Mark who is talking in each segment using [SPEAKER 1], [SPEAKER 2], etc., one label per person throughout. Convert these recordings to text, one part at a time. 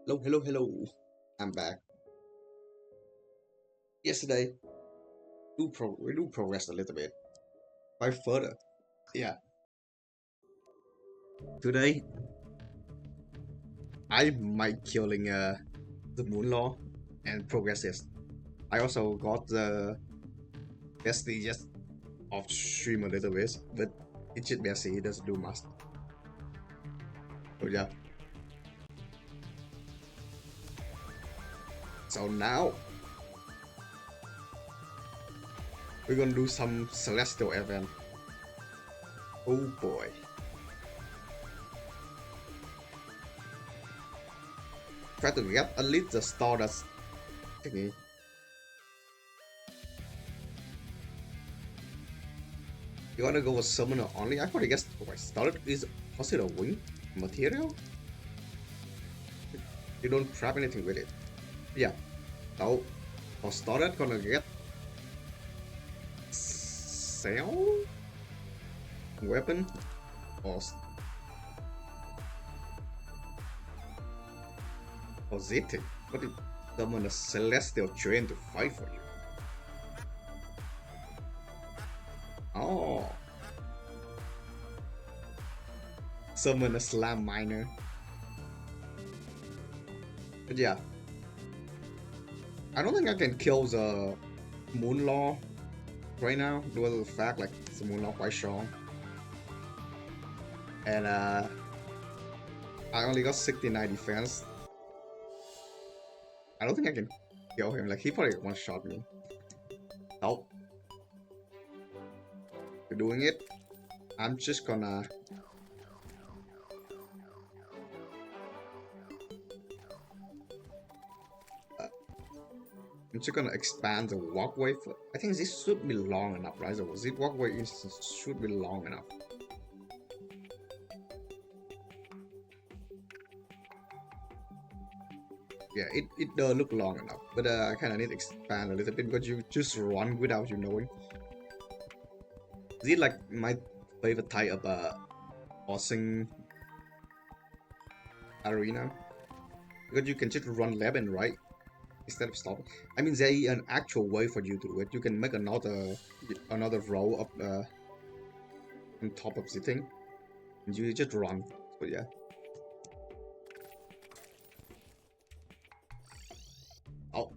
[SPEAKER 1] Hello, hello, hello. I'm back. Yesterday, we do progress a little bit. Quite further. Yeah. Today, I might killing the Moon Law and progresses. I also got the Destiny just off stream a little bit, but it's just messy. It doesn't do much. So yeah. So now we're gonna do some celestial event. Oh boy. Try to get at least the Stardust thingy. You wanna go with summoner only? I probably guess Stardust was it a wing material? You don't trap anything with it. Yeah. So for Stardust gonna get sail weapon or Zete. What if summon a celestial train to fight for you? Oh, summon a slam miner. But yeah, I don't think I can kill the Moon Law right now due to the fact like the Moon Law quite strong. And I only got 69 defense. I don't think I can kill him. Like he probably one shot me. Nope. You're doing it. I'm just gonna I'm just gonna expand the walkway for. I think this should be long enough, right? So this walkway should be long enough. Yeah, it does look long enough, but I kind of need to expand a little bit because you just run without you knowing. Is it like my favorite type of bossing arena? Because you can just run left and right instead of stopping. I mean, there is an actual way for you to do it. You can make another row up on top of the thing, and you just run. So yeah. Oh,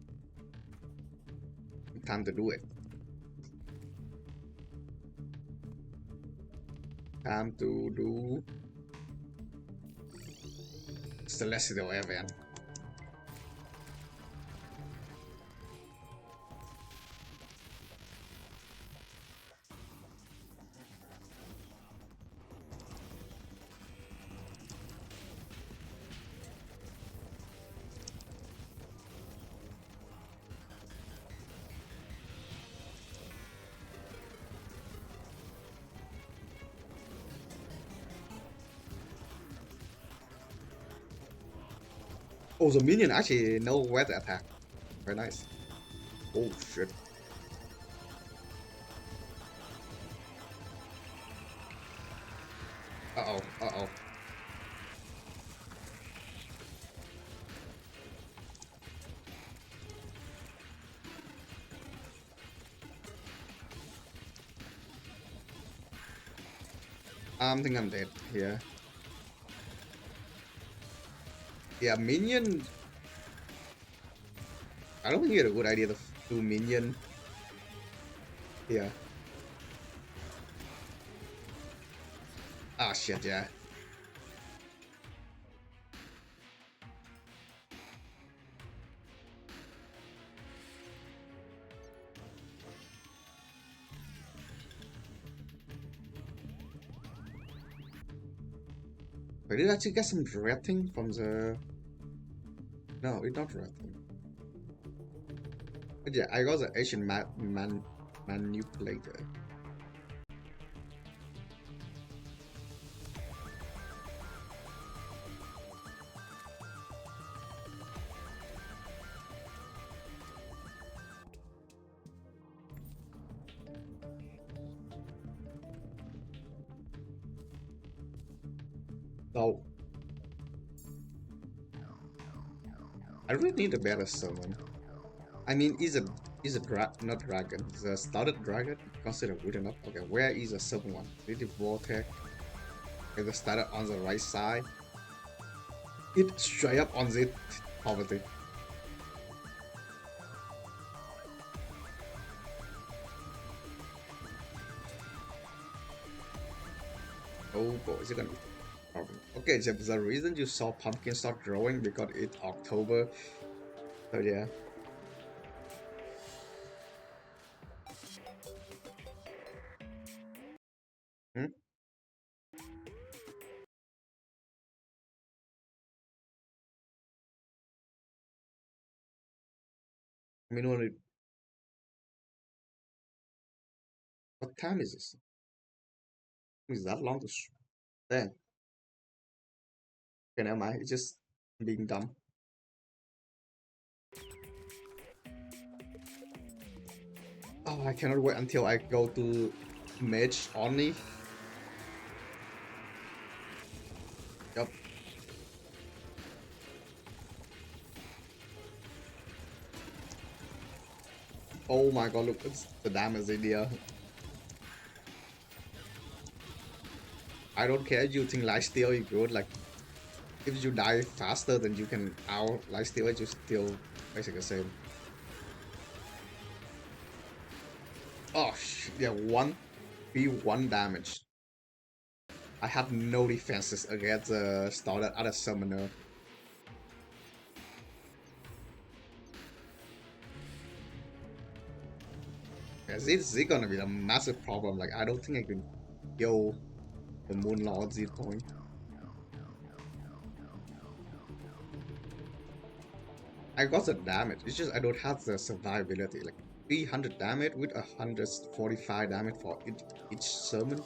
[SPEAKER 1] time to do it. Time to do Celestial event. Oh, the minion actually know where to attack. Very nice. Oh shit. Uh-oh, uh-oh. I think I'm dead here. Yeah, minion. I don't think it's a good idea to do minion. Yeah. Ah shit, yeah. Wait, did I actually get some red thing from the... No, it's not red thing. But yeah, I got the Asian manipulator. So, I really need a better summon. I mean, is a not dragon? Is a started dragon considered good enough? Okay, where is a summon one? Did the vortex? Is the started on the right side? It straight up on the poverty. Oh boy, is it gonna be a problem? Okay, so the reason you saw pumpkin start growing because it's October. So yeah. Hmm? I mean, what time is this? Is that long to Damn. Okay, never mind. It's just being dumb. Oh, I cannot wait until I go to Mage only. Yup. Oh my god, look, it's the damage idea. I don't care if you think lifesteal is good, like, if you die faster than you can out lifesteal it, you still basically the same. Oh, yeah, 1v1 damage. I have no defenses against the started other summoner. Yeah, this is gonna be a massive problem. Like, I don't think I can kill the Moon Lord at this point. I got the damage, it's just I don't have the survivability. Like, 300 damage with 145 damage for each summon.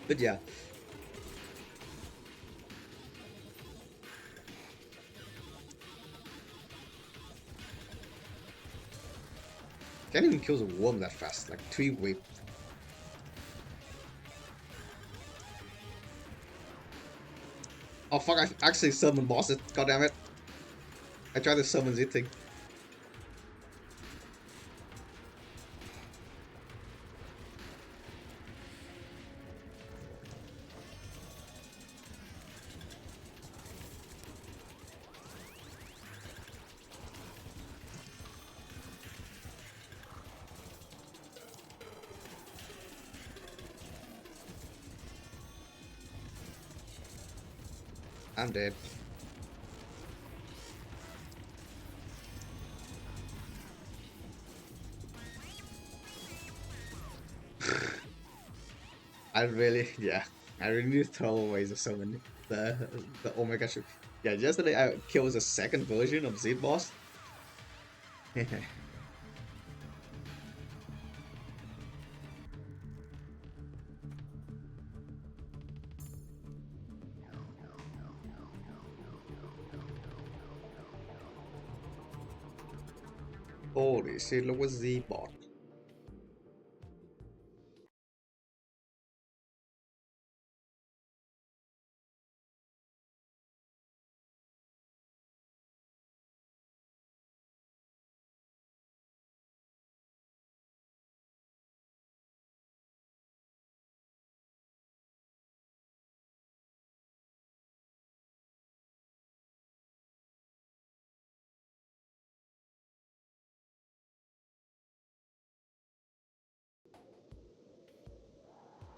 [SPEAKER 1] But yeah, can't even kill the worm that fast. Like, 3 whip. Oh fuck, I actually summoned bosses. God damn it. I tried to summon this thing. I'm dead. I really, yeah, I really need to throw away the summon. The Omega ship. Yeah, yesterday I killed the second version of Z boss. Holy shit, look what Z bot.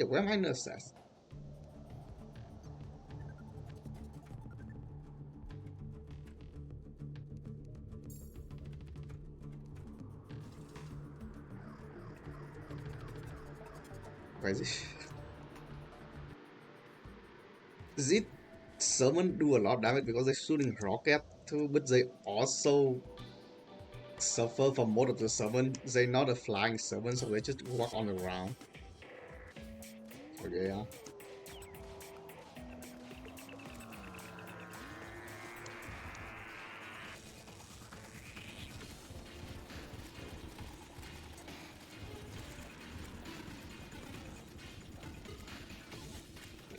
[SPEAKER 1] Yeah, where my nurse at? Crazy. Z summon do a lot of damage because they're shooting rocket too, but they also suffer from most of the summon. They're not a flying summon, so they just walk on the ground. So yeah.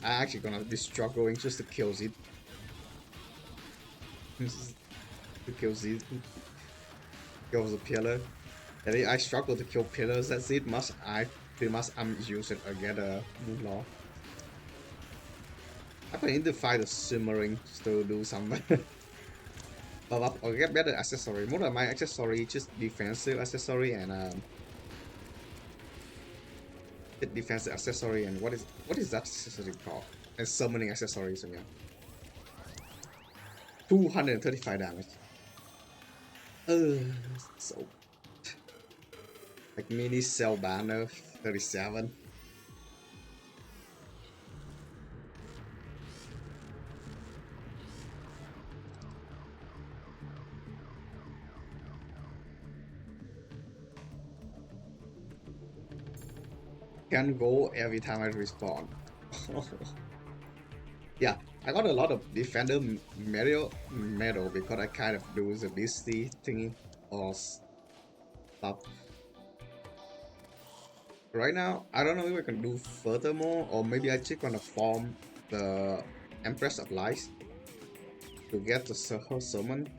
[SPEAKER 1] I actually gonna be struggling just to kill it. To kill it, kill the pillar. And I struggle to kill pillars. That's it. Must I pretty much I'm using again Moonlaw. I need to find the simmering to do some or get better accessory. Most of my accessory just defensive accessory and defensive accessory and what is that accessory called? And summoning accessories. So yeah, 235 damage. So like mini cell banner 37. Can go every time I respawn. Yeah, I got a lot of defender medal because I kind of do the beastie thingy or stuff. Right now, I don't know if I can do furthermore, or maybe I just gonna form the Empress of Lies to get the her summon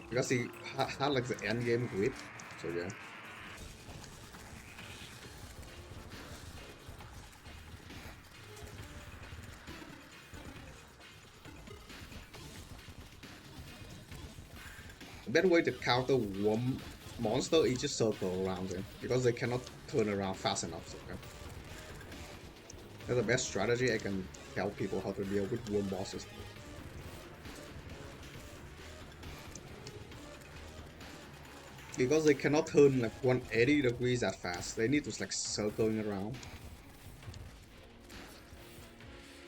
[SPEAKER 1] because he had like the end game grid. So yeah. A better way to counter one monster is just circle around them because they cannot turn around fast enough. So yeah. That's the best strategy I can tell people how to deal with worm bosses. Because they cannot turn like 180 degrees that fast. They need to like circling around.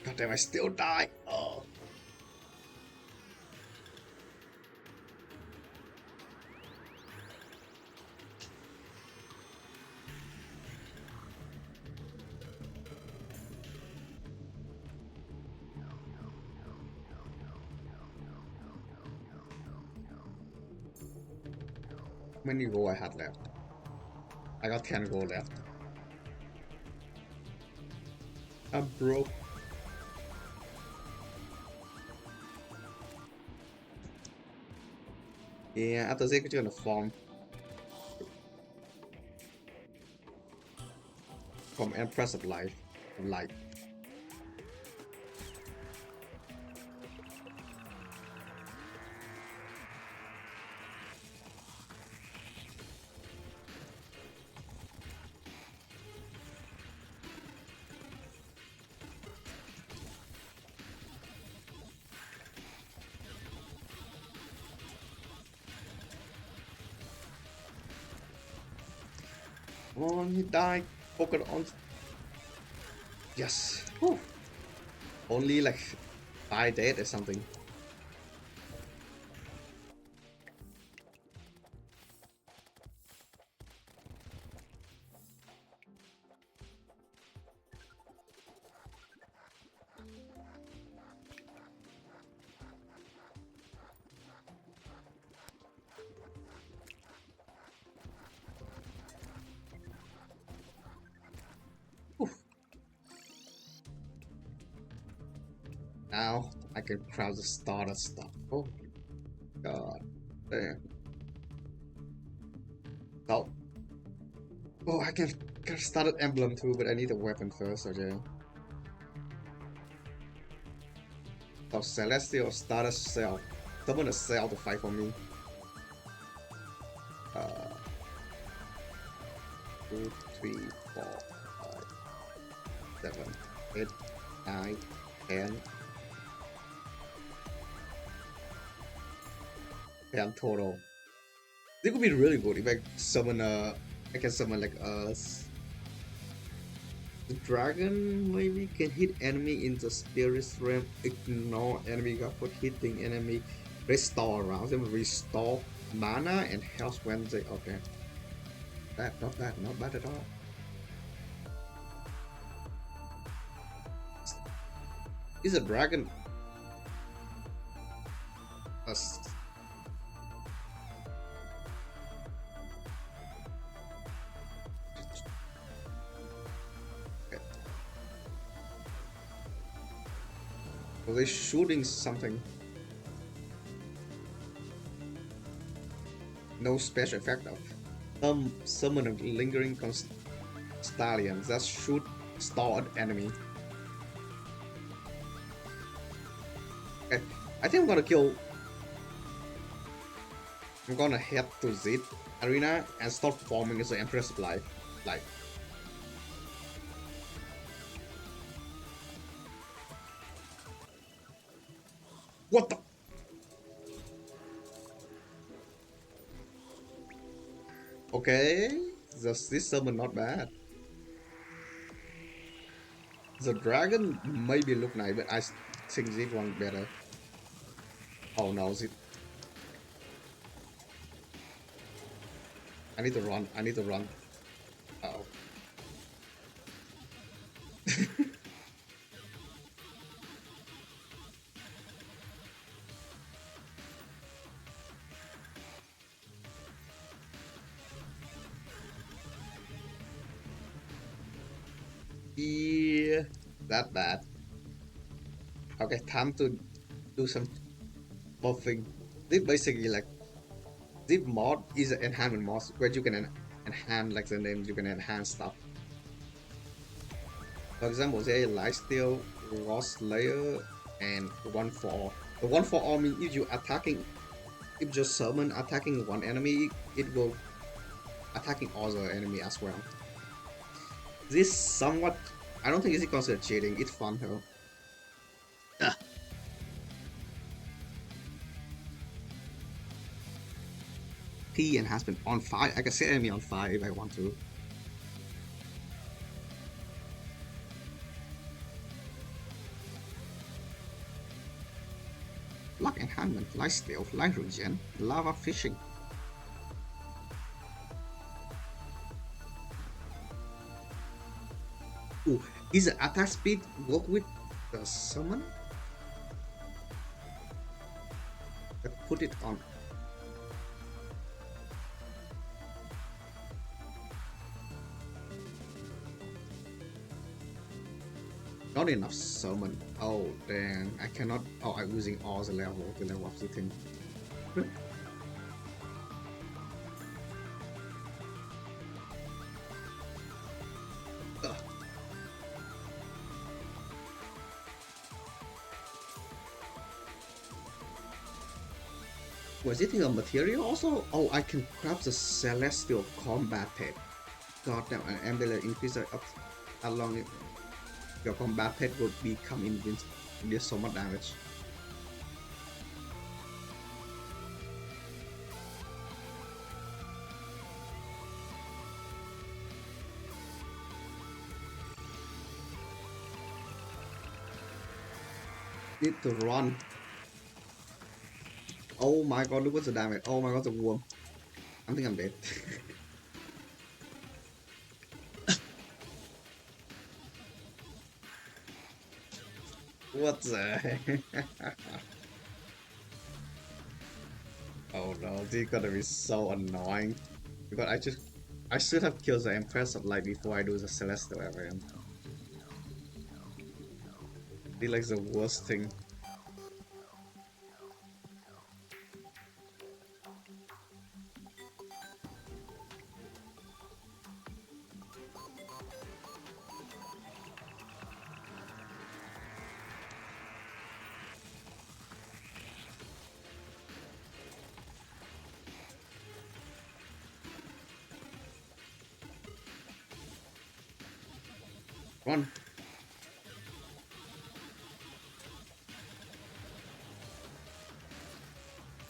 [SPEAKER 1] God damn, I still die. Oh. How many gold I had left? I got 10 gold left. I'm broke. Yeah, after this, I'm gonna farm from Empress of Life. Light. Come on, he died. Focus on. Yes. Whew. Only like 5 dead or something. Whew. Now I can crouch the starter stuff. Oh god. Damn. Oh. Oh, I can start an emblem too, but I need a weapon first, okay. So Celestial starter cell. Summon a cell to fight for me. 2, 3, 4, 5, 7, 8, 9, 10. 10 total. This could be really good if I summon I can summon like the dragon maybe can hit enemy in the spirit realm, ignore enemy for hitting enemy, restore around them, restore mana and health when they okay. Not bad at all. Is a dragon a Are they shooting something? No special effect though. Summon a lingering stallion that shoot stalled enemy. Okay, I think I'm gonna kill. I'm gonna head to this arena and start performing as an Empress of Life. Like, what the? Okay, this summon not bad. The dragon maybe look nice, but I think this one better. Oh no, this, I need to run. I need to run. Uh oh. Yeah, that bad. Okay, time to do some buffing. This basically like this mod is an enhancement mod where you can enhance like the name. You can enhance stuff. For example, there is lifesteal, lost layer, and one for all. The one for all means if you attacking, if just summon attacking one enemy, it will attacking other enemy as well. This somewhat, I don't think it's considered cheating. It's fun though. Ah. P enhancement on fire. I can set enemy on fire if I want to. Luck enhancement, lifesteal, life regen, lava fishing. Ooh, is the attack speed work with the summon? Let's put it on. Not enough summon. Oh damn, I cannot. Oh, I'm using all the level up the thing. Was it in a material also? Oh, I can craft the celestial combat pet. God damn, an emblem increases up along it. Your combat pet would become invincible. Deals so much damage. Need to run. Oh my god, look what's the damage. Oh my god, the worm. I think I'm dead. What the heck? Oh no, this is gonna be so annoying. Because I should have killed the Empress of Light before I do the Celestial variant. This like the worst thing. Run.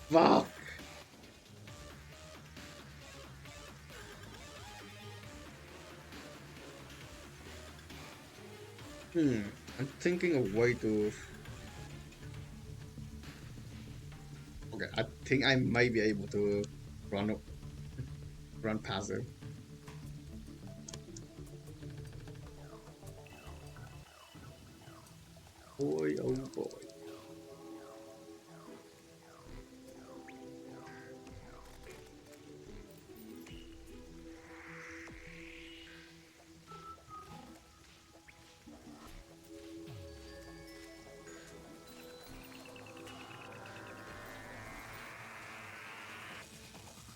[SPEAKER 1] Fuck. I'm thinking of way to. Okay, I think I might be able to run run past it. Boy, oh boy.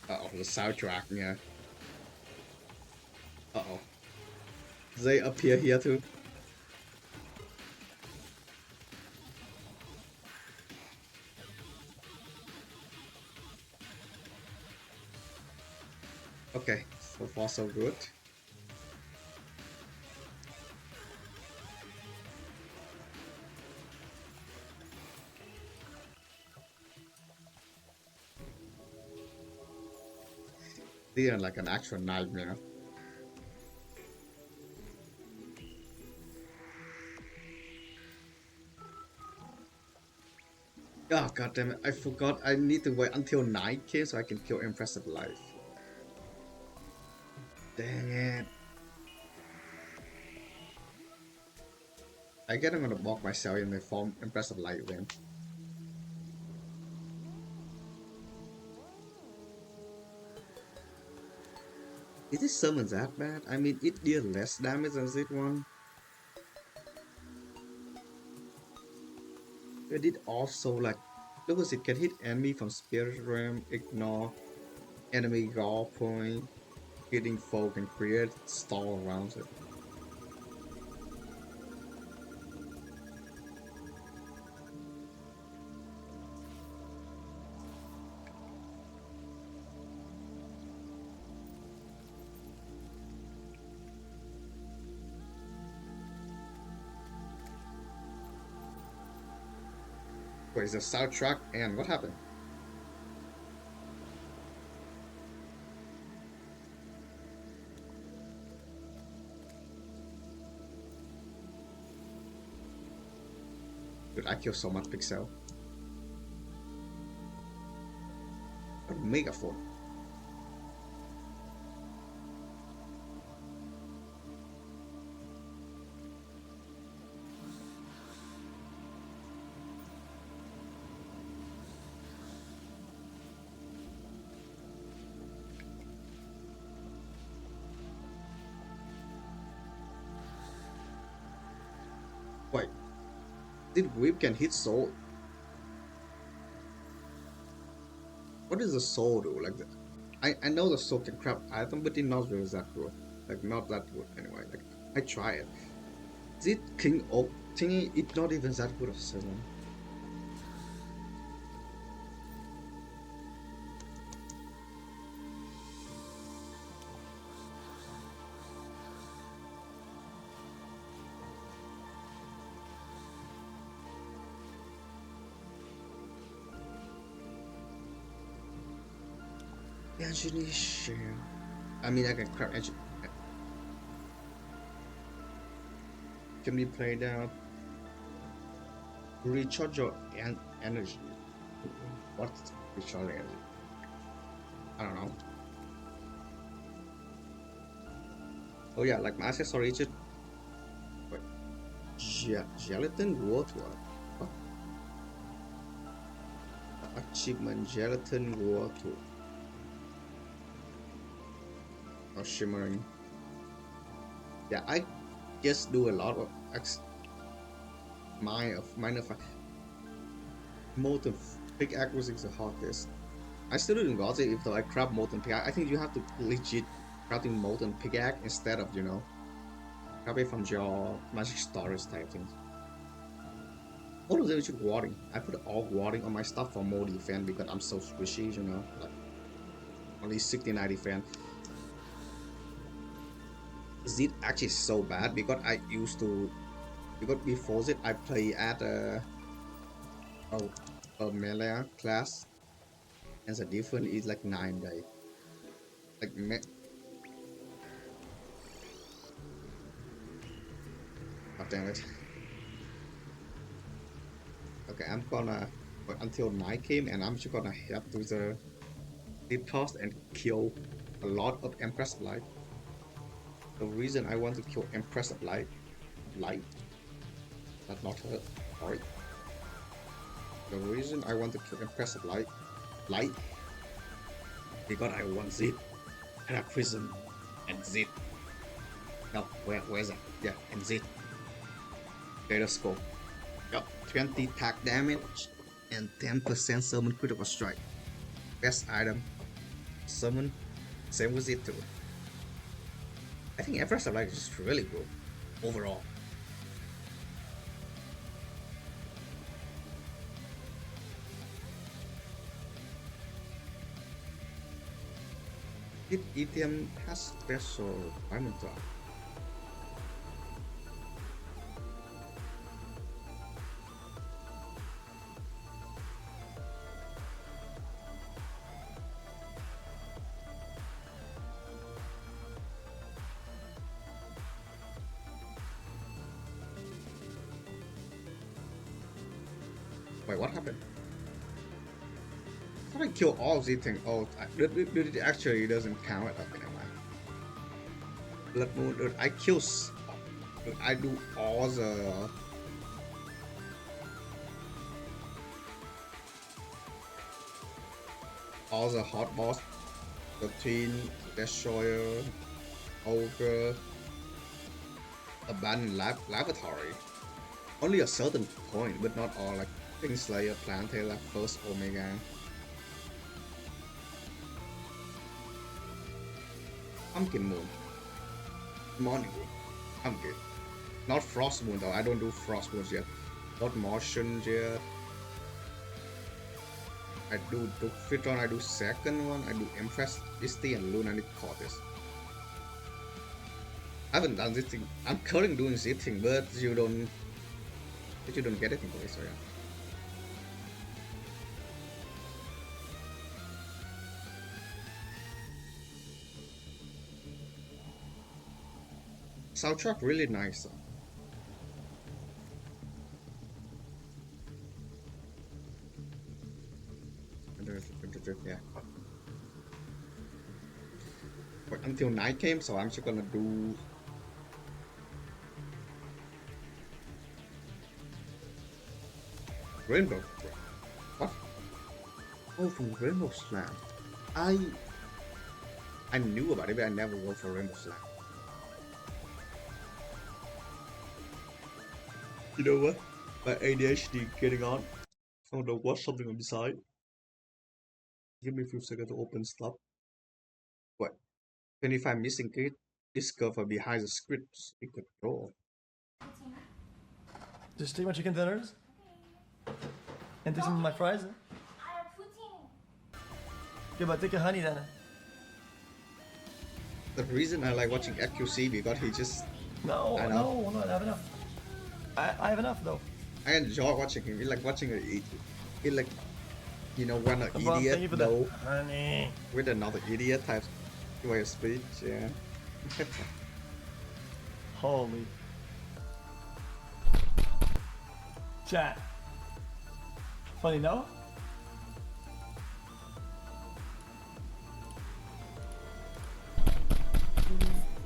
[SPEAKER 1] Uh-oh, the soundtrack, yeah. Uh-oh. They appear here too. Okay, so far so good. They are like an actual nightmare. Oh god damn it, I forgot I need to wait until 9k so I can kill Impressive Life. Dang it. I guess I'm gonna block myself in the form Impressive Light then. Is this summon that bad? I mean, it deals less damage than this one. It did also like, because it can hit enemy from Spirit Realm, ignore enemy raw point, hitting folk and create stall around it. Wait, is a soundtrack and what happened? Dude, I kill so much pixel. A megaphone. Wait, did whip can hit soul? What does the soul do? Like, I know the soul can craft item, but it's not really that good. Like, not that good anyway. Like, I try it. Is it King Oak thingy? It's not even that good of seven. Engineer share. I mean, I can craft engine. Can be played out. Recharge your energy. What? Recharge energy? I don't know. Oh yeah, like my accessory just wait, gelatin water. What? Achievement gelatin water. Or shimmering. Yeah, I just do a lot of minor molten pickaxe is the hardest. I still didn't got it if I craft molten pickaxe. I think you have to legit crafting molten pickaxe instead of copy from your magic storage type things. All of them is warding. I put all warding on my stuff for more defense because I'm so squishy, like only 69 defense. Zit actually so bad because I used to, because before it I play at a, a melee class and the difference is like 9 days. Like oh, damn it. Okay, I'm gonna wait until night came and I'm just gonna head to the deep toss and kill a lot of Empress Light. The reason I want to kill Empress Light, that's not her, sorry. The reason I want to kill Empress Light, because I want Zit, Cataclysm, and Zit. No, where's that? Yeah, and Zit. Data scope. Yup, 20 attack damage and 10% summon critical strike. Best item. summon. Same with it too. I think Empress of Light is really good overall. If ETM has special requirement to wait, what happened? I thought I killed all these things. Oh, it actually doesn't count. Okay, never mind. Blood Moon, dude, I kill. Dude, I do all the hot boss, the Twin, Destroyer, Ogre, Abandoned Laboratory. Only a certain point, but not all, like things like Plantae, First Omega. Pumpkin Moon. Morning Moon. I'm good. Not Frost Moon though, I don't do Frost Moons yet. Not Motion yet. I do Fitron, I do second one, I do Empress, Isti, and Lunatic Cortex. I haven't done this thing. I'm currently doing this thing, but you don't get it in place, so yeah. Soundtrack really nice. Yeah. But until night came, so I'm just gonna do Rainbow. What? Oh, from Rainbow Slam. I knew about it, but I never worked for Rainbow Slam. You know what? My ADHD getting on. I want to watch something on the side. Give me a few seconds to open stuff. What? 25 missing kit. Discover behind the scripts. It could go.
[SPEAKER 2] Just take my chicken tenders and take some of my fries.
[SPEAKER 3] I have poutine.
[SPEAKER 2] Yeah, but take a honey then.
[SPEAKER 1] The reason I like watching FQC because he just
[SPEAKER 2] No,
[SPEAKER 1] I
[SPEAKER 2] I have enough. I have enough though.
[SPEAKER 1] I enjoy watching him. It's like watching an idiot. It's like, you know, when an
[SPEAKER 2] Thank
[SPEAKER 1] idiot
[SPEAKER 2] you for
[SPEAKER 1] know
[SPEAKER 2] the honey.
[SPEAKER 1] with another idiot type way of speech. Yeah.
[SPEAKER 2] Holy. Chat. Funny, no?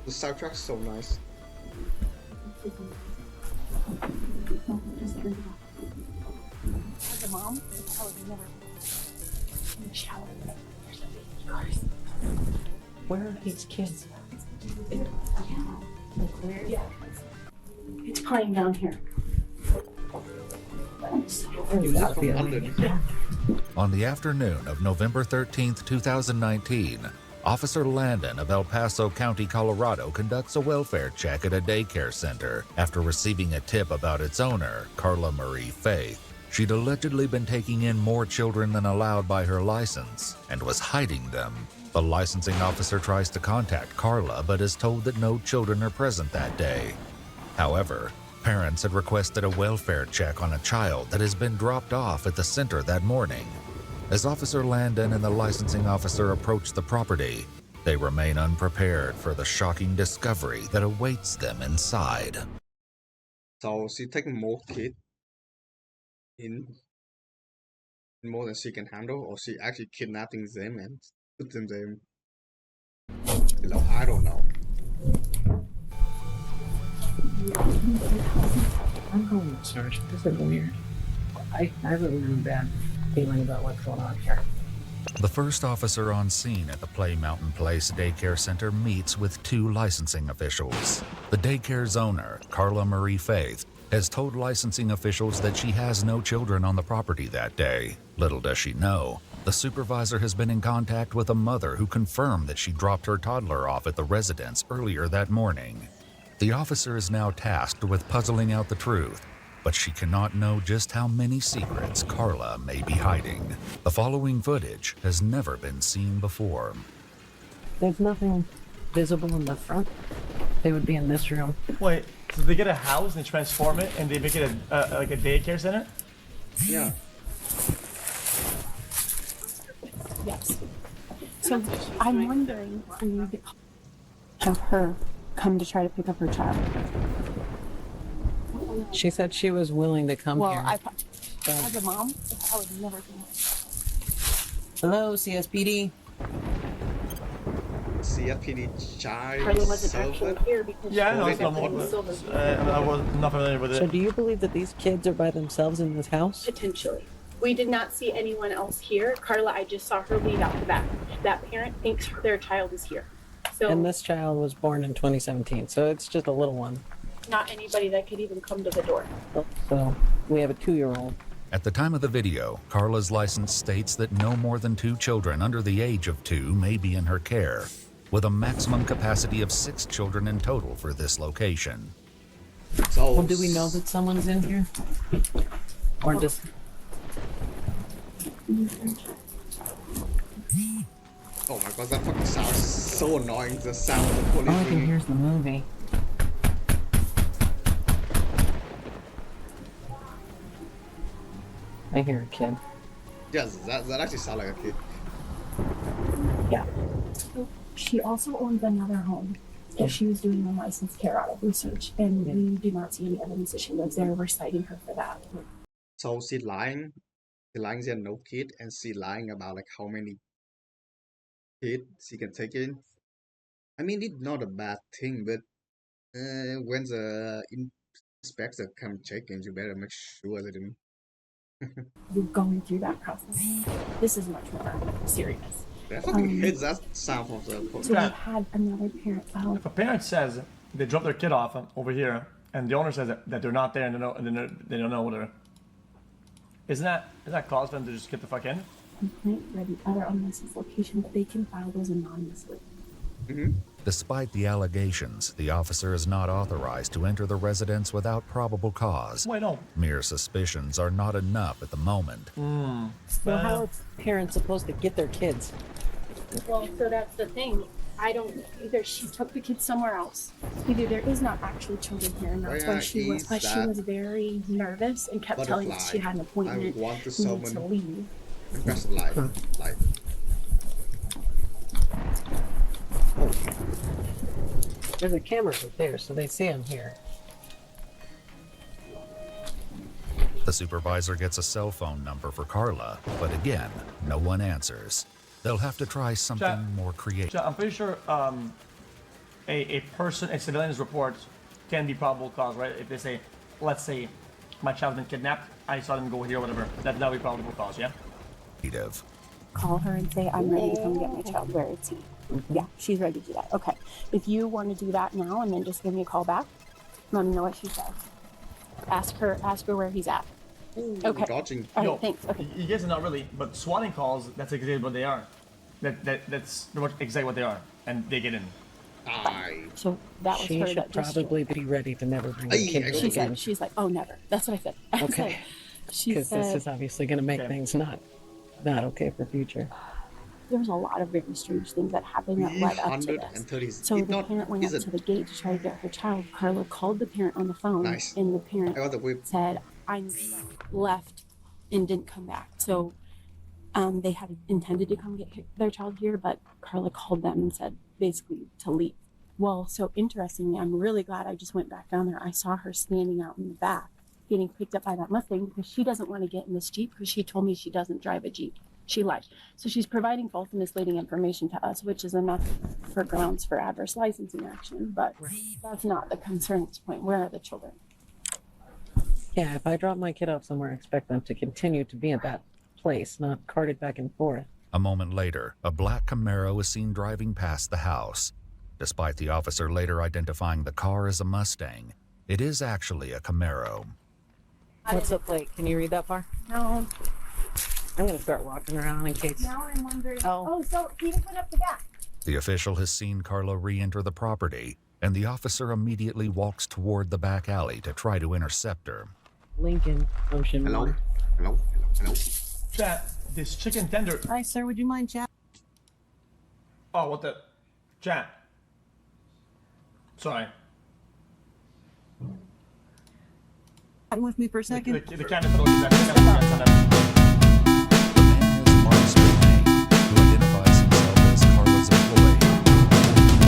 [SPEAKER 1] The soundtrack's so nice.
[SPEAKER 3] As a mom, I would never in the shower. There's a baby cars.
[SPEAKER 4] Where are these kids?
[SPEAKER 3] Yeah. Like where? Yeah. It's playing down here.
[SPEAKER 5] On the afternoon of November 13th, 2019, Officer Landon of El Paso County, Colorado conducts a welfare check at a daycare center after receiving a tip about its owner, Carla Marie Faith. She'd allegedly been taking in more children than allowed by her license and was hiding them. The licensing officer tries to contact Carla but is told that no children are present that day. However, parents had requested a welfare check on a child that has been dropped off at the center that morning. As Officer Landon and the licensing officer approach the property, they remain unprepared for the shocking discovery that awaits them inside.
[SPEAKER 1] So she taking more kids in more than she can handle, or she actually kidnapping them and putting them. I don't know.
[SPEAKER 4] I'm going to search. This is weird. I have a really bad feeling about what's going on here.
[SPEAKER 5] The first officer on scene at the Play Mountain Place Daycare Center meets with two licensing officials. The daycare's owner, Carla Marie Faith, has told licensing officials that she has no children on the property that day. Little does she know, The supervisor has been in contact with a mother who confirmed that she dropped her toddler off at the residence earlier that morning. The officer is now tasked with puzzling out the truth, but she cannot know just how many secrets Carla may be hiding. The following footage has never been seen before.
[SPEAKER 4] There's nothing visible in the front. They would be in this room.
[SPEAKER 2] Wait, so they get a house and they transform it and they make it like a daycare center?
[SPEAKER 1] Yeah.
[SPEAKER 3] Yes. So I'm wondering if we need to have her come to try to pick up her child.
[SPEAKER 4] She said she was willing to come
[SPEAKER 3] Well,
[SPEAKER 4] here.
[SPEAKER 3] as a mom, I would never do it.
[SPEAKER 4] Hello, CSPD.
[SPEAKER 1] CFPD child
[SPEAKER 3] Carla wasn't actually
[SPEAKER 1] servant.
[SPEAKER 3] here because
[SPEAKER 2] Yeah, I
[SPEAKER 3] she
[SPEAKER 2] know,
[SPEAKER 3] was
[SPEAKER 2] it's not
[SPEAKER 3] at the
[SPEAKER 2] more.
[SPEAKER 3] silver.
[SPEAKER 2] I was not familiar with
[SPEAKER 4] So
[SPEAKER 2] it.
[SPEAKER 4] do you believe that these kids are by themselves in this house?
[SPEAKER 3] Potentially. We did not see anyone else here. Carla, I just saw her lead out the back. That parent thinks their child is here. So
[SPEAKER 4] And this child was born in 2017, so it's just a little one.
[SPEAKER 3] not anybody that could even come to the door.
[SPEAKER 4] So we have a 2-year-old.
[SPEAKER 5] At the time of the video, Carla's license states that no more than 2 children under the age of 2 may be in her care, with a maximum capacity of 6 children in total for this location.
[SPEAKER 1] So
[SPEAKER 4] Well, do we know that someone's in here? Or just...
[SPEAKER 1] Oh my god, that fucking sounds so annoying. The sound of the police.
[SPEAKER 4] All I can
[SPEAKER 1] ringing.
[SPEAKER 4] hear is the movie. I hear a kid.
[SPEAKER 1] Yes, that actually sounds like a kid.
[SPEAKER 3] Yeah. So she also owns another home that she was doing unlicensed care out of research, and we do not see any evidence that she lives there. We're citing her for that.
[SPEAKER 1] So she lying. She lying she had no kid, and she lying about like how many kids she can take in. I mean, it's not a bad thing, but when the inspector come check in, you better make sure that
[SPEAKER 3] We're going through that process. This is much more serious.
[SPEAKER 1] I fucking hate that sound of the police.
[SPEAKER 3] So we had another parent file.
[SPEAKER 2] If a parent says they dropped their kid off over here and the owner says that they're not there and they don't know whether... Isn't that cause for them to just get the fuck in?
[SPEAKER 3] Complaint for the other unlicensed location, but they can file those anonymously.
[SPEAKER 5] Despite the allegations, the officer is not authorized to enter the residence without probable cause.
[SPEAKER 2] Wait, no.
[SPEAKER 5] Mere suspicions are not enough at the moment.
[SPEAKER 4] So how are parents supposed to get their kids?
[SPEAKER 3] Well, so that's the thing. I don't, either she took the kids somewhere else, either there is not actually children here, and that's why she was, but she was very nervous and kept telling us she had an appointment,
[SPEAKER 1] I want to
[SPEAKER 3] needs
[SPEAKER 1] summon
[SPEAKER 3] to leave.
[SPEAKER 1] impressive life. Like,
[SPEAKER 4] There's a camera right there, so they see him here.
[SPEAKER 5] The supervisor gets a cell phone number for Carla, but again, no one answers. They'll have to try something
[SPEAKER 2] Chat.
[SPEAKER 5] more creative.
[SPEAKER 2] I'm pretty sure a civilian's report can be probable cause, right? If they say, let's say, my child's been kidnapped, I saw them go here, whatever. That'll be probable cause, yeah?
[SPEAKER 3] Call her and say, I'm ready to come get my child. Where is he? Yeah, she's ready to do that. Okay. If you want to do that now and then just give me a call back, let me know what she says. Ask her where he's at. Okay.
[SPEAKER 1] dodging.
[SPEAKER 3] All right,
[SPEAKER 2] Yo,
[SPEAKER 3] thanks. Okay.
[SPEAKER 2] You guys are not really, but swatting calls, that's exactly what they are. That's pretty much exactly what they are. And they get in.
[SPEAKER 1] Aye.
[SPEAKER 3] So that was
[SPEAKER 4] She
[SPEAKER 3] her
[SPEAKER 4] should
[SPEAKER 3] that just
[SPEAKER 4] probably be ready to never bring a
[SPEAKER 1] Ay,
[SPEAKER 4] kid
[SPEAKER 1] I
[SPEAKER 4] here
[SPEAKER 1] got
[SPEAKER 3] she
[SPEAKER 4] again.
[SPEAKER 3] said, she's like, oh, never. That's what I said. I was
[SPEAKER 4] Okay.
[SPEAKER 3] like- she
[SPEAKER 4] Because this
[SPEAKER 3] said,
[SPEAKER 4] is obviously going to make
[SPEAKER 2] Okay.
[SPEAKER 4] things not okay for future.
[SPEAKER 3] there was a lot of very strange things that happened that led up to this.
[SPEAKER 1] 330.
[SPEAKER 3] So
[SPEAKER 1] It's
[SPEAKER 3] the
[SPEAKER 1] not.
[SPEAKER 3] parent went up
[SPEAKER 1] Is it?
[SPEAKER 3] to the gate to try to get her child. Carla called the parent on the phone,
[SPEAKER 1] Nice.
[SPEAKER 3] and the parent
[SPEAKER 1] I got the whip.
[SPEAKER 3] said, I left and didn't come back. So they had intended to come get their child here, but Carla called them and said basically to leave. Well, so interestingly, I'm really glad I just went back down there. I saw her standing out in the back getting picked up by that Mustang because she doesn't want to get in this Jeep because she told me she doesn't drive a Jeep. She lied. So she's providing false and misleading information to us, which is enough for grounds for adverse licensing action. But that's not the concern at this point. Where are the children?
[SPEAKER 4] Yeah, if I drop my kid off somewhere, I expect them to continue to be at that place, not carted back and forth.
[SPEAKER 5] A moment later, a black Camaro is seen driving past the house. Despite the officer later identifying the car as a Mustang, it is actually a Camaro.
[SPEAKER 4] What's the plate? Can you read that far?
[SPEAKER 3] No.
[SPEAKER 4] I'm gonna start walking around in case.
[SPEAKER 3] Now I'm wondering.
[SPEAKER 4] Oh.
[SPEAKER 3] So he just went up the back.
[SPEAKER 5] The official has seen Carla re-enter the property, and the officer immediately walks toward the back alley to try to intercept her.
[SPEAKER 4] Lincoln Ocean.
[SPEAKER 1] Hello?
[SPEAKER 4] Moore.
[SPEAKER 1] Hello? Hello?
[SPEAKER 2] Chat, this chicken tender.
[SPEAKER 4] Hi, sir. Would you mind chat?
[SPEAKER 2] Oh, what the? Chat. Sorry.
[SPEAKER 4] With me for a second.
[SPEAKER 2] The camera's looking back. The camera's looking back.
[SPEAKER 5] The man is Mark Spivey, who identifies himself as Carla's employee.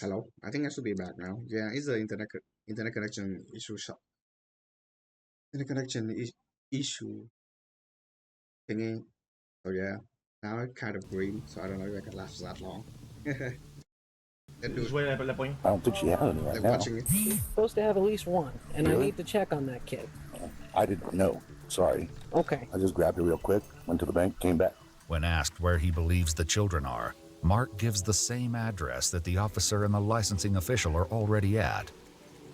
[SPEAKER 1] Hello? I think I should be back now. Yeah, it's the internet connection issue. Internet connection issue thingy. So yeah, now it's kind of green, so I don't know if I can last that long. Let's do
[SPEAKER 2] Just
[SPEAKER 1] it.
[SPEAKER 2] wait a point.
[SPEAKER 6] I don't think she has any right
[SPEAKER 1] Like
[SPEAKER 6] now.
[SPEAKER 1] watching it.
[SPEAKER 4] Supposed to have at least one, and I
[SPEAKER 6] Really?
[SPEAKER 4] need to check on that kid.
[SPEAKER 6] I didn't know. Sorry.
[SPEAKER 4] Okay.
[SPEAKER 6] I just grabbed it real quick, went to the bank, came back.
[SPEAKER 5] When asked where he believes the children are, Mark gives the same address that the officer and the licensing official are already at.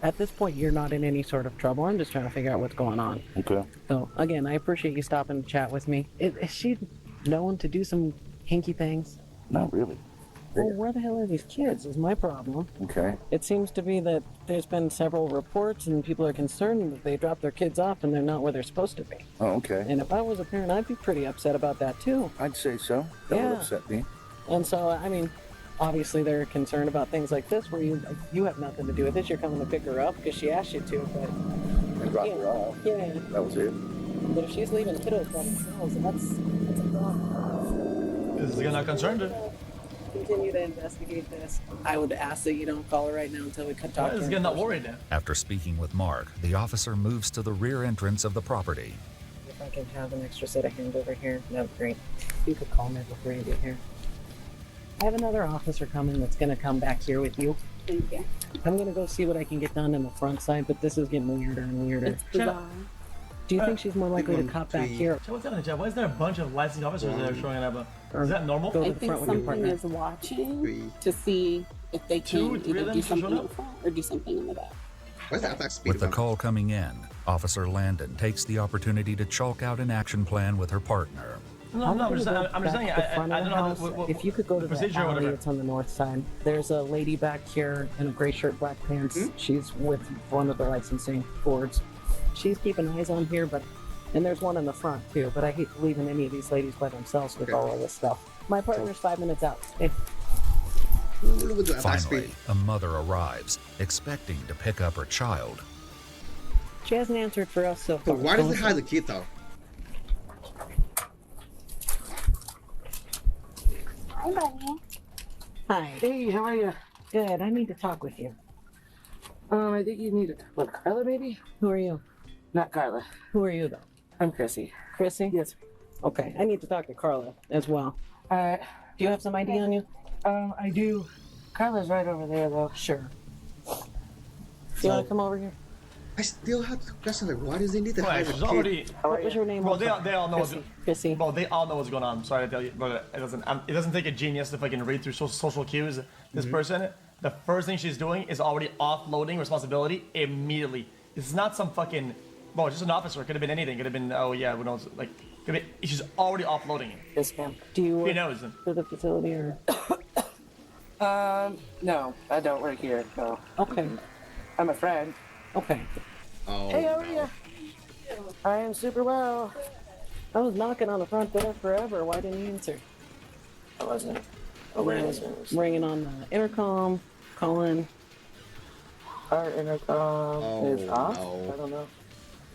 [SPEAKER 4] At this point, you're not in any sort of trouble. I'm just trying to figure out what's going on.
[SPEAKER 6] Okay.
[SPEAKER 4] So, again, I appreciate you stopping to chat with me. Is she known to do some hinky things?
[SPEAKER 6] Not really.
[SPEAKER 4] Well, where the hell are these kids is my problem.
[SPEAKER 6] Okay.
[SPEAKER 4] It seems to be that there's been several reports and people are concerned that they drop their kids off and they're not where they're supposed to be.
[SPEAKER 6] Oh, okay.
[SPEAKER 4] And if I was a parent, I'd be pretty upset about that too.
[SPEAKER 6] I'd say so. That
[SPEAKER 4] Yeah.
[SPEAKER 6] would upset me.
[SPEAKER 4] And so, I mean, obviously they're concerned about things like this where you have nothing to do with it. You're coming to pick her up because she asked you to, but
[SPEAKER 6] And dropped her off.
[SPEAKER 4] yeah.
[SPEAKER 6] That was it.
[SPEAKER 4] But if she's leaving kiddos by themselves, that's a problem.
[SPEAKER 2] This is not concerned.
[SPEAKER 4] Continue to investigate this. I would ask that you don't call her right now until we can talk
[SPEAKER 2] Why
[SPEAKER 4] to
[SPEAKER 2] is
[SPEAKER 4] her.
[SPEAKER 2] getting not worried then?
[SPEAKER 5] After speaking with Mark, the officer moves to the rear entrance of the property.
[SPEAKER 4] If I can have an extra set of hands over here, that'd be great. You could call me before you get here. I have another officer coming that's going to come back here with you.
[SPEAKER 3] Thank you.
[SPEAKER 4] I'm going to go see what I can get done in the front side, but this is getting weirder and weirder.
[SPEAKER 3] It's bizarre.
[SPEAKER 4] Do you think she's more likely to
[SPEAKER 1] One,
[SPEAKER 4] cop back
[SPEAKER 1] three.
[SPEAKER 4] here?
[SPEAKER 2] So what's happening, Jeff? Why is there a bunch of licensed officers that are showing up? Is that normal?
[SPEAKER 4] Go to
[SPEAKER 3] I
[SPEAKER 4] the
[SPEAKER 3] think
[SPEAKER 4] front with your
[SPEAKER 3] something
[SPEAKER 4] partner.
[SPEAKER 3] is watching
[SPEAKER 1] Three.
[SPEAKER 3] to see if they
[SPEAKER 2] Two,
[SPEAKER 3] can
[SPEAKER 2] three of
[SPEAKER 3] either
[SPEAKER 2] them
[SPEAKER 3] do
[SPEAKER 2] should
[SPEAKER 3] something
[SPEAKER 2] show
[SPEAKER 3] in
[SPEAKER 2] up?
[SPEAKER 3] front or do something in the back.
[SPEAKER 1] What's the attack speed?
[SPEAKER 5] With the
[SPEAKER 1] about?
[SPEAKER 5] call coming in, Officer Landon takes the opportunity to chalk out an action plan with her partner.
[SPEAKER 2] No, I'm
[SPEAKER 4] gonna
[SPEAKER 2] just
[SPEAKER 4] go
[SPEAKER 2] saying.
[SPEAKER 4] back
[SPEAKER 2] saying.
[SPEAKER 4] to the front
[SPEAKER 2] I
[SPEAKER 4] of
[SPEAKER 2] don't
[SPEAKER 4] the
[SPEAKER 2] know
[SPEAKER 4] house.
[SPEAKER 2] what
[SPEAKER 4] If you could go to the
[SPEAKER 2] procedure or
[SPEAKER 4] alley,
[SPEAKER 2] whatever.
[SPEAKER 4] it's on the north side. There's a lady back here in a gray shirt, black pants. She's with one of the licensing boards. She's keeping eyes on here, and there's one in the front too. But I hate leaving any of these ladies by themselves with
[SPEAKER 1] Okay.
[SPEAKER 4] all of this stuff. My partner's 5 minutes out. Hey,
[SPEAKER 1] Look at the attack
[SPEAKER 5] Finally,
[SPEAKER 1] speed.
[SPEAKER 5] a mother arrives, expecting to pick up her child.
[SPEAKER 4] she hasn't answered for us so far.
[SPEAKER 1] So why does it hide the kid though?
[SPEAKER 3] Hi, buddy.
[SPEAKER 4] Hi.
[SPEAKER 7] Hey, how are you?
[SPEAKER 4] Good. I need to talk with you.
[SPEAKER 7] I think you need to talk with Carla, maybe?
[SPEAKER 4] Who are you?
[SPEAKER 7] Not Carla.
[SPEAKER 4] Who are you though?
[SPEAKER 7] I'm Chrissy.
[SPEAKER 4] Chrissy?
[SPEAKER 7] Yes.
[SPEAKER 4] Okay. I need to talk to Carla as well.
[SPEAKER 7] Alright.
[SPEAKER 4] Do you have some ID on you?
[SPEAKER 7] I do. Carla's right over there, though.
[SPEAKER 4] Sure. You want to come over here?
[SPEAKER 1] I still have the question like, why does he need to
[SPEAKER 2] Right,
[SPEAKER 1] hide the
[SPEAKER 2] she's
[SPEAKER 1] kid?
[SPEAKER 2] already.
[SPEAKER 4] What was your name?
[SPEAKER 2] Bro,
[SPEAKER 4] on file?
[SPEAKER 2] they all know. What's,
[SPEAKER 4] Chrissy.
[SPEAKER 2] bro, they all know what's going on. I'm sorry to tell you, but it doesn't take a genius to fucking read through social cues. This person, the first thing she's doing is already offloading responsibility immediately. It's not some fucking. Bro, it's just an officer. It could have been anything. Could have been, oh yeah, who knows? Like, could be, she's already offloading it.
[SPEAKER 7] Yes, ma'am.
[SPEAKER 4] Do you
[SPEAKER 2] Who
[SPEAKER 4] work
[SPEAKER 2] knows?
[SPEAKER 4] for the facility or?
[SPEAKER 7] No, I don't work here, no.
[SPEAKER 4] Okay.
[SPEAKER 7] I'm a friend.
[SPEAKER 4] Okay.
[SPEAKER 1] Oh,
[SPEAKER 7] Hey, how are
[SPEAKER 1] no.
[SPEAKER 7] you? I am super well.
[SPEAKER 4] I was knocking on the front door forever. Why didn't you answer?
[SPEAKER 7] I wasn't aware this was
[SPEAKER 4] Ringing on the intercom, calling.
[SPEAKER 7] our intercom is
[SPEAKER 1] Oh,
[SPEAKER 7] off.
[SPEAKER 1] no.
[SPEAKER 7] I don't know.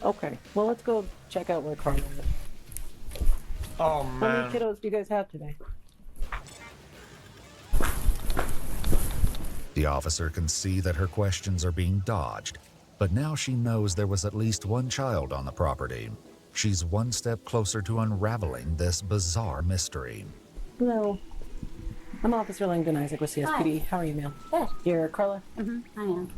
[SPEAKER 4] Okay. Well, let's go check out where Carla is.
[SPEAKER 2] Oh
[SPEAKER 4] How
[SPEAKER 2] man.
[SPEAKER 4] many kiddos do you guys have today?
[SPEAKER 5] The officer can see that her questions are being dodged, but now she knows there was at least one child on the property. She's one step closer to unraveling this bizarre mystery.
[SPEAKER 4] Hello. I'm Officer Langdon Isaac with CSPD. How are you, ma'am?
[SPEAKER 3] Good.
[SPEAKER 4] You're Carla?
[SPEAKER 3] I am.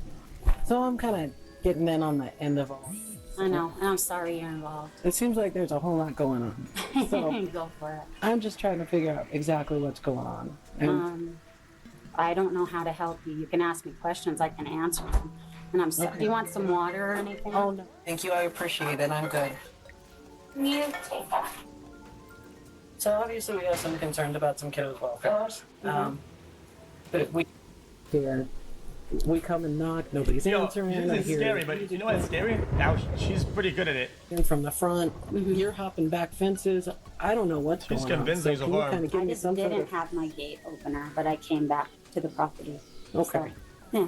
[SPEAKER 4] So I'm kind of getting in on the end of all.
[SPEAKER 3] I know, and I'm sorry you're involved.
[SPEAKER 4] It seems like there's a whole lot going on. So
[SPEAKER 3] Go for it.
[SPEAKER 4] I'm just trying to figure out exactly what's going on. And
[SPEAKER 3] I don't know how to help you. You can ask me questions, I can answer them. And I'm sorry. Do you want some water or anything?
[SPEAKER 4] oh no, thank you. I appreciate it. I'm good.
[SPEAKER 3] You take that.
[SPEAKER 4] So obviously we have some concerns about some kiddos' welfare. But we come and knock. Nobody's
[SPEAKER 2] Yo,
[SPEAKER 4] answering. I
[SPEAKER 2] it's
[SPEAKER 4] hear
[SPEAKER 2] scary, but you know what's scary? Now she's pretty good at it.
[SPEAKER 4] in from the front. You're hopping back fences. I don't know what's
[SPEAKER 2] She's
[SPEAKER 4] going on.
[SPEAKER 2] convincing
[SPEAKER 4] So
[SPEAKER 2] so
[SPEAKER 4] can you
[SPEAKER 2] far.
[SPEAKER 4] kind of give
[SPEAKER 3] I
[SPEAKER 4] me
[SPEAKER 3] just
[SPEAKER 4] some sort
[SPEAKER 3] didn't
[SPEAKER 4] of
[SPEAKER 3] have my gate opener, but I came back to the property.
[SPEAKER 4] okay?
[SPEAKER 3] So, yeah.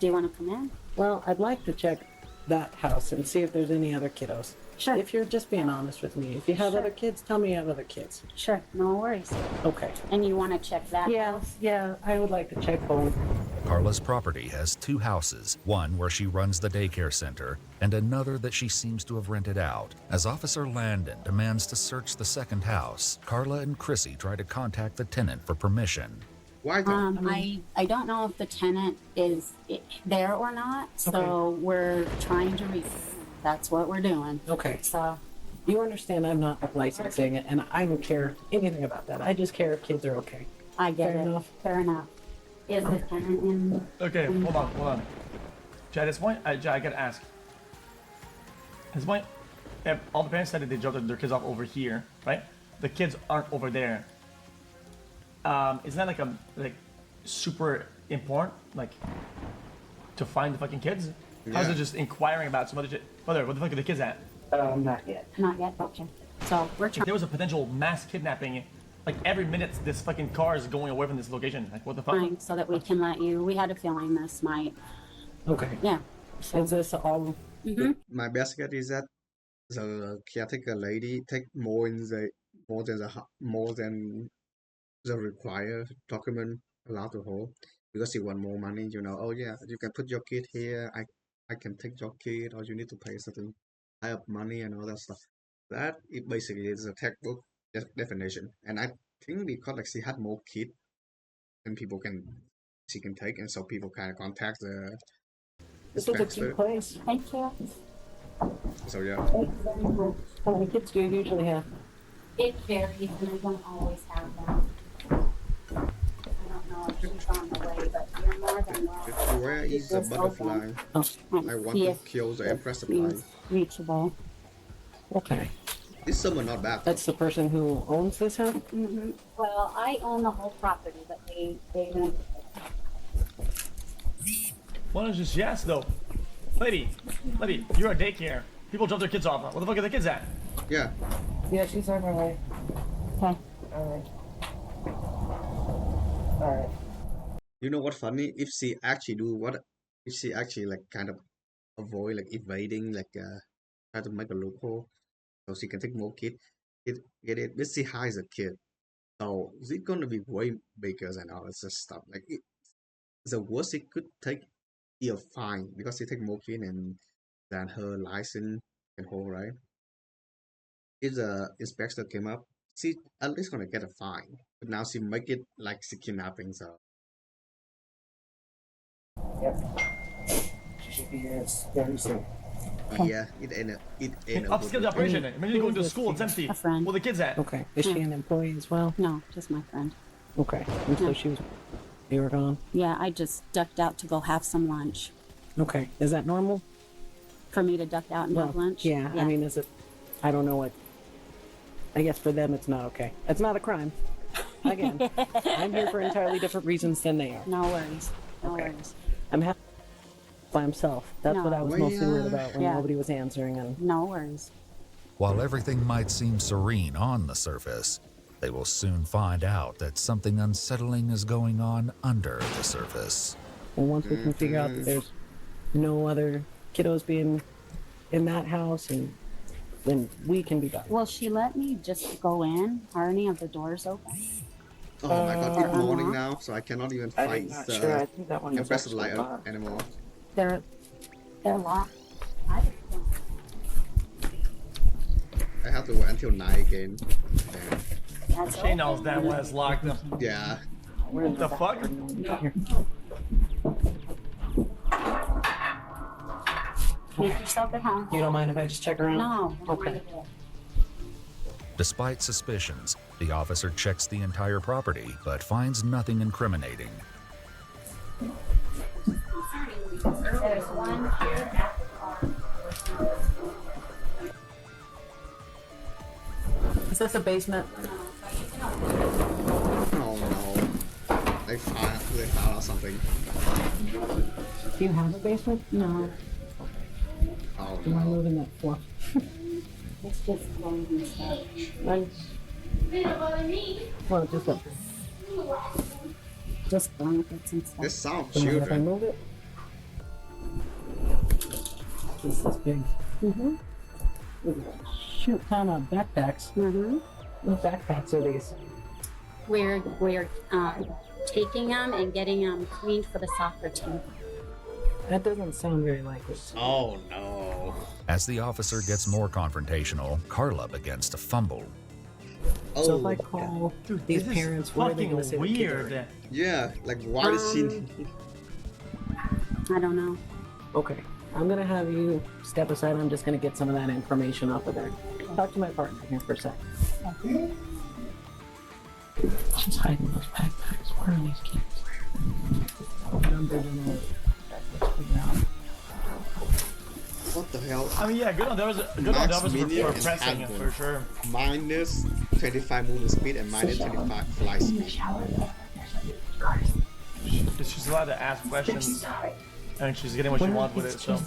[SPEAKER 3] Do you want to come in?
[SPEAKER 4] Well, I'd like to check that house and see if there's any other kiddos.
[SPEAKER 3] Sure.
[SPEAKER 4] If you're just being honest with me, if you have
[SPEAKER 3] Sure.
[SPEAKER 4] other kids, tell me you have other kids.
[SPEAKER 3] Sure, no worries.
[SPEAKER 4] Okay.
[SPEAKER 3] And you want to check that house?
[SPEAKER 4] Yeah, I would like to check both.
[SPEAKER 5] Carla's property has two houses, one where she runs the daycare center, and another that she seems to have rented out. As Officer Landon demands to search the second house, Carla and Chrissy try to contact the tenant for permission.
[SPEAKER 1] Why though?
[SPEAKER 3] I don't know if the tenant is there or not, so we're trying to reach. That's what we're doing.
[SPEAKER 4] Okay.
[SPEAKER 3] So,
[SPEAKER 4] You understand I'm not licensing it, and I don't care anything about that. I just care if kids are okay.
[SPEAKER 3] I get
[SPEAKER 4] Fair
[SPEAKER 3] it.
[SPEAKER 4] enough.
[SPEAKER 3] Fair enough. Is the tenant in?
[SPEAKER 2] Okay, hold on. At this point, I gotta ask. At this point, if all the parents said that they dropped their kids off over here, right? The kids aren't over there. Isn't that like super important, like to find the fucking kids? How's
[SPEAKER 1] Yeah.
[SPEAKER 2] it just inquiring about some other shit? Mother, what the fuck are the kids at?
[SPEAKER 7] Not yet.
[SPEAKER 3] Not yet. Okay. So we're
[SPEAKER 2] If
[SPEAKER 3] trying.
[SPEAKER 2] there was a potential mass kidnapping Like every minute, this fucking car is going away from this location. Like what the fuck?
[SPEAKER 8] Fine, so that we can let you. We had a feeling this might.
[SPEAKER 4] Okay.
[SPEAKER 8] Yeah.
[SPEAKER 4] Is this all?
[SPEAKER 1] My best guess is that the caretaker lady take more than the required document allowed to hold because she want more money. Oh yeah, you can put your kid here. I can take your kid, or you need to pay certain type of money and all that stuff. That it basically is a textbook definition, and I think because like she had more kids than she can take, and so people kind of contact the
[SPEAKER 4] This is a
[SPEAKER 1] dispensary.
[SPEAKER 4] cute place.
[SPEAKER 8] Thank you.
[SPEAKER 1] So yeah,
[SPEAKER 4] How many kids do you usually have?
[SPEAKER 8] It varies, and I don't always have them. I don't know if she's on the way, but you're more than welcome.
[SPEAKER 1] where is the
[SPEAKER 8] This
[SPEAKER 1] butterfly?
[SPEAKER 8] Let's
[SPEAKER 1] I want
[SPEAKER 8] see
[SPEAKER 1] to
[SPEAKER 8] if
[SPEAKER 1] kill the empress
[SPEAKER 8] it's
[SPEAKER 1] supply.
[SPEAKER 8] reachable.
[SPEAKER 4] Okay.
[SPEAKER 1] This someone not bad.
[SPEAKER 4] That's the person who owns this house?
[SPEAKER 8] Well, I own the whole property, but they rent it.
[SPEAKER 2] Why don't you just yes though? Lady, you're at daycare. People drop their kids off. Where the fuck are the kids at?
[SPEAKER 1] Yeah.
[SPEAKER 7] Yeah, she's on her way.
[SPEAKER 8] Okay.
[SPEAKER 7] Alright. Alright.
[SPEAKER 1] You know what funny? If she actually like kind of avoid like evading try to make a loophole so she can take more kid, get it. But she hides a kid, so it's gonna be way bigger than all this stuff. Like the worst she could take is a fine because she take more kid and than her license can hold, right? If the inspector came up, she at least gonna get a fine. But now she make it like she kidnapping, so.
[SPEAKER 7] Yep. She should be here very soon.
[SPEAKER 1] Yeah, it ain't a
[SPEAKER 2] Upskill the
[SPEAKER 1] good
[SPEAKER 2] operation. Imagine going to a school, it's empty.
[SPEAKER 8] A friend.
[SPEAKER 2] Where the kids at?
[SPEAKER 4] Okay. Is she an employee as well?
[SPEAKER 8] No, just my friend.
[SPEAKER 4] Okay. And so you were gone?
[SPEAKER 8] Yeah, I just ducked out to go have some lunch.
[SPEAKER 4] Okay. Is that normal?
[SPEAKER 8] For me to duck out and have lunch?
[SPEAKER 4] Yeah. I mean, is it, I don't know what, I guess for them it's not okay. It's not a crime. Again, I'm here for entirely different reasons than they are.
[SPEAKER 8] No worries. No
[SPEAKER 4] Okay.
[SPEAKER 8] worries.
[SPEAKER 4] I'm happy by himself. That's what I was
[SPEAKER 1] No.
[SPEAKER 4] mostly worried about when
[SPEAKER 8] Yeah.
[SPEAKER 4] nobody was answering. And
[SPEAKER 8] No worries.
[SPEAKER 5] While everything might seem serene on the surface, they will soon find out that something unsettling is going on under the surface.
[SPEAKER 4] and once we can figure out that there's no other kiddos being in that house, and then we can be done.
[SPEAKER 8] Well, she let me just go in. Are any of the doors open?
[SPEAKER 1] Oh my god, it's morning
[SPEAKER 8] Uh-huh.
[SPEAKER 1] now, so I cannot even
[SPEAKER 7] I'm
[SPEAKER 1] find
[SPEAKER 7] not
[SPEAKER 1] the
[SPEAKER 7] sure. I think that one was
[SPEAKER 1] Empress
[SPEAKER 7] actually
[SPEAKER 1] light
[SPEAKER 7] locked.
[SPEAKER 1] anymore.
[SPEAKER 8] They're locked.
[SPEAKER 1] I have to wait until 9 again. Then,
[SPEAKER 8] That's
[SPEAKER 2] She knows damn well it's locked.
[SPEAKER 1] yeah.
[SPEAKER 2] What the fuck?
[SPEAKER 8] Make yourself at home.
[SPEAKER 4] You don't mind if I just check around?
[SPEAKER 8] No. don't
[SPEAKER 4] Okay.
[SPEAKER 8] worry about it.
[SPEAKER 5] Despite suspicions, the officer checks the entire property but finds nothing incriminating.
[SPEAKER 8] There's one here at the car.
[SPEAKER 4] Is this a basement?
[SPEAKER 1] Oh no. They found out something.
[SPEAKER 4] Do you have a basement?
[SPEAKER 8] No.
[SPEAKER 1] Oh
[SPEAKER 4] Do I
[SPEAKER 1] no.
[SPEAKER 4] move in that floor?
[SPEAKER 8] It's just clothes and stuff.
[SPEAKER 4] Well,
[SPEAKER 8] Just blankets and stuff.
[SPEAKER 1] This sounds
[SPEAKER 4] if I
[SPEAKER 1] children.
[SPEAKER 4] move it. This is big. Shoot, talking about backpacks. What backpacks are these?
[SPEAKER 8] We're taking them and getting them cleaned for the soccer team.
[SPEAKER 4] That doesn't sound very likely.
[SPEAKER 1] Oh no.
[SPEAKER 5] As the officer gets more confrontational, Carla begins to fumble.
[SPEAKER 4] So if
[SPEAKER 1] Oh
[SPEAKER 4] I call
[SPEAKER 2] Dude,
[SPEAKER 4] these
[SPEAKER 2] this is
[SPEAKER 4] parents, what are they
[SPEAKER 2] fucking
[SPEAKER 4] going to say? the kids are?
[SPEAKER 2] weird.
[SPEAKER 1] yeah, like why does she?
[SPEAKER 8] I don't know.
[SPEAKER 4] Okay, I'm gonna have you step aside. I'm just gonna get some of that information off of there. Talk to my partner here for a sec. She's hiding those backpacks. Where are these kids?
[SPEAKER 1] What the hell?
[SPEAKER 2] I mean, yeah, good on the
[SPEAKER 1] Max
[SPEAKER 2] officer
[SPEAKER 1] medium
[SPEAKER 2] for
[SPEAKER 1] and
[SPEAKER 2] pressing it,
[SPEAKER 1] admin.
[SPEAKER 2] for sure.
[SPEAKER 1] Minus 25 movement speed and minus 25 flight speed.
[SPEAKER 2] She's allowed to ask questions, and she's getting what she wants with it, so.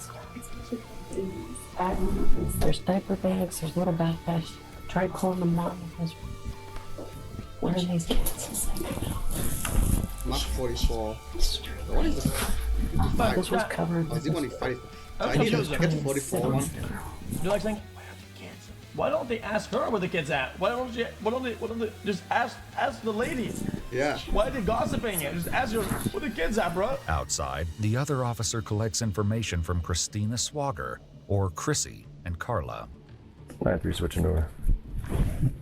[SPEAKER 4] There's diaper bags. There's little backpacks. Try calling the mom. Where are these kids?
[SPEAKER 1] Mark 44. What is the 55?
[SPEAKER 4] This was covered.
[SPEAKER 1] Oh, is it only 5? So I
[SPEAKER 2] Okay,
[SPEAKER 1] need to
[SPEAKER 2] sure.
[SPEAKER 1] get the 44 one.
[SPEAKER 2] You're like saying, where are the kids? Why don't they ask her where the kids at? Why don't they just ask the lady?
[SPEAKER 1] Yeah.
[SPEAKER 2] Why are they gossiping it? Just ask her where the kids at, bro.
[SPEAKER 5] Outside, the other officer collects information from Christina Swagger, or Chrissy, and Carla.
[SPEAKER 6] 9-3 switching door.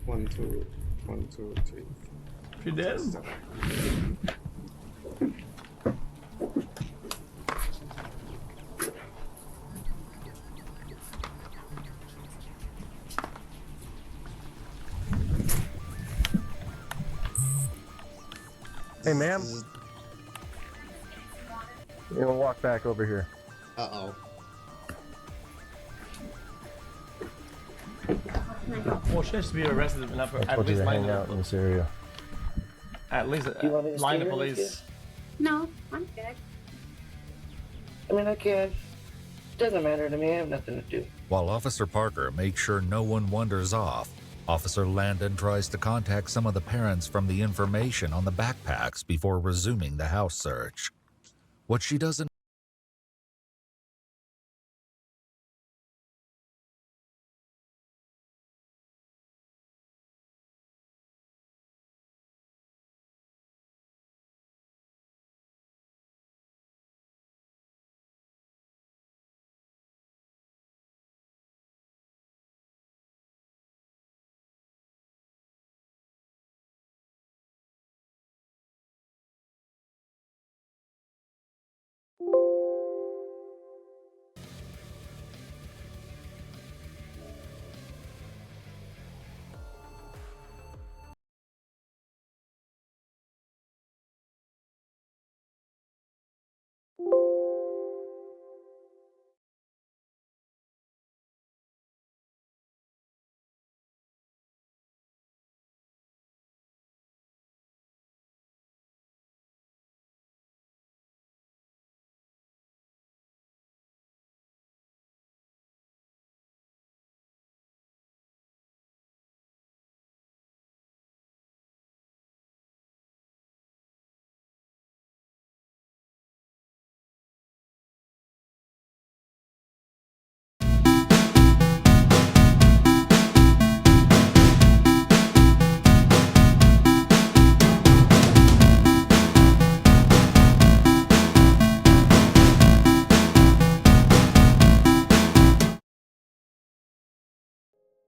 [SPEAKER 1] 1, 2, 1, 2, 3.
[SPEAKER 2] She did.
[SPEAKER 6] Hey, ma'am. You're gonna walk back over here.
[SPEAKER 1] Uh-oh.
[SPEAKER 2] Well, she has to be arrested enough for
[SPEAKER 6] I
[SPEAKER 2] at
[SPEAKER 6] told you
[SPEAKER 2] least
[SPEAKER 6] to
[SPEAKER 2] line
[SPEAKER 6] hang out in this area.
[SPEAKER 2] at least
[SPEAKER 7] you want me to
[SPEAKER 2] line
[SPEAKER 7] stay
[SPEAKER 2] the
[SPEAKER 7] here with
[SPEAKER 2] police.
[SPEAKER 8] No, I'm good.
[SPEAKER 7] I mean, I can. Doesn't matter to me. I have nothing to do.
[SPEAKER 5] While Officer Parker makes sure no one wanders off, Officer Landon tries to contact some of the parents from the information on the backpacks before resuming the house search. What she doesn't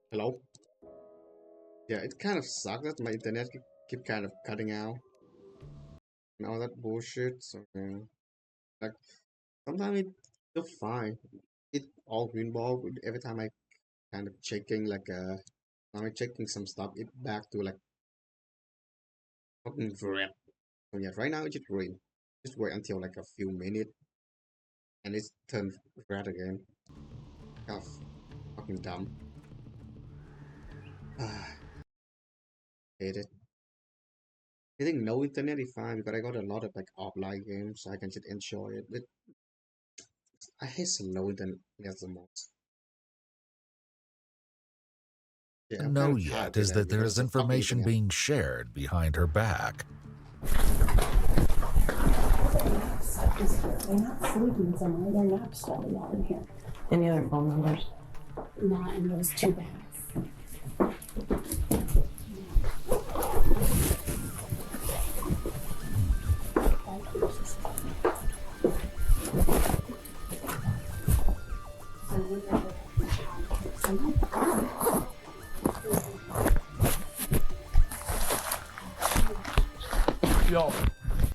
[SPEAKER 1] Hello? Yeah, it kind of sucks that my internet keep kind of cutting out. And all that bullshit. So, yeah. Like, sometimes it's still fine. It all green ball. Every time I kind of checking, like, I'm checking some stuff, it back to, like, fucking red. So, yeah, right now it's just green. Just wait until, like, a few minutes. And it's turned red again. Kind of fucking dumb. Hate it. I think no internet is fine because I got a lot of like offline games, so I can just enjoy it. But I hate slow internet the most. Yeah, I'm
[SPEAKER 5] know
[SPEAKER 1] kind of tired
[SPEAKER 5] yet
[SPEAKER 1] with
[SPEAKER 5] is that there
[SPEAKER 1] because
[SPEAKER 5] is
[SPEAKER 1] of fucking
[SPEAKER 5] information
[SPEAKER 1] internet.
[SPEAKER 5] being shared behind her back.
[SPEAKER 3] They're not sleeping somewhere. They're not studying all in here.
[SPEAKER 4] Any other phone numbers?
[SPEAKER 3] Not in those two bags.
[SPEAKER 2] Yo,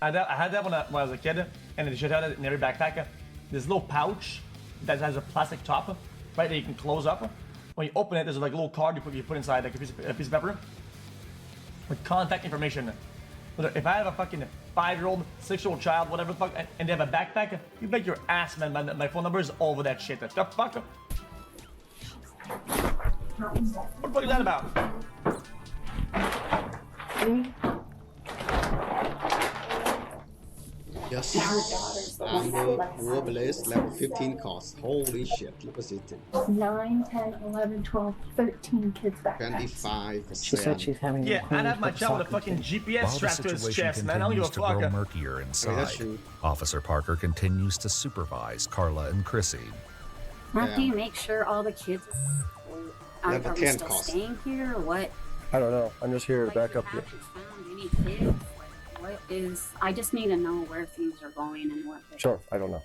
[SPEAKER 2] I had that when I was a kid, and they should have it in every backpack. This little pouch that has a plastic top, right, that you can close up. When you open it, there's like a little card you put inside, like a piece of paper with contact information. If I have a fucking 5-year-old, 6-year-old child, whatever the fuck, and they have a backpack, you bet your ass, man, my phone number is all over that shit. The fuck? What the fuck is that about?
[SPEAKER 1] Yes.
[SPEAKER 3] And her daughter's the one that
[SPEAKER 1] Amber
[SPEAKER 3] left side.
[SPEAKER 1] Warblades, level 15 cost. Holy shit, look at it.
[SPEAKER 3] 9, 10, 11, 12, 13 kids backpacks.
[SPEAKER 1] 25%.
[SPEAKER 4] She said she's having
[SPEAKER 2] Yeah,
[SPEAKER 4] them
[SPEAKER 2] I'd
[SPEAKER 4] cleaned
[SPEAKER 2] have my
[SPEAKER 4] for the
[SPEAKER 2] child with a
[SPEAKER 4] soccer
[SPEAKER 2] fucking
[SPEAKER 4] team.
[SPEAKER 2] GPS
[SPEAKER 5] While the
[SPEAKER 2] strapped to his
[SPEAKER 5] situation
[SPEAKER 2] chest, man. I don't give
[SPEAKER 5] continues
[SPEAKER 2] a
[SPEAKER 5] to grow
[SPEAKER 2] fuck.
[SPEAKER 5] murkier
[SPEAKER 1] that's
[SPEAKER 5] inside,
[SPEAKER 1] true.
[SPEAKER 5] Officer Parker continues to supervise Carla and Chrissy.
[SPEAKER 8] Mark,
[SPEAKER 1] Yeah.
[SPEAKER 8] do you make sure all the kids are
[SPEAKER 1] Level
[SPEAKER 8] we
[SPEAKER 1] 10
[SPEAKER 8] still
[SPEAKER 1] cost.
[SPEAKER 8] staying here or what?
[SPEAKER 6] I don't know. I'm just here to
[SPEAKER 8] Like,
[SPEAKER 6] back
[SPEAKER 8] you
[SPEAKER 6] up.
[SPEAKER 8] haven't found any kids? Like, what is? I just need to know where things are going and what.
[SPEAKER 6] Sure, I don't know.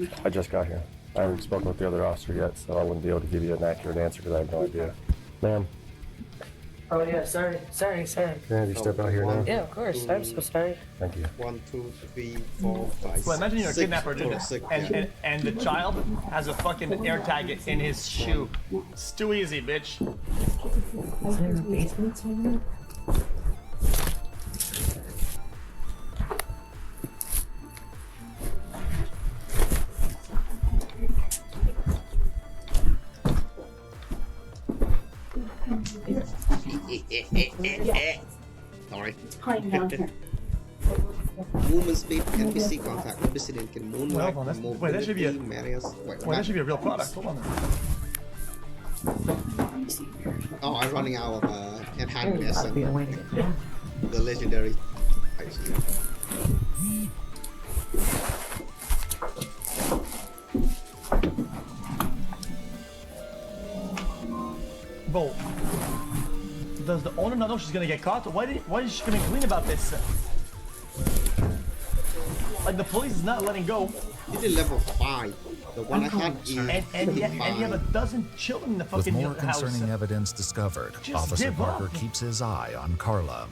[SPEAKER 8] Okay.
[SPEAKER 6] I just got here. I haven't spoken with the other officer yet, so I wouldn't be able to give you an accurate answer because I have no idea. Ma'am,
[SPEAKER 4] Oh yeah, sorry.
[SPEAKER 6] can I have you step out here now?
[SPEAKER 4] Yeah, of course. I'm so sorry.
[SPEAKER 6] Thank you.
[SPEAKER 1] 1, 2, 3, 4, 5.
[SPEAKER 2] Well, imagine you're a
[SPEAKER 1] six
[SPEAKER 2] kidnapper, dude,
[SPEAKER 1] total sick,
[SPEAKER 2] and,
[SPEAKER 1] yeah.
[SPEAKER 2] and the child has a fucking air tag in his shoe. It's too easy, bitch.
[SPEAKER 4] Is there a basement somewhere?
[SPEAKER 1] Sorry.
[SPEAKER 3] Playing down here.
[SPEAKER 1] Movement speed, NPC contact, obsidian can moonlight,
[SPEAKER 2] Well, that's- wait, that should be a-
[SPEAKER 1] Marius.
[SPEAKER 2] Well, that should be a real product. Hold on.
[SPEAKER 1] Oh, I'm running out of enhanced
[SPEAKER 4] I'll be
[SPEAKER 1] medicine.
[SPEAKER 4] waiting. Yeah.
[SPEAKER 1] The legendary. I see.
[SPEAKER 2] Bro, does the owner not know she's gonna get caught? Why is she coming clean about this? Like, the police is not letting go,
[SPEAKER 1] This is level 5. The one I had is
[SPEAKER 2] and you have a dozen children in the
[SPEAKER 5] With
[SPEAKER 2] fucking
[SPEAKER 5] more
[SPEAKER 2] house.
[SPEAKER 5] concerning evidence discovered,
[SPEAKER 2] Just
[SPEAKER 5] Officer
[SPEAKER 2] give
[SPEAKER 5] Parker
[SPEAKER 2] up.
[SPEAKER 5] keeps his eye on Carla.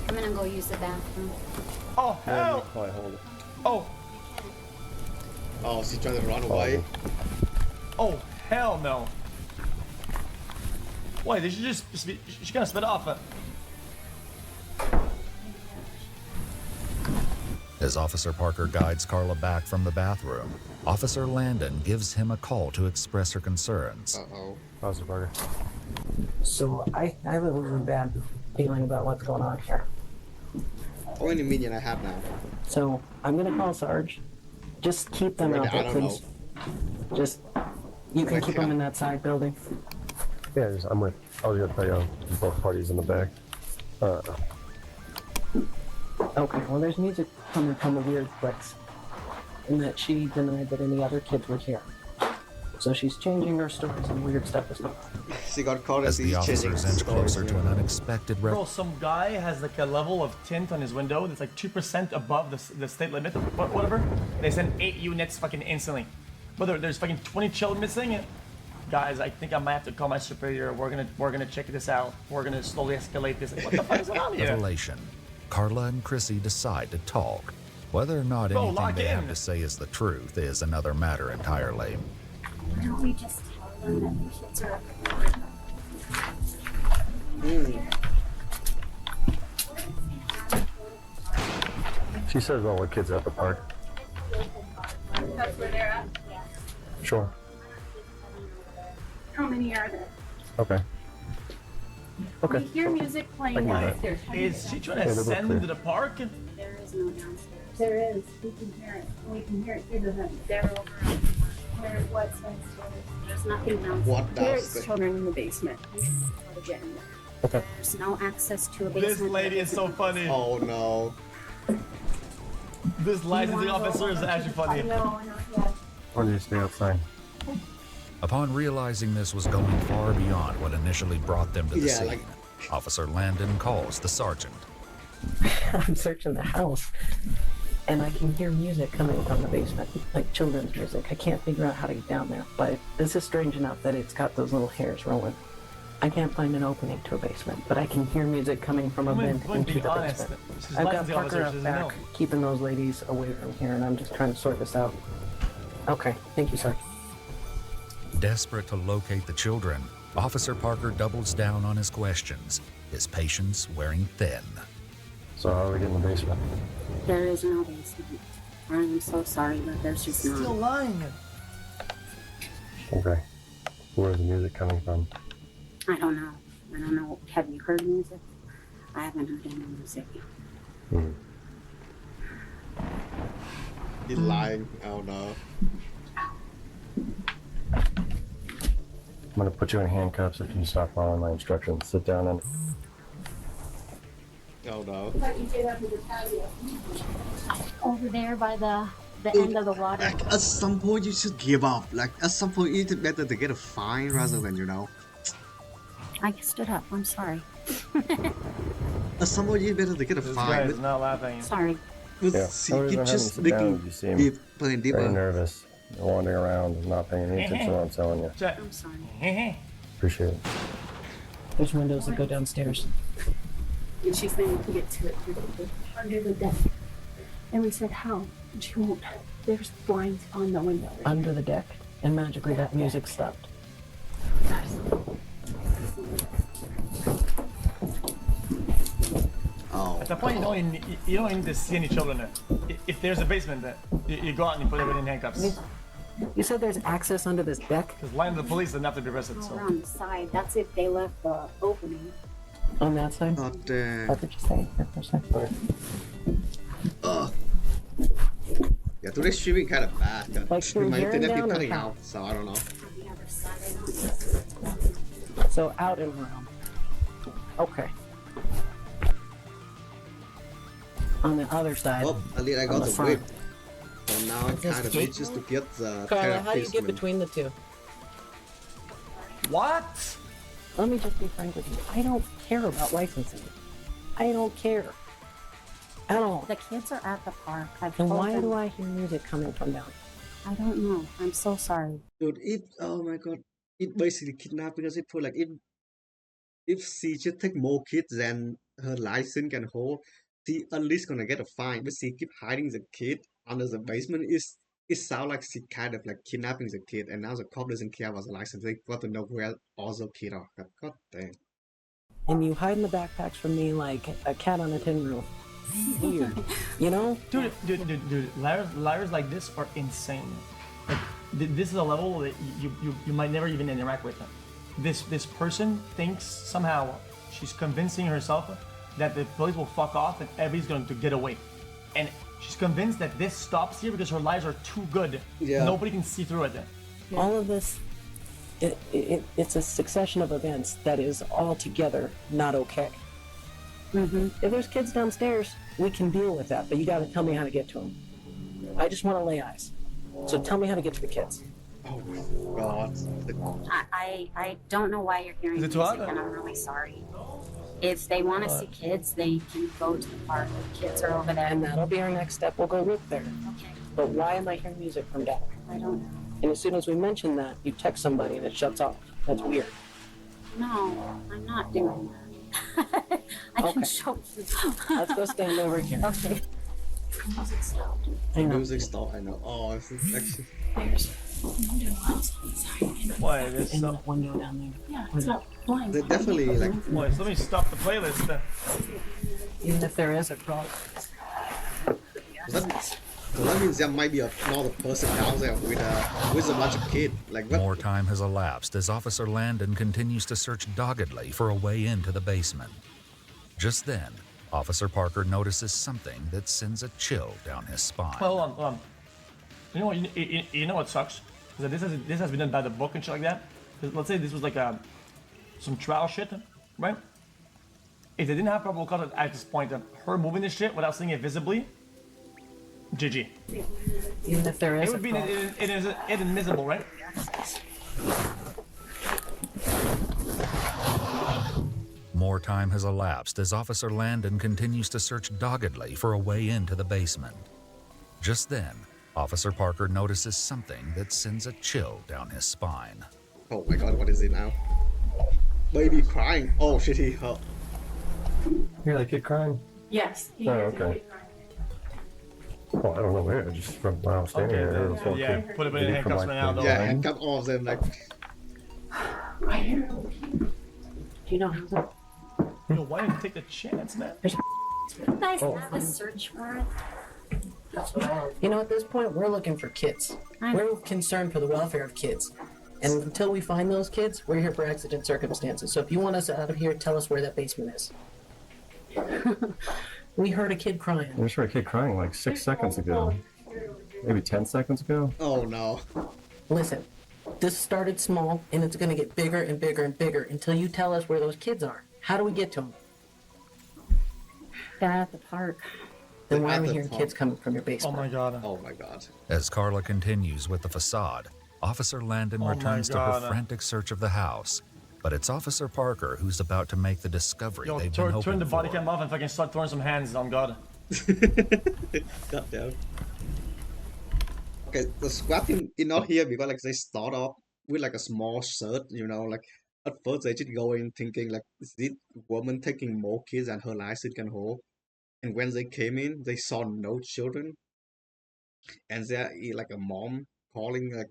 [SPEAKER 8] I'm gonna go use the bathroom.
[SPEAKER 2] Oh, hell!
[SPEAKER 6] Oh, I hold it.
[SPEAKER 2] Oh,
[SPEAKER 1] Oh, she's trying to run away.
[SPEAKER 2] oh, hell no. Why, did she just, she's gonna spit off it.
[SPEAKER 5] As Officer Parker guides Carla back from the bathroom, Officer Landon gives him a call to express her concerns.
[SPEAKER 1] Uh-oh.
[SPEAKER 6] Officer Parker.
[SPEAKER 4] So I have a really bad feeling about what's going on here.
[SPEAKER 1] How many minion I have now?
[SPEAKER 4] So I'm gonna call Sarge. Just keep them out
[SPEAKER 1] I
[SPEAKER 4] there,
[SPEAKER 1] don't
[SPEAKER 4] please. Just you can
[SPEAKER 1] Wait,
[SPEAKER 4] keep them in that side building.
[SPEAKER 6] Yeah, I'm with. I was gonna tell you both parties in the back.
[SPEAKER 4] Okay. Well, there's music coming from a weird place, and that she denied that any other kids were here. So she's changing her stories and weird stuff is going on.
[SPEAKER 1] She got caught
[SPEAKER 5] As
[SPEAKER 1] as
[SPEAKER 5] the officers inch closer to an unexpected
[SPEAKER 2] Bro, some guy has like a level of tint on his window that's like 2% above the state limit, whatever. They send 8 units fucking instantly. But there's fucking 20 children missing. Guys, I think I might have to call my superior. We're gonna check this out. We're gonna slowly escalate this. What the fuck is going on here?
[SPEAKER 5] revelation. Carla and Chrissy decide to talk. Whether or not
[SPEAKER 2] Bro,
[SPEAKER 5] anything
[SPEAKER 2] lock
[SPEAKER 5] they have
[SPEAKER 2] in.
[SPEAKER 5] to say is the truth is another matter entirely.
[SPEAKER 8] Why don't we just tell them that the kids are
[SPEAKER 6] She says all the kids at the park.
[SPEAKER 3] That's where they're at.
[SPEAKER 6] Sure.
[SPEAKER 3] How many are there?
[SPEAKER 6] Okay. Okay.
[SPEAKER 3] We hear music playing
[SPEAKER 6] I can do that.
[SPEAKER 3] downstairs.
[SPEAKER 2] Is she trying to
[SPEAKER 6] Yeah, they're both
[SPEAKER 2] send them to
[SPEAKER 6] clear.
[SPEAKER 2] the park?
[SPEAKER 8] there is no downstairs.
[SPEAKER 3] There is. We can hear it. We can hear it through the vent. They're over on where what's downstairs.
[SPEAKER 8] There's nothing downstairs.
[SPEAKER 1] What
[SPEAKER 3] There's
[SPEAKER 1] downstairs?
[SPEAKER 3] children in the basement.
[SPEAKER 8] How to get in there.
[SPEAKER 6] Okay.
[SPEAKER 8] There's no access to a
[SPEAKER 2] This
[SPEAKER 8] basement.
[SPEAKER 2] lady is so funny.
[SPEAKER 1] Oh no.
[SPEAKER 2] This licensing officer is actually funny.
[SPEAKER 3] No, not yet.
[SPEAKER 6] Or do you stay outside?
[SPEAKER 5] Upon realizing this was going far beyond what initially brought them to the
[SPEAKER 1] Yeah,
[SPEAKER 5] scene,
[SPEAKER 1] like-
[SPEAKER 5] Officer Landon calls the sergeant.
[SPEAKER 4] I'm searching the house, and I can hear music coming from the basement, like children's music. I can't figure out how to get down there, but this is strange enough that it's got those little hairs rolling. I can't find an opening to a basement, but I can hear music coming from a vent
[SPEAKER 2] Be
[SPEAKER 4] into the
[SPEAKER 2] honest.
[SPEAKER 4] basement.
[SPEAKER 2] She's
[SPEAKER 4] I've got
[SPEAKER 2] licensing
[SPEAKER 4] Parker
[SPEAKER 2] officer. She
[SPEAKER 4] up
[SPEAKER 2] doesn't
[SPEAKER 4] back,
[SPEAKER 2] know.
[SPEAKER 4] keeping those ladies away from here, and I'm just trying to sort this out. Okay, thank you, sir.
[SPEAKER 5] Desperate to locate the children, Officer Parker doubles down on his questions, his patience wearing thin.
[SPEAKER 6] So how do we get in the basement?
[SPEAKER 8] There is no basement. I am so sorry, but there's just
[SPEAKER 2] Still
[SPEAKER 8] not.
[SPEAKER 2] lying.
[SPEAKER 6] Okay. Where's the music coming from?
[SPEAKER 8] I don't know. I don't know. Have you heard music? I haven't heard any music.
[SPEAKER 1] He's lying. Oh no.
[SPEAKER 6] I'm gonna put you in handcuffs if you stop following my instructions. Sit down and.
[SPEAKER 1] Oh no.
[SPEAKER 8] Over there by the
[SPEAKER 1] Dude,
[SPEAKER 8] end of the water.
[SPEAKER 1] Like at some point you should give up. Like at some point it's better to get a fine rather than
[SPEAKER 8] I stood up. I'm sorry.
[SPEAKER 1] At some point it's better to get a
[SPEAKER 2] This guy
[SPEAKER 1] fine.
[SPEAKER 2] is not laughing.
[SPEAKER 8] Sorry.
[SPEAKER 1] But
[SPEAKER 6] Yeah.
[SPEAKER 1] see,
[SPEAKER 6] The only
[SPEAKER 1] keep
[SPEAKER 6] reason I'm having you
[SPEAKER 1] just
[SPEAKER 6] sit down
[SPEAKER 1] making
[SPEAKER 6] is you seem
[SPEAKER 1] deeper and
[SPEAKER 6] very
[SPEAKER 1] deeper.
[SPEAKER 6] nervous. You're wandering around and not paying any attention to what I'm telling you.
[SPEAKER 2] Jack.
[SPEAKER 8] I'm sorry.
[SPEAKER 6] Appreciate it.
[SPEAKER 4] There's windows that go downstairs.
[SPEAKER 3] And she's saying to get to it under the deck. And we said, how? And she won't. There's blinds on the window.
[SPEAKER 4] Under the deck, and magically that music stopped.
[SPEAKER 1] Oh.
[SPEAKER 2] At that point, you don't need to see any children there. If there's a basement there, you go out and you put everyone in handcuffs.
[SPEAKER 4] You said there's access under this deck?
[SPEAKER 2] Because line of the police doesn't have to be arrested.
[SPEAKER 8] All
[SPEAKER 2] So
[SPEAKER 8] around the side. That's if they left the opening.
[SPEAKER 4] On that side?
[SPEAKER 1] God damn.
[SPEAKER 4] What did you say? Here for a second.
[SPEAKER 1] Yeah, today's streaming kind of bad.
[SPEAKER 4] Like from
[SPEAKER 1] My
[SPEAKER 4] here
[SPEAKER 1] internet
[SPEAKER 4] down
[SPEAKER 1] keep
[SPEAKER 4] or
[SPEAKER 1] cutting
[SPEAKER 4] how?
[SPEAKER 1] out, so I don't know.
[SPEAKER 8] On the other side.
[SPEAKER 4] So out and around. Okay. On the other side.
[SPEAKER 1] Oh, at least I
[SPEAKER 4] On
[SPEAKER 1] got
[SPEAKER 4] the
[SPEAKER 1] the
[SPEAKER 4] front.
[SPEAKER 1] whip. So now I
[SPEAKER 4] Is this
[SPEAKER 1] kind of
[SPEAKER 4] gate
[SPEAKER 1] itches to
[SPEAKER 4] mode?
[SPEAKER 1] get the
[SPEAKER 4] Carla, how do you
[SPEAKER 1] therapist
[SPEAKER 4] get
[SPEAKER 1] man.
[SPEAKER 4] between the two?
[SPEAKER 2] what?
[SPEAKER 4] Let me just be frank with you. I don't care about licensing. I don't care. At all.
[SPEAKER 8] The kids are at the park. I've
[SPEAKER 4] Then
[SPEAKER 8] told
[SPEAKER 4] why
[SPEAKER 8] them.
[SPEAKER 4] do I hear music coming from down?
[SPEAKER 8] I don't know. I'm so sorry.
[SPEAKER 1] Dude, oh my god, it basically kidnapped because it put like if she just take more kids than her license can hold, she at least gonna get a fine. But she keep hiding the kid under the basement. It sounds like she kind of like kidnapping the kid, and now the cop doesn't care about the license. They got to know where all the kids are. God damn.
[SPEAKER 4] And you hide in the backpacks from me like a cat on a tin roof. Weird. You know?
[SPEAKER 2] Dude, liars like this are insane. Like, this is a level that you might never even interact with them. This person thinks somehow she's convincing herself that the police will fuck off and everybody's going to get away. And she's convinced that this stops here because her lies are too good.
[SPEAKER 1] Yeah.
[SPEAKER 2] Nobody can see through it.
[SPEAKER 4] All of this, it's a succession of events that is altogether not okay. If there's kids downstairs, we can deal with that, but you gotta tell me how to get to them. I just want to lay eyes. So tell me how to get to the kids.
[SPEAKER 1] Oh my god.
[SPEAKER 8] I don't know why you're hearing
[SPEAKER 2] Is it
[SPEAKER 8] music,
[SPEAKER 2] too loud?
[SPEAKER 8] and I'm really sorry. If they want to see kids, they can go to the park. The kids are over there.
[SPEAKER 4] And that'll be our next step. We'll go look there.
[SPEAKER 8] Okay.
[SPEAKER 4] But why am I hearing music from down?
[SPEAKER 8] I don't know.
[SPEAKER 4] And as soon as we mention that, you text somebody and it shuts off. That's weird.
[SPEAKER 8] No, I'm not doing that. I can
[SPEAKER 4] Okay.
[SPEAKER 8] show you.
[SPEAKER 4] Let's go stand over here.
[SPEAKER 8] Okay. Music stopped.
[SPEAKER 4] Hang on.
[SPEAKER 1] Music stop, I know. Oh, it's actually.
[SPEAKER 3] There's window outside.
[SPEAKER 2] Why? There's
[SPEAKER 4] In
[SPEAKER 2] so...
[SPEAKER 4] that window down there.
[SPEAKER 3] Yeah, it's got blinds.
[SPEAKER 1] They're definitely like.
[SPEAKER 2] Boy, so let me stop the playlist.
[SPEAKER 4] Even if there is a crowd.
[SPEAKER 1] That means there might be another person down there with a bunch of kids. Like what?
[SPEAKER 5] More time has elapsed as Officer Landon continues to search doggedly for a way into the basement. Just then, Officer Parker notices something that sends a chill down his spine.
[SPEAKER 2] Hold on. You know what? You know what sucks? Is that this has been done by the book and shit like that. 'Cause let's say this was like some trial shit, right? If they didn't have probable cause at this point, her moving this shit without seeing it visibly, GG.
[SPEAKER 4] Even if there
[SPEAKER 2] It
[SPEAKER 4] is a
[SPEAKER 2] would be
[SPEAKER 4] crowd.
[SPEAKER 2] inadmissible, right?
[SPEAKER 5] More time has elapsed as Officer Landon continues to search doggedly for a way into the basement. Just then, Officer Parker notices something that sends a chill down his spine.
[SPEAKER 1] Oh my god, what is it now? Baby crying. Oh shit, he hurt.
[SPEAKER 6] Hear that kid crying?
[SPEAKER 3] Yes.
[SPEAKER 6] Oh, okay. Well, I don't know where. Just from when I was standing
[SPEAKER 2] Okay,
[SPEAKER 6] there. It was
[SPEAKER 2] then,
[SPEAKER 6] all
[SPEAKER 2] yeah,
[SPEAKER 6] kid.
[SPEAKER 2] put him in
[SPEAKER 6] Maybe
[SPEAKER 2] handcuffs
[SPEAKER 6] from,
[SPEAKER 2] right now, though.
[SPEAKER 1] Yeah,
[SPEAKER 6] behind.
[SPEAKER 1] and cut all of them like.
[SPEAKER 3] Right here.
[SPEAKER 4] Do you know how to...
[SPEAKER 2] Yo, why didn't you take the chance, man?
[SPEAKER 8] You guys have a search warrant?
[SPEAKER 4] You know, at this point, we're looking for kids. We're concerned for the welfare of kids. And until we find those kids, we're here for accident circumstances. So if you want us out of here, tell us where that basement is. We heard a kid crying.
[SPEAKER 6] I just heard a kid crying like 6 seconds ago. Maybe 10 seconds ago.
[SPEAKER 1] Oh no.
[SPEAKER 4] Listen, this started small, and it's going to get bigger and bigger and bigger until you tell us where those kids are. How do we get to them?
[SPEAKER 3] They're at the park.
[SPEAKER 4] Then
[SPEAKER 1] They're
[SPEAKER 4] why
[SPEAKER 1] at
[SPEAKER 4] are we
[SPEAKER 1] the
[SPEAKER 4] hearing
[SPEAKER 1] park.
[SPEAKER 4] kids coming from your
[SPEAKER 2] Oh
[SPEAKER 4] basement?
[SPEAKER 2] my god.
[SPEAKER 1] Oh my god.
[SPEAKER 5] As Carla continues with the facade, Officer Landon
[SPEAKER 2] Oh my
[SPEAKER 5] returns to her
[SPEAKER 2] God.
[SPEAKER 5] frantic search of the house. But it's Officer Parker who's about to make the discovery
[SPEAKER 2] Yo,
[SPEAKER 5] they've been hoping
[SPEAKER 2] turn the body
[SPEAKER 5] for.
[SPEAKER 2] cam off and fucking start throwing some hands on God.
[SPEAKER 1] God damn. Okay, the squad team is not here because like they start off with like a small shirt, you know, like at first they just go in thinking like is this woman taking more kids than her license can hold. And when they came in, they saw no children. And there is like a mom calling like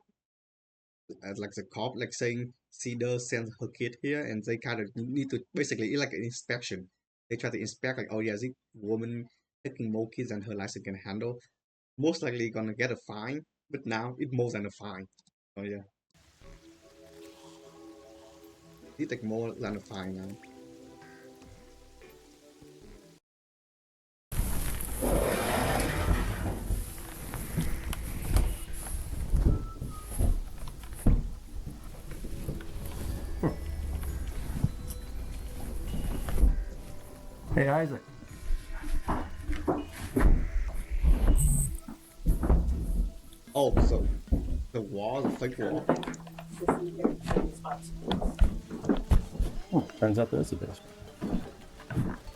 [SPEAKER 1] the cop like saying Cedar sent her kid here and they kind of need to basically it's like an inspection. They try to inspect like, oh yeah, this woman taking more kids than her license can handle. Most likely gonna get a fine, but now it's more than a fine. Oh yeah. It's like more than a fine now.
[SPEAKER 2] Hey, Isaac.
[SPEAKER 1] Oh, so the wall, the fake wall.
[SPEAKER 6] Turns out there's a basement.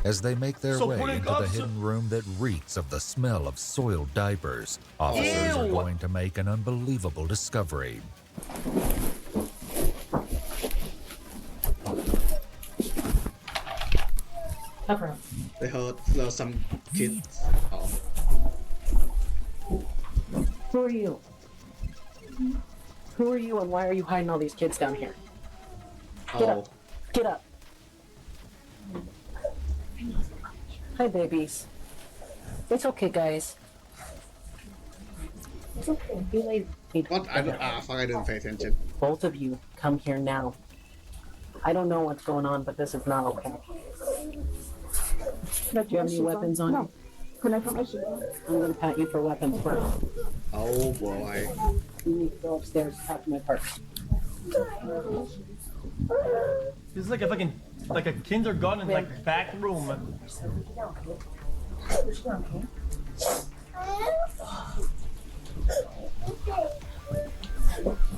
[SPEAKER 5] As they make their
[SPEAKER 2] So
[SPEAKER 5] way
[SPEAKER 2] put it
[SPEAKER 5] into
[SPEAKER 2] up,
[SPEAKER 5] the
[SPEAKER 2] so-
[SPEAKER 5] hidden room that reeks of the smell of soiled diapers, officers are
[SPEAKER 2] Ew.
[SPEAKER 5] going to make an unbelievable discovery.
[SPEAKER 4] Cover up.
[SPEAKER 1] They heard some kids. Oh,
[SPEAKER 4] Who are you? Who are you, and why are you hiding all these kids down here? Get
[SPEAKER 1] oh,
[SPEAKER 4] up. Get up. Hi, babies. It's okay, guys. It's okay. Be lazy.
[SPEAKER 1] what? I don't. Fuck! I didn't pay attention.
[SPEAKER 4] Both of you, come here now. I don't know what's going on, but this is not okay. Do you have any weapons on you?
[SPEAKER 3] Can I put my shoes on?
[SPEAKER 4] I'm going to pat you for weapons first.
[SPEAKER 1] Oh boy.
[SPEAKER 4] You need to go upstairs and talk to my purse.
[SPEAKER 2] This is like a fucking like a kindergarten like back room.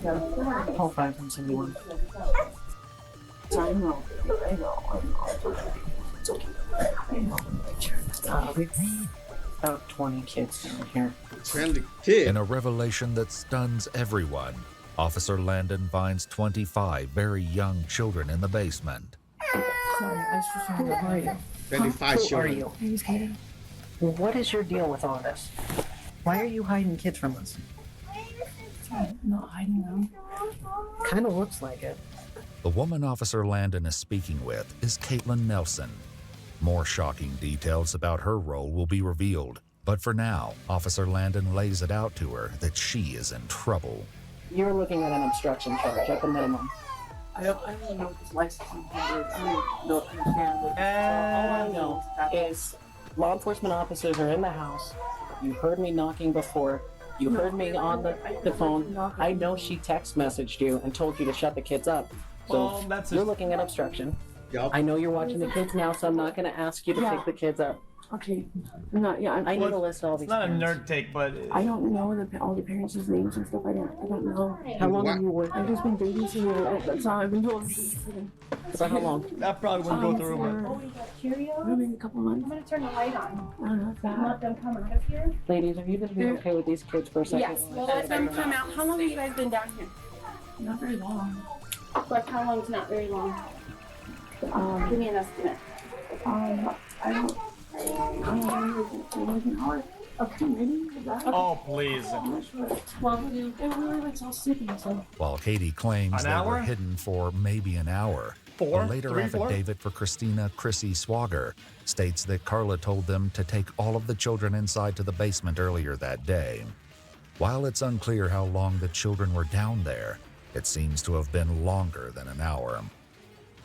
[SPEAKER 4] Call 571.
[SPEAKER 3] I know.
[SPEAKER 4] We've about 20 kids down here.
[SPEAKER 1] 20 kids.
[SPEAKER 5] In a revelation that stuns everyone, Officer Landon finds 25 very young children in the basement.
[SPEAKER 3] Sorry, I was just trying to.
[SPEAKER 4] Who are you?
[SPEAKER 1] 25
[SPEAKER 4] Who are
[SPEAKER 1] children.
[SPEAKER 4] you?
[SPEAKER 3] My name's Katie.
[SPEAKER 4] What is your deal with all this? Why are you hiding kids from us?
[SPEAKER 3] I'm not hiding them.
[SPEAKER 4] Kind of looks like it.
[SPEAKER 5] The woman Officer Landon is speaking with is Caitlin Nelson. More shocking details about her role will be revealed, but for now, Officer Landon lays it out to her that she is in trouble.
[SPEAKER 4] You're looking at an obstruction charge at the minimum.
[SPEAKER 3] I don't know what this licensing thing is. I don't understand what
[SPEAKER 4] All I know is law enforcement officers are in the house. You heard me knocking before. You heard me on the phone. I know she text messaged you and told you to shut the kids up. So
[SPEAKER 2] Well, that's
[SPEAKER 4] you're
[SPEAKER 2] just-
[SPEAKER 4] looking at obstruction.
[SPEAKER 1] Yup.
[SPEAKER 4] I know you're watching the kids now, so I'm not going to ask you to
[SPEAKER 3] Yeah.
[SPEAKER 4] pick the kids up.
[SPEAKER 3] Okay. I'm not. Yeah.
[SPEAKER 4] I need
[SPEAKER 2] Well,
[SPEAKER 4] to list all
[SPEAKER 2] It's
[SPEAKER 4] these
[SPEAKER 2] not a
[SPEAKER 4] parents.
[SPEAKER 2] nerd take, but
[SPEAKER 3] I don't know all the parents' names and stuff. I don't know.
[SPEAKER 4] How long
[SPEAKER 1] What?
[SPEAKER 4] have you worked?
[SPEAKER 3] I've just been babysitting. That's all I've been told.
[SPEAKER 4] For how long?
[SPEAKER 2] that probably wouldn't go through.
[SPEAKER 3] For maybe a couple months.
[SPEAKER 8] I'm gonna turn the light on.
[SPEAKER 3] I don't know. It's bad.
[SPEAKER 8] Let them come out of here.
[SPEAKER 4] Ladies, are you going to be okay with these kids for a second?
[SPEAKER 8] Yes, we'll let them come out. How long have you guys been down here?
[SPEAKER 3] Not very long.
[SPEAKER 8] Like how long is not very long? Give me an estimate.
[SPEAKER 3] I don't. I don't know. Like an hour. Okay, maybe. Is that?
[SPEAKER 2] Oh please.
[SPEAKER 3] I'm not sure. Well, we were like all sleeping, so.
[SPEAKER 5] While Katie claims
[SPEAKER 2] An
[SPEAKER 5] they were
[SPEAKER 2] hour?
[SPEAKER 5] hidden for maybe an hour,
[SPEAKER 2] Four?
[SPEAKER 5] a later
[SPEAKER 2] 3, 4?
[SPEAKER 5] affidavit for Christina Chrissy Swager states that Carla told them to take all of the children inside to the basement earlier that day. While it's unclear how long the children were down there, it seems to have been longer than an hour.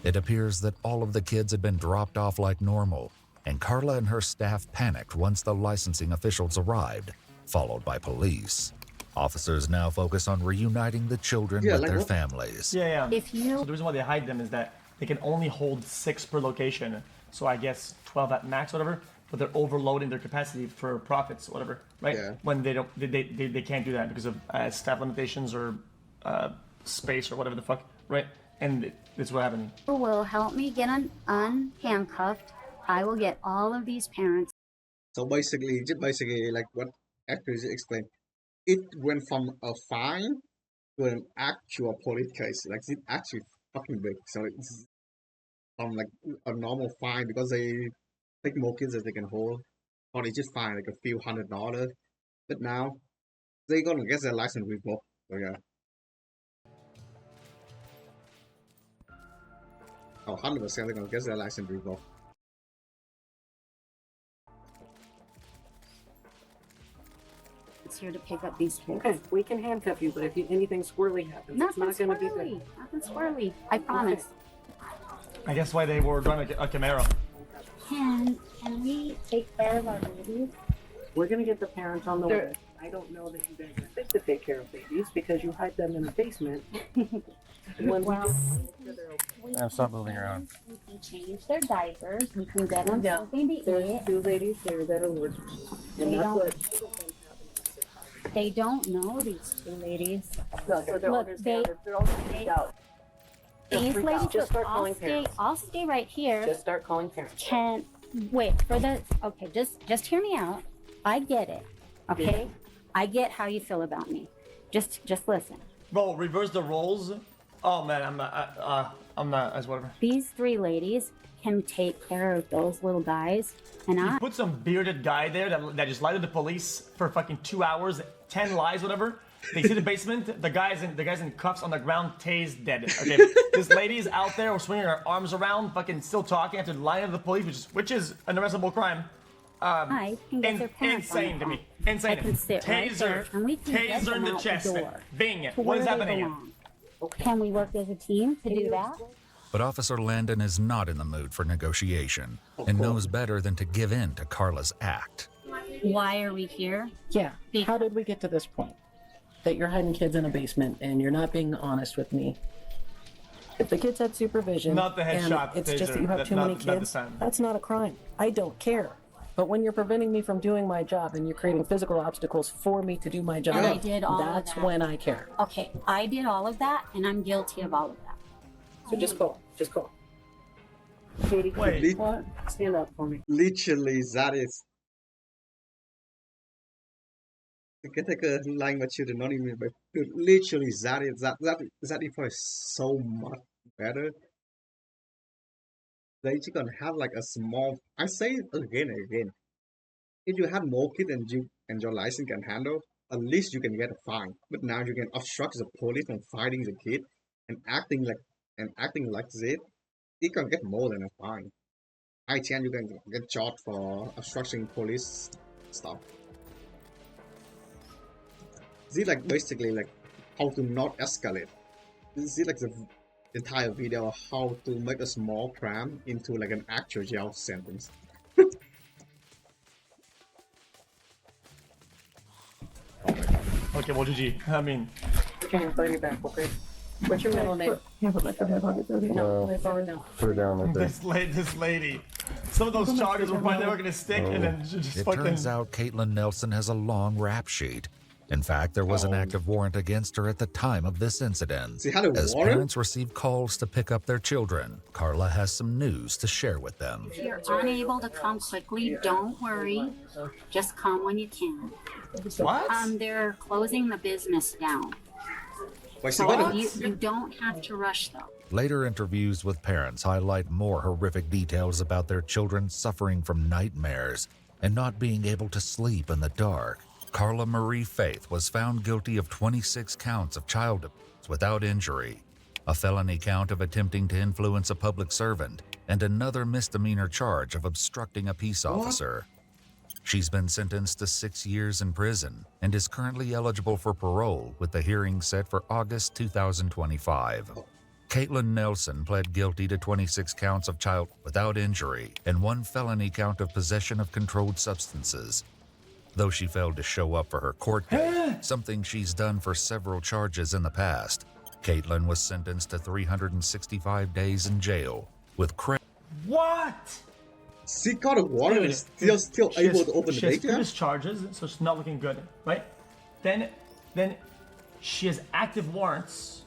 [SPEAKER 5] It appears that all of the kids had been dropped off like normal, and Carla and her staff panicked once the licensing officials arrived, followed by police. Officers now focus on reuniting the children with their families.
[SPEAKER 2] Yeah.
[SPEAKER 8] If you
[SPEAKER 2] So the reason why they hide them is that they can only hold 6 per location. So I guess 12 at max, whatever. But they're overloading their capacity for profits, whatever, right?
[SPEAKER 1] Yeah.
[SPEAKER 2] When they don't, they can't do that because of staff limitations or space or whatever the fuck, right? And that's what happened.
[SPEAKER 8] will help me get unhandcuffed, I will get all of these parents.
[SPEAKER 1] So basically, like what actors explained, it went from a fine to an actual police case. Like it's actually fucking big. So it's from like a normal fine because they take more kids as they can hold, or they just fine like a few $100. But now they gonna get their license revoked. So yeah. Oh, 100% they're gonna get their license revoked.
[SPEAKER 8] It's here to pick up these kids.
[SPEAKER 4] Okay, we can handcuff you, but if anything squirrely happens,
[SPEAKER 8] Nothing
[SPEAKER 4] it's not going to be
[SPEAKER 8] squirrely.
[SPEAKER 4] good.
[SPEAKER 8] Nothing squirrely. I promise.
[SPEAKER 2] I guess why they were driving a Camaro.
[SPEAKER 8] Can we take care of our babies?
[SPEAKER 4] We're going to get the parents on the way. I don't know that you guys are fit to take care of babies because you hide them in the basement.
[SPEAKER 8] Well,
[SPEAKER 6] Stop moving around.
[SPEAKER 8] we can change their diapers. We can get them something to eat.
[SPEAKER 4] There's 2 ladies there that are allergic. And
[SPEAKER 8] They
[SPEAKER 4] that's
[SPEAKER 8] don't-
[SPEAKER 4] what
[SPEAKER 8] They don't know these 2 ladies.
[SPEAKER 4] No, so they're
[SPEAKER 8] Look,
[SPEAKER 4] understanding. They're all freaked out. Don't
[SPEAKER 8] These
[SPEAKER 4] freak
[SPEAKER 8] ladies,
[SPEAKER 4] out. Just
[SPEAKER 8] look,
[SPEAKER 4] start calling parents.
[SPEAKER 8] I'll stay right here.
[SPEAKER 4] Just start calling parents.
[SPEAKER 8] Can wait for the okay, just hear me out. I get it. Okay? I get how you feel about me. Just listen.
[SPEAKER 2] Bro, reverse the roles. Oh man, I'm not as whatever.
[SPEAKER 8] These 3 ladies can take care of those little guys, and I
[SPEAKER 2] Put some bearded guy there that just lied to the police for fucking 2 hours, 10 lies, whatever. They see the basement. The guys in cuffs on the ground, tased dead. Okay, this lady's out there swinging her arms around, fucking still talking after lying to the police, which is an arrestable crime.
[SPEAKER 8] can get their parents on
[SPEAKER 2] Insane
[SPEAKER 8] the
[SPEAKER 2] to me.
[SPEAKER 8] phone.
[SPEAKER 2] Insane.
[SPEAKER 8] I can sit right there, and we can get
[SPEAKER 2] Taser in
[SPEAKER 8] them
[SPEAKER 2] the
[SPEAKER 8] out
[SPEAKER 2] chest.
[SPEAKER 8] the door.
[SPEAKER 2] Bing.
[SPEAKER 8] to
[SPEAKER 2] What
[SPEAKER 8] where
[SPEAKER 2] is
[SPEAKER 8] they
[SPEAKER 2] happening here?
[SPEAKER 8] belong. Can we work as a team to do that?
[SPEAKER 5] But Officer Landon is not in the mood for negotiation and knows better than to give in to Carla's act.
[SPEAKER 8] Why are we here?
[SPEAKER 4] Yeah. How did we get to this point? That you're hiding kids in a basement and you're not being honest with me. If the kids had supervision,
[SPEAKER 2] Not the
[SPEAKER 4] and
[SPEAKER 2] headshot
[SPEAKER 4] it's
[SPEAKER 2] taser,
[SPEAKER 4] just that you have too
[SPEAKER 2] not
[SPEAKER 4] many
[SPEAKER 2] the
[SPEAKER 4] kids,
[SPEAKER 2] time.
[SPEAKER 4] that's not a crime. I don't care. But when you're preventing me from doing my job and you're creating physical obstacles for me to do my job,
[SPEAKER 8] And I did all of
[SPEAKER 4] that's
[SPEAKER 8] that.
[SPEAKER 4] when I care.
[SPEAKER 8] Okay, I did all of that, and I'm guilty of all of that.
[SPEAKER 4] So just call. Just call. Katie,
[SPEAKER 2] Wait.
[SPEAKER 4] what? Stand up for me.
[SPEAKER 1] Literally, that is. You can take a line with children, not even, but dude, literally, that is probably so much better. They just gonna have like a small. I say it again and again. If you have more kids than you and your license can handle, at least you can get a fine. But now you can obstruct the police from fighting the kid and acting like this. You can get more than a fine. High chance you can get charged for obstructing police stuff. This is like basically like how to not escalate. This is like the entire video of how to make a small crime into like an actual jail sentence.
[SPEAKER 2] Okay, well, GG. I mean,
[SPEAKER 4] Okay, I'll your back, okay? What's your middle name? No, lay forward now.
[SPEAKER 6] Put her down right there.
[SPEAKER 2] this lady. Some of those charges were probably never gonna stick, and then she just
[SPEAKER 5] It
[SPEAKER 2] fucking.
[SPEAKER 5] turns out Caitlin Nelson has a long rap sheet. In fact, there was an active warrant against her at the time of this incident.
[SPEAKER 1] She had a
[SPEAKER 5] As
[SPEAKER 1] warrant?
[SPEAKER 5] parents receive calls to pick up their children, Carla has some news to share with them.
[SPEAKER 8] If you're unable to come quickly, don't worry. Just come when you can.
[SPEAKER 2] What?
[SPEAKER 8] They're closing the business down.
[SPEAKER 1] Wait, she
[SPEAKER 8] So
[SPEAKER 1] got
[SPEAKER 8] you don't have to rush though.
[SPEAKER 5] Later interviews with parents highlight more horrific details about their children suffering from nightmares and not being able to sleep in the dark. Carla Marie Faith was found guilty of 26 counts of child abuse without injury, a felony count of attempting to influence a public servant, and another misdemeanor charge of obstructing a peace officer. She's been sentenced to 6 years in prison and is currently eligible for parole with the hearing set for August 2025. Caitlin Nelson pled guilty to 26 counts of child without injury and 1 felony count of possession of controlled substances. Though she failed to show up for her court date, something she's done for several charges in the past, Caitlin was sentenced to 365 days in jail with credit.
[SPEAKER 2] What?
[SPEAKER 1] She got a warrant and still
[SPEAKER 2] She
[SPEAKER 1] able
[SPEAKER 2] has-
[SPEAKER 1] to open the
[SPEAKER 2] She has
[SPEAKER 1] daycare?
[SPEAKER 2] previous charges, so she's not looking good, right? Then she has active warrants.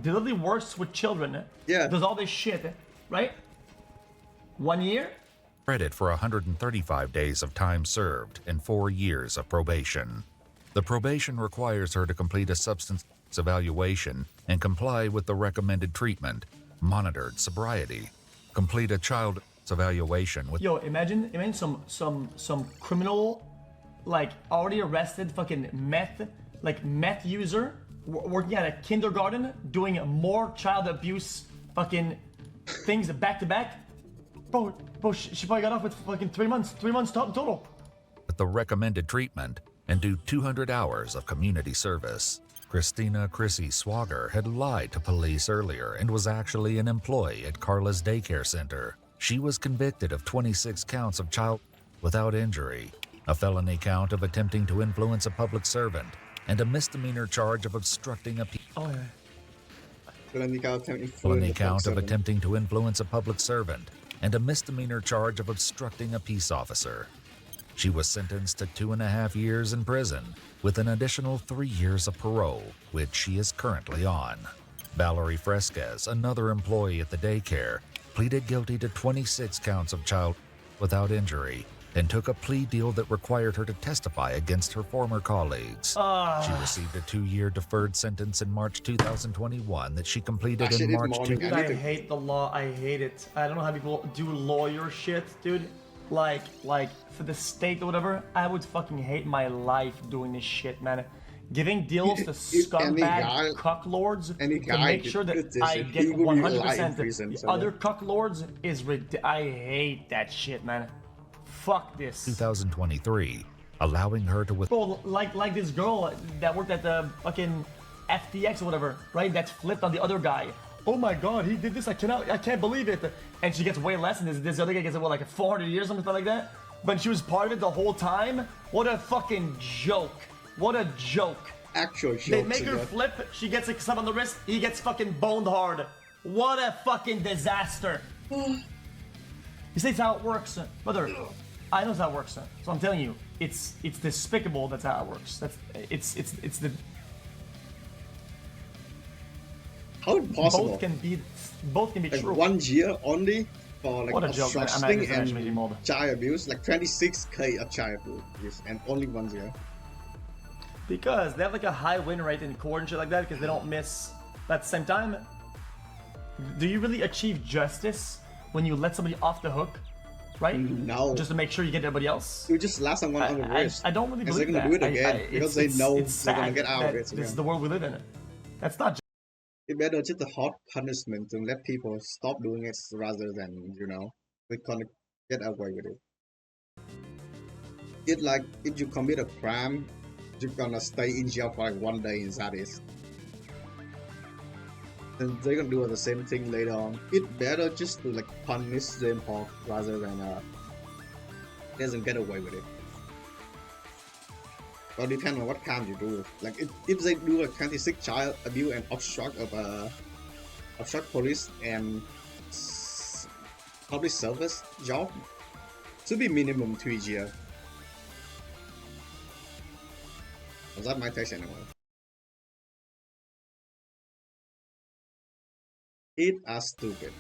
[SPEAKER 2] Deliberately works with children.
[SPEAKER 1] Yeah.
[SPEAKER 2] Does all this shit, right? 1 year?
[SPEAKER 5] Credit for 135 days of time served and 4 years of probation. The probation requires her to complete a substance evaluation and comply with the recommended treatment, monitored sobriety, complete a child evaluation with
[SPEAKER 2] Yo, imagine some criminal, like already arrested fucking meth user working at a kindergarten doing more child abuse fucking things back to back. Bro, she probably got off with fucking 3 months total.
[SPEAKER 5] the recommended treatment and do 200 hours of community service. Christina Chrissy Swager had lied to police earlier and was actually an employee at Carla's daycare center. She was convicted of 26 counts of child without injury, a felony count of attempting to influence a public servant, and a misdemeanor charge of obstructing a felony count of attempting to influence a public servant, and a misdemeanor charge of obstructing a peace officer. She was sentenced to 2.5 years in prison, with an additional 3 years of parole, which she is currently on. Valerie Fresquez, another employee at the daycare, pleaded guilty to 26 counts of child without injury and took a plea deal that required her to testify against her former colleagues. She received a 2-year deferred sentence in March 2021 that she completed in March
[SPEAKER 2] Dude, I hate the law. I hate it. I don't know how people do lawyer shit, dude. Like for the state or whatever, I would fucking hate my life doing this shit, man. Giving deals to scumbag cucklords to make sure that I get 100%. The other cucklords is I hate that shit, man. Fuck this.
[SPEAKER 5] 2023, allowing her to
[SPEAKER 2] Bro, like this girl that worked at the fucking FTX or whatever, right? That's flipped on the other guy. Oh my god, he did this. I can't believe it. And she gets way less, and this other guy gets what, like 400 years or something like that. But she was part of it the whole time. What a fucking joke. What a joke.
[SPEAKER 1] Actual joke.
[SPEAKER 2] They make her flip. She gets a sub on the wrist. He gets fucking boned hard. What a fucking disaster. You say it's how it works, brother. I know it's how it works. So I'm telling you, it's despicable. That's how it works. It's the.
[SPEAKER 1] How impossible?
[SPEAKER 2] Both can be
[SPEAKER 1] like
[SPEAKER 2] true.
[SPEAKER 1] 1 year only for like obstructing and
[SPEAKER 2] and
[SPEAKER 1] child abuse, like 26k of child abuse, and only 1 year.
[SPEAKER 2] Because they have like a high win rate in court and shit like that because they don't miss. But at the same time, do you really achieve justice when you let somebody off the hook, right?
[SPEAKER 1] No.
[SPEAKER 2] Just to make sure you get everybody else.
[SPEAKER 1] You just slap someone on the wrist.
[SPEAKER 2] I don't really
[SPEAKER 1] Because
[SPEAKER 2] believe
[SPEAKER 1] they're
[SPEAKER 2] that.
[SPEAKER 1] gonna do it again because they know they're gonna get out of it.
[SPEAKER 2] This is the world we live in. That's not.
[SPEAKER 1] It's better just a hard punishment to let people stop doing it rather than, they're gonna get away with it. It's like if you commit a crime, you're gonna stay in jail for like 1 day inside it. And they're gonna do the same thing later on. It's better just to like punish them hard rather than doesn't get away with it. Well, depends on what crime you do. Like if they do a 26 child abuse and obstruct police and public service job, should be minimum 2 years. That's my take anyway. It are stupid.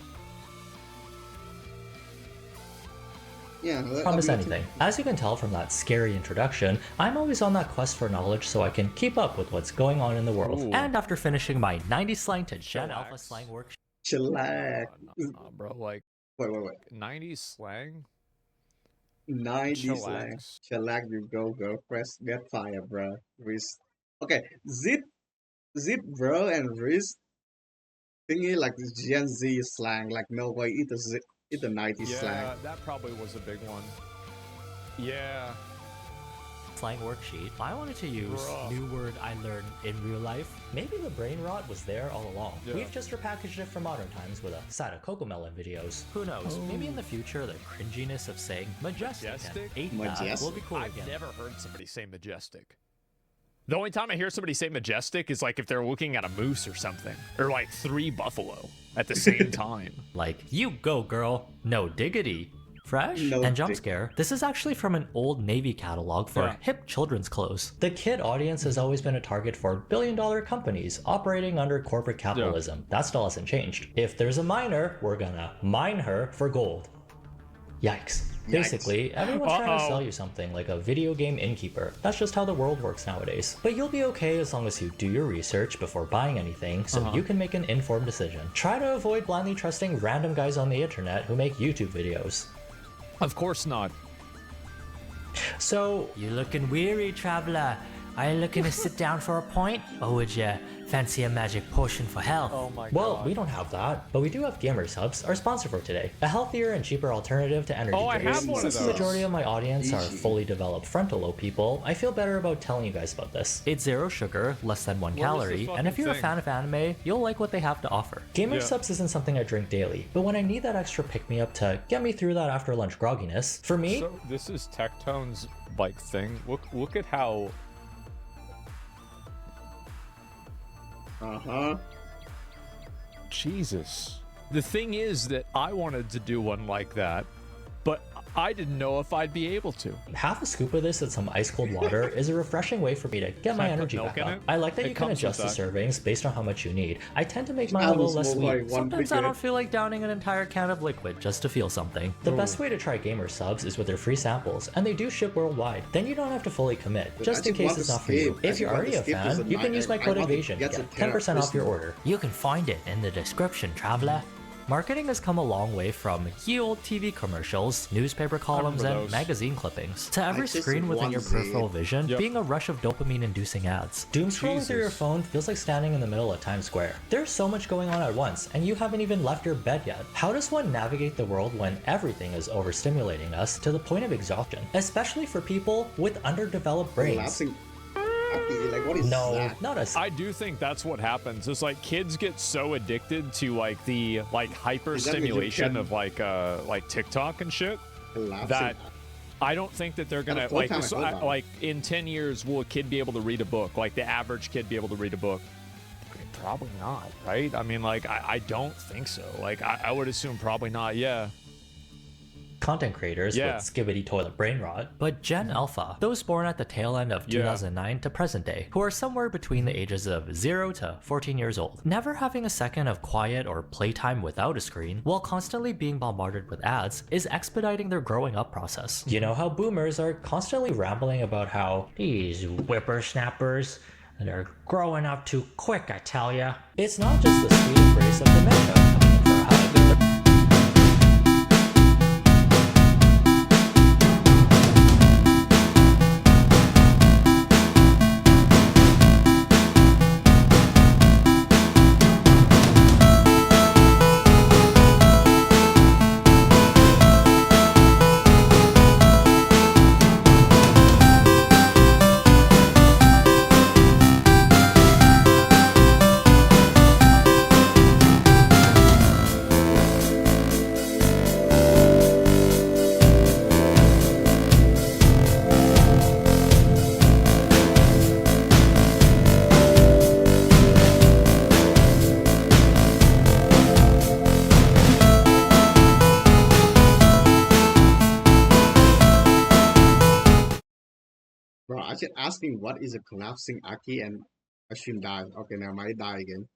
[SPEAKER 1] Yeah,
[SPEAKER 9] Promise anything. As you can tell from that scary introduction, I'm always on that quest for knowledge so I can keep up with what's going on in the world.
[SPEAKER 10] Ooh.
[SPEAKER 9] And after finishing my 90s slang to Gen Alpha slang workshop,
[SPEAKER 1] Chillax.
[SPEAKER 10] Nah, bro, like
[SPEAKER 1] Wait.
[SPEAKER 10] 90s slang?
[SPEAKER 1] 90s slang. Chillax, you go, press get fire, bro. Riz. Okay, zip, bro, and Riz. Thingy like Gen Z slang, like no way, it's the 90s slang.
[SPEAKER 10] Yeah, that probably was a big one. Yeah.
[SPEAKER 9] slang worksheet, I wanted to use
[SPEAKER 10] Bruh.
[SPEAKER 9] new word I learned in real life. Maybe the brain rot was there all along.
[SPEAKER 10] Yeah.
[SPEAKER 9] We've just repackaged it for modern times with a side of Cocomelon videos. Who knows? Maybe in the future, the cringiness of saying majestic,
[SPEAKER 10] Majestic?
[SPEAKER 9] and ate
[SPEAKER 1] Majestic?
[SPEAKER 9] that will be cool
[SPEAKER 10] I've
[SPEAKER 9] again.
[SPEAKER 10] never heard somebody say majestic. The only time I hear somebody say majestic is like if they're looking at a moose or something, or like 3 buffalo at the same time.
[SPEAKER 9] Like, you go, girl. No diggity. Fresh
[SPEAKER 1] No
[SPEAKER 9] and jump
[SPEAKER 1] dig-
[SPEAKER 9] scare. This is actually from an old Navy catalog for
[SPEAKER 10] Yeah.
[SPEAKER 9] hip children's clothes. The kid audience has always been a target for billion-dollar companies operating under corporate capitalism. That still hasn't changed. If there's a miner, we're gonna mine her for gold. Yikes. Basically, everyone's trying to sell you something like a video game innkeeper. That's just how the world works nowadays. But you'll be okay as long as you do your research before buying anything so you can make an informed decision. Try to avoid blindly trusting random guys on the internet who make YouTube videos.
[SPEAKER 10] Of course not.
[SPEAKER 9] So, you looking weary, traveler? Are you looking to sit down for a point? Or would you fancy a magic potion for health?
[SPEAKER 10] Oh my
[SPEAKER 9] Well,
[SPEAKER 10] god.
[SPEAKER 9] we don't have that, but we do have Gamer Subs, our sponsor for today. A healthier and cheaper alternative to energy
[SPEAKER 10] Oh, I
[SPEAKER 9] drinks.
[SPEAKER 10] have one of
[SPEAKER 9] Since the
[SPEAKER 10] those.
[SPEAKER 9] majority of my audience are
[SPEAKER 1] Easy.
[SPEAKER 9] fully developed frontal lobe people, I feel better about telling you guys about this. It's 0 sugar, less than 1
[SPEAKER 10] What is the
[SPEAKER 9] calorie, and if
[SPEAKER 10] fucking
[SPEAKER 9] you're a
[SPEAKER 10] thing?
[SPEAKER 9] fan of anime, you'll like what they have to offer. Gamer
[SPEAKER 10] Yeah.
[SPEAKER 9] Subs isn't something I drink daily, but when I need that extra pick-me-up to get me through that after lunch grogginess, for me,
[SPEAKER 10] So this is Tectone's like thing. Look at how Jesus. The thing is that I wanted to do one like that, but I didn't know if I'd be able to.
[SPEAKER 9] half a scoop of this in some ice cold water is a refreshing way for me to get my
[SPEAKER 10] I put
[SPEAKER 9] energy
[SPEAKER 10] milk
[SPEAKER 9] back
[SPEAKER 10] in
[SPEAKER 9] up.
[SPEAKER 10] it?
[SPEAKER 9] I like that
[SPEAKER 10] It
[SPEAKER 9] you can
[SPEAKER 10] comes with
[SPEAKER 9] adjust the
[SPEAKER 10] that.
[SPEAKER 9] servings based on how much you need. I tend to make mine a
[SPEAKER 1] I
[SPEAKER 9] little
[SPEAKER 1] was
[SPEAKER 9] less
[SPEAKER 1] more like
[SPEAKER 9] sweet.
[SPEAKER 1] one
[SPEAKER 9] Sometimes I
[SPEAKER 1] bigger.
[SPEAKER 9] don't feel like downing an entire can of liquid just to feel something. The best way to try Gamer Subs is with their free samples, and they do ship worldwide. Then you don't have to fully commit,
[SPEAKER 1] But
[SPEAKER 9] just
[SPEAKER 1] I
[SPEAKER 9] in
[SPEAKER 1] just
[SPEAKER 9] case
[SPEAKER 1] want
[SPEAKER 9] it's
[SPEAKER 1] to
[SPEAKER 9] not for you.
[SPEAKER 1] skip. I
[SPEAKER 9] If
[SPEAKER 1] just
[SPEAKER 9] you're
[SPEAKER 1] want
[SPEAKER 9] already
[SPEAKER 1] to
[SPEAKER 9] a
[SPEAKER 1] skip
[SPEAKER 9] fan,
[SPEAKER 1] this
[SPEAKER 9] you can
[SPEAKER 1] night.
[SPEAKER 9] use my
[SPEAKER 1] I
[SPEAKER 9] code
[SPEAKER 1] want to
[SPEAKER 9] EVASION to
[SPEAKER 1] get
[SPEAKER 9] get
[SPEAKER 1] the Terra
[SPEAKER 9] 10% off your
[SPEAKER 1] Prism.
[SPEAKER 9] order. You can find it in the description, traveler. Marketing has come a long way from ye old TV commercials, newspaper columns, and
[SPEAKER 10] those.
[SPEAKER 9] magazine clippings, to every
[SPEAKER 1] just
[SPEAKER 9] screen within your
[SPEAKER 1] want
[SPEAKER 9] peripheral
[SPEAKER 1] it.
[SPEAKER 9] vision
[SPEAKER 10] Yep.
[SPEAKER 9] being a rush of dopamine-inducing ads. Doom scrolling through your
[SPEAKER 10] Jesus.
[SPEAKER 9] phone feels like standing in the middle of Times Square. There's so much going on at once, and you haven't even left your bed yet. How does one navigate the world when everything is overstimulating us to the point of exhaustion? Especially for people with underdeveloped brains.
[SPEAKER 1] Collapsing. Like, what is
[SPEAKER 9] No,
[SPEAKER 1] that?
[SPEAKER 9] not us.
[SPEAKER 10] I do think that's what happens. Is like kids get so addicted to like the like hyper
[SPEAKER 1] Is that what you
[SPEAKER 10] stimulation
[SPEAKER 1] can-
[SPEAKER 10] of like TikTok and shit
[SPEAKER 1] Collapsing.
[SPEAKER 10] that I don't think that they're gonna
[SPEAKER 1] That's one
[SPEAKER 10] like
[SPEAKER 1] time I
[SPEAKER 10] so
[SPEAKER 1] heard
[SPEAKER 10] I,
[SPEAKER 1] about it.
[SPEAKER 10] like in 10 years will a kid be able to read a book, like the average kid be able to read a book? Probably not, right? I mean, like I don't think so. Like I would assume probably not. Yeah.
[SPEAKER 9] Content creators
[SPEAKER 10] Yeah.
[SPEAKER 9] with skibbity toilet brain rot, but Gen Alpha, those born at the tail end of
[SPEAKER 10] Yeah.
[SPEAKER 9] 2009 to present day, who are somewhere between the ages of 0 to 14 years old, never having a second of quiet or playtime without a screen, while constantly being bombarded with ads, is expediting their growing up process. You know how boomers are constantly rambling about how these whippersnappers, they're growing up too quick, I tell ya. It's not just the sweet embrace of dementia coming in for a hug.
[SPEAKER 1] Bro, I just asking what is a collapsing Aki and Ashim died. Okay, now I die again.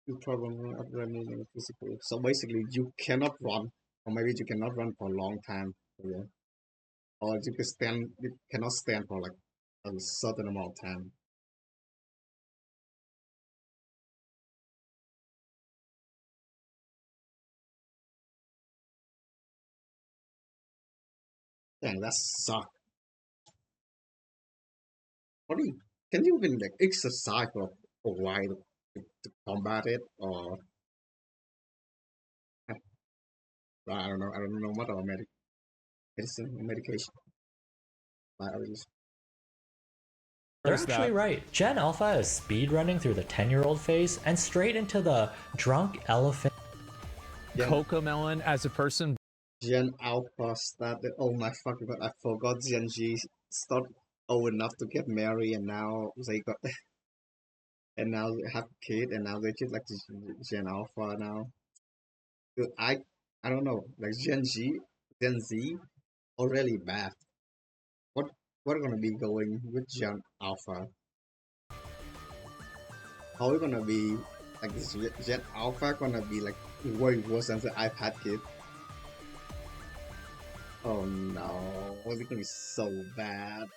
[SPEAKER 1] You problem of running physically. So basically, you cannot run, or maybe you cannot run for a long time. Yeah. Or you can stand. You cannot stand for like a certain amount of time. Dang, that suck. What do you? Can you even like exercise for a while to combat it, or I don't know. I don't know much about medicine or medication. Biology.
[SPEAKER 9] They're
[SPEAKER 10] Where's
[SPEAKER 9] actually
[SPEAKER 10] that?
[SPEAKER 9] right. Gen Alpha is speedrunning through the 10-year-old phase and straight into the drunk elephant.
[SPEAKER 10] Cocomelon as a person.
[SPEAKER 1] Gen Alpha started. Oh my fucking god! I forgot Gen G started old enough to get married, and now they got and now they have kid, and now they just like Gen Alpha now. Dude, I don't know. Like Gen Z, already bad. What what gonna be going with Gen Alpha? How it gonna be like this Gen Alpha gonna be like way worse than the iPad kid? Oh no, it's gonna be so bad.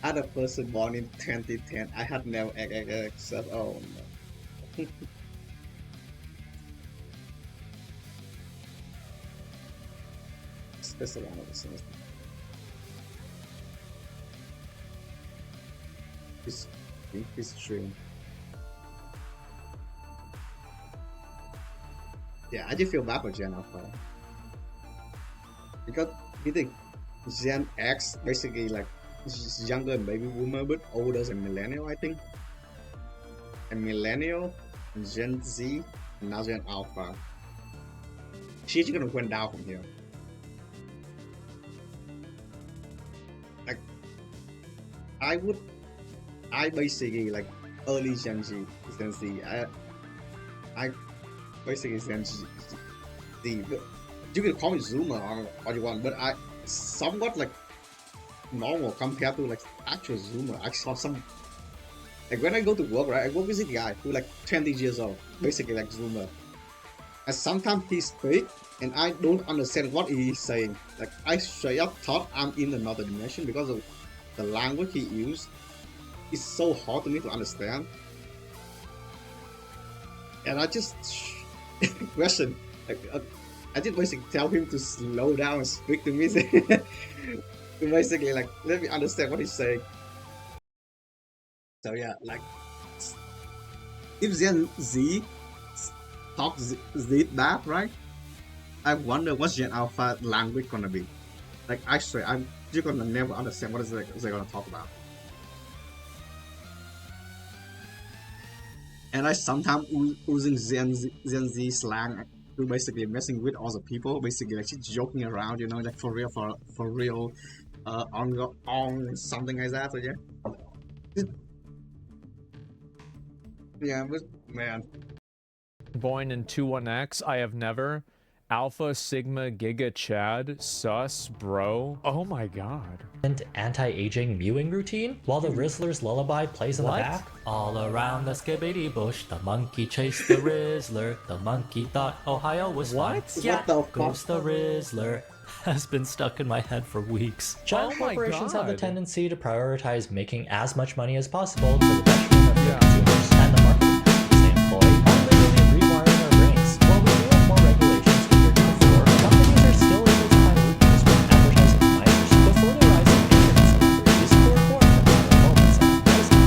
[SPEAKER 1] As a person born in 2010, I had never accept. Oh no. Especially one of the things. This stream. Yeah, I just feel bad for Gen Alpha. Because you think Gen X basically like younger than baby boomer but older than millennial, I think. And millennial, Gen Z, and now Gen Alpha. She's gonna went down from here. Like I basically like early Gen Z. I basically Gen Z. But you can call me Zoomer or what you want, but I somewhat like normal compared to like actual Zoomer. I saw some like when I go to work, right? I work with a guy who like 20 years old, basically like Zoomer. And sometimes he speak and I don't understand what he is saying. Like I straight up thought I'm in another dimension because of the language he used. It's so hard to me to understand. And I just question like I did basically tell him to slow down and speak to me. To basically like let me understand what he's saying. So yeah, like if Gen Z talk Z that right, I wonder what's Gen Alpha language gonna be. Like I swear, I'm just gonna never understand what is they're gonna talk about. And I sometimes using Gen Z slang to basically messing with other people, basically like just joking around, you know, like for real, on something like that. So yeah, yeah, but man,
[SPEAKER 10] Born in 21X. I have never. Alpha, Sigma, Giga, Chad, Sus, Bro. Oh my god.
[SPEAKER 9] Anti-aging mewing routine while the Rizzler's lullaby plays in the
[SPEAKER 10] What?
[SPEAKER 9] back. All around the skibbity bush, the monkey chased the Rizzler. The monkey thought Ohio was
[SPEAKER 10] What?
[SPEAKER 9] fun.
[SPEAKER 1] What
[SPEAKER 9] Yeah,
[SPEAKER 1] the fuck?
[SPEAKER 9] goes the Rizzler. Has been stuck in my head for weeks. Giant
[SPEAKER 10] Oh my
[SPEAKER 9] corporations have the
[SPEAKER 10] God.
[SPEAKER 9] tendency to prioritize making as much money as possible to the detriment of their consumers and the market they employ, are literally rewiring our brains. While we do have more regulations compared to before, companies are still able to find loopholes with advertising minors before the rise of internet celebrities who are born from their moments of advertising.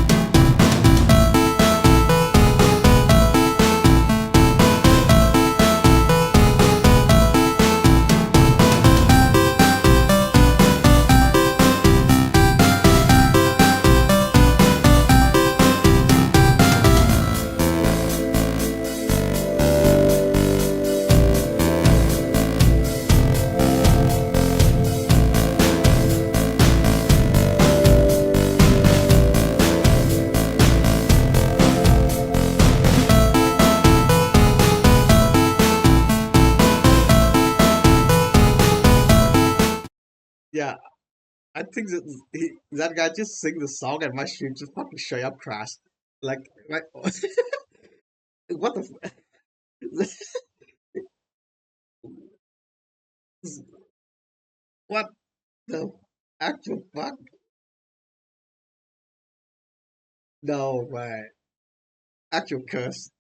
[SPEAKER 1] Yeah, I think that guy just sing the song and my stream just fucking straight up crash. Like what the what the actual fuck? No way. Actual curse.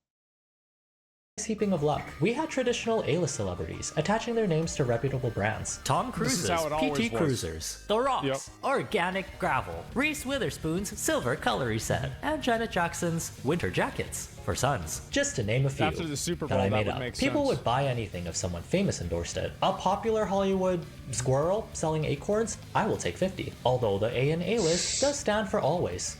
[SPEAKER 9] heaping of luck. We had traditional A-list celebrities attaching their names to reputable brands. Tom
[SPEAKER 10] This
[SPEAKER 9] Cruise's
[SPEAKER 10] is how it always
[SPEAKER 9] PT
[SPEAKER 10] was.
[SPEAKER 9] Cruisers, The Rock's
[SPEAKER 10] Yep.
[SPEAKER 9] Organic Gravel, Reese Witherspoon's Silver Cutlery Set, and Janet Jackson's Winter Jackets for sons, just to name a few.
[SPEAKER 10] After the Super
[SPEAKER 9] that
[SPEAKER 10] Bowl,
[SPEAKER 9] I
[SPEAKER 10] that
[SPEAKER 9] made
[SPEAKER 10] would
[SPEAKER 9] up.
[SPEAKER 10] make
[SPEAKER 9] People
[SPEAKER 10] sense.
[SPEAKER 9] would buy anything if someone famous endorsed it. A popular Hollywood squirrel selling acorns, I will take 50. Although the A in A-list does stand for always.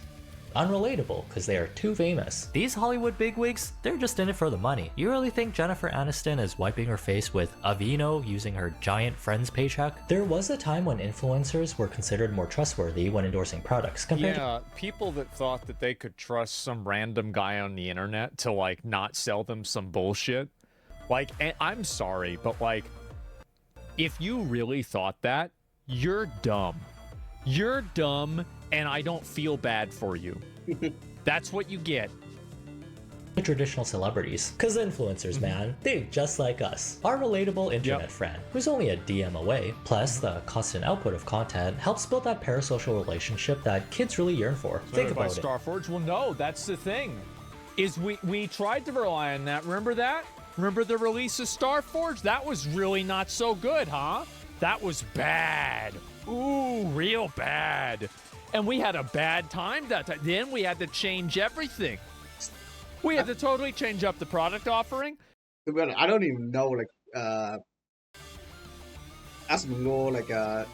[SPEAKER 9] Unrelatable, because they are too famous. These Hollywood bigwigs, they're just in it for the money. You really think Jennifer Aniston is wiping her face with Aveeno using her giant Friends paycheck? There was a time when influencers were considered more trustworthy when endorsing products compared
[SPEAKER 10] Yeah, people that thought that they could trust some random guy on the internet to like not sell them some bullshit. Like, and I'm sorry, but like, if you really thought that, you're dumb. You're dumb, and I don't feel bad for you. That's what you get.
[SPEAKER 9] to traditional celebrities. Cause influencers, man, they just like us. Our relatable internet friend, who's only a DM away. Plus, the constant output of content helps build that parasocial relationship that kids really yearn for. Think
[SPEAKER 10] By
[SPEAKER 9] about it.
[SPEAKER 10] Starforge? Well, no, that's the thing. Is we tried to rely on that. Remember that? Remember the release of Starforge? That was really not so good, huh? That was bad. Ooh, real bad. And we had a bad time that time. Then we had to change everything. We had to totally change up the product offering.
[SPEAKER 1] To be honest, I don't even know, like, as we know, like,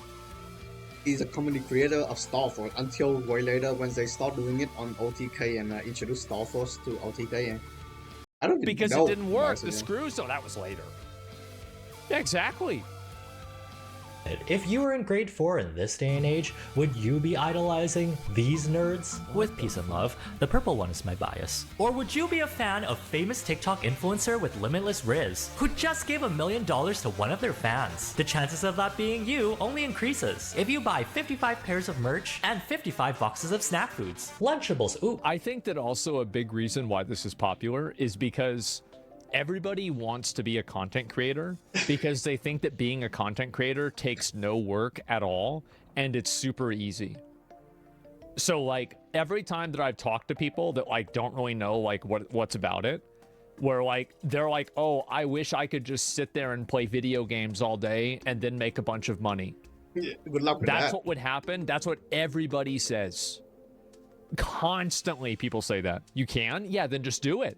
[SPEAKER 1] he's a community creator of Starforce until way later when they start doing it on OTK and introduce Starforce to OTK. And I don't even
[SPEAKER 10] Because
[SPEAKER 1] know
[SPEAKER 10] it didn't work.
[SPEAKER 1] Mars
[SPEAKER 10] The
[SPEAKER 1] again.
[SPEAKER 10] screws, though, that was later. Yeah, exactly.
[SPEAKER 9] If you were in grade 4 in this day and age, would you be idolizing these nerds? With peace and love, the purple one is my bias. Or would you be a fan of famous TikTok influencer with limitless riz, who just gave $1 million to one of their fans? The chances of that being you only increases if you buy 55 pairs of merch and 55 boxes of snack foods. Lunchables, ooh.
[SPEAKER 10] I think that also a big reason why this is popular is because everybody wants to be a content creator because they think that being a content creator takes no work at all and it's super easy. So like every time that I've talked to people that like don't really know like what's about it, where like they're like, "Oh, I wish I could just sit there and play video games all day and then make a bunch of money."
[SPEAKER 1] Yeah, good luck with
[SPEAKER 10] That's
[SPEAKER 1] that.
[SPEAKER 10] what would happen. That's what everybody says. Constantly people say that. You can? Yeah, then just do it.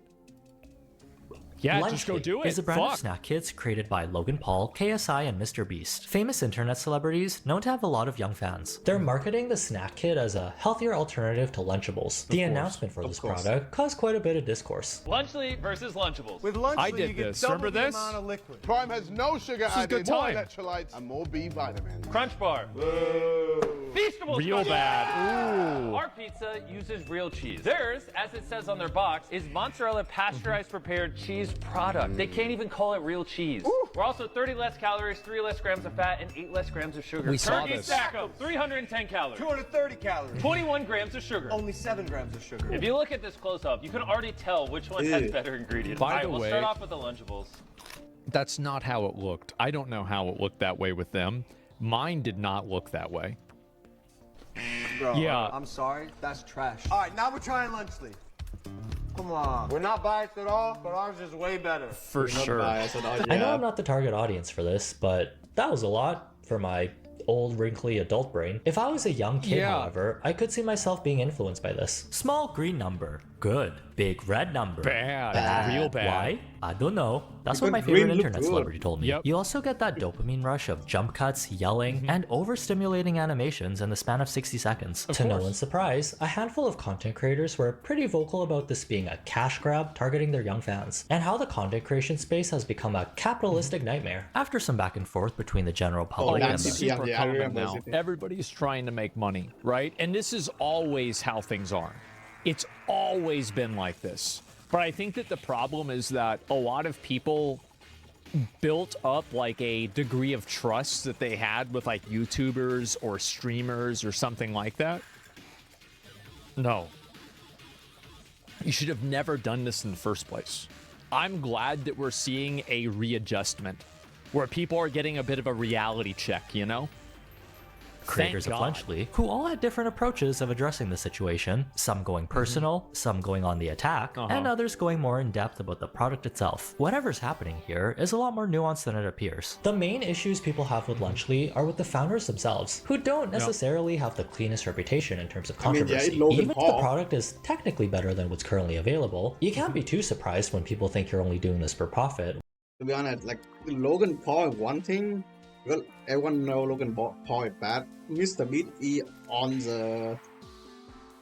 [SPEAKER 10] Yeah,
[SPEAKER 9] Lunch
[SPEAKER 10] just go
[SPEAKER 9] Kit
[SPEAKER 10] do it.
[SPEAKER 9] is a brand
[SPEAKER 10] Fuck.
[SPEAKER 9] of snack kits created by Logan Paul, KSI, and Mr. Beast, famous internet celebrities known to have a lot of young fans. They're marketing the snack kit as a healthier alternative to Lunchables. The announcement for this product caused quite a bit of discourse.
[SPEAKER 11] Lunchly versus Lunchables.
[SPEAKER 12] With Lunchly,
[SPEAKER 10] I did
[SPEAKER 12] you get
[SPEAKER 10] this.
[SPEAKER 12] double
[SPEAKER 10] Remember
[SPEAKER 12] the
[SPEAKER 10] this?
[SPEAKER 12] amount of liquid. Prime has no sugar
[SPEAKER 10] is
[SPEAKER 12] added,
[SPEAKER 10] good
[SPEAKER 12] more
[SPEAKER 10] time.
[SPEAKER 12] electrolytes, and more B vitamins.
[SPEAKER 11] Crunch Bar. Feastables.
[SPEAKER 10] Real
[SPEAKER 11] Crunch
[SPEAKER 10] bad. Ooh.
[SPEAKER 11] Our pizza uses real cheese. Theirs, as it says on their box, is mozzarella pasteurized prepared cheese product. They can't even call it real cheese. We're also 30 less calories, 3 less grams of fat, and 8 less grams of sugar.
[SPEAKER 10] We saw
[SPEAKER 11] Turkey
[SPEAKER 10] this.
[SPEAKER 11] stack 'em, 310 calories.
[SPEAKER 12] 230 calories.
[SPEAKER 11] 21 grams of sugar.
[SPEAKER 12] Only 7 grams of sugar.
[SPEAKER 11] If you look at this close up, you can already tell which one has better ingredients.
[SPEAKER 10] By
[SPEAKER 11] All right,
[SPEAKER 10] the
[SPEAKER 11] we'll
[SPEAKER 10] way-
[SPEAKER 11] start off with the Lunchables.
[SPEAKER 10] That's not how it looked. I don't know how it looked that way with them. Mine did not look that way.
[SPEAKER 12] Bro,
[SPEAKER 10] Yeah.
[SPEAKER 12] I'm sorry, that's trash. All right, now we're trying Lunchly. Come on. We're not biased at all, but ours is way better.
[SPEAKER 10] For sure.
[SPEAKER 1] Biased at all,
[SPEAKER 9] I know
[SPEAKER 1] yeah.
[SPEAKER 9] I'm not the target audience for this, but that was a lot for my old wrinkly adult brain. If I was a young kid,
[SPEAKER 10] Yeah.
[SPEAKER 9] however, I could see myself being influenced by this. Small green number, good. Big red number,
[SPEAKER 10] Bad. Real bad.
[SPEAKER 9] Why? I don't know. That's
[SPEAKER 1] Because
[SPEAKER 9] what my
[SPEAKER 1] green
[SPEAKER 9] favorite
[SPEAKER 1] look
[SPEAKER 9] internet
[SPEAKER 1] good.
[SPEAKER 9] celebrity told me.
[SPEAKER 10] Yep.
[SPEAKER 9] You also get that dopamine rush of jump cuts, yelling, and overstimulating animations in the span of 60 seconds. To no one's surprise, a handful of content creators were pretty vocal about this being a cash grab targeting their young fans, and how the content creation space has become a capitalistic nightmare. After some back and forth between the general public and
[SPEAKER 1] that's
[SPEAKER 9] the
[SPEAKER 1] it. Yeah,
[SPEAKER 10] Super
[SPEAKER 1] I
[SPEAKER 10] common
[SPEAKER 1] remember
[SPEAKER 10] now.
[SPEAKER 1] it.
[SPEAKER 10] Everybody's trying to make money, right? And this is always how things are. It's always been like this. But I think that the problem is that a lot of people built up like a degree of trust that they had with like YouTubers or streamers or something like that. No. You should have never done this in the first place. I'm glad that we're seeing a readjustment where people are getting a bit of a reality check, you know?
[SPEAKER 9] creators of
[SPEAKER 10] God.
[SPEAKER 9] Lunchly, who all had different approaches of addressing the situation, some going personal, some going on the attack, and others going more in depth about the product itself. Whatever's happening here is a lot more nuanced than it appears. The main issues people have with Lunchly are with the founders themselves, who don't necessarily have the cleanest reputation in terms of controversy. Even if the product is technically better than what's currently available, you can't be too surprised when people think you're only doing this for profit.
[SPEAKER 1] To be honest, like Logan Paul is one thing. Well, everyone know Logan Paul is bad. Mr. Beast is on the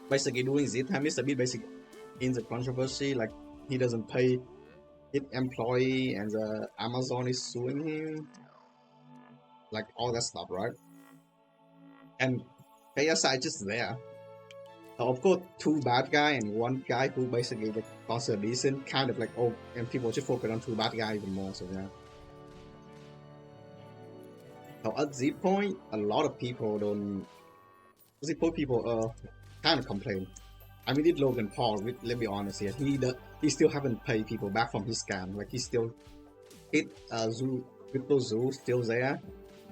[SPEAKER 1] basically doing this. Mr. Beast basically in the controversy, like he doesn't pay his employee, and the Amazon is suing him, like all that stuff, right? And KSI just there. So of course, two bad guy and one guy who basically like considered decent, kind of like and people just focus on two bad guys even more. So yeah. So at this point, a lot of people don't. At this point, people kind of complain. I mean, did Logan Paul? Let's be honest here. He still haven't paid people back from his scam. Like he still crypto zoo still there.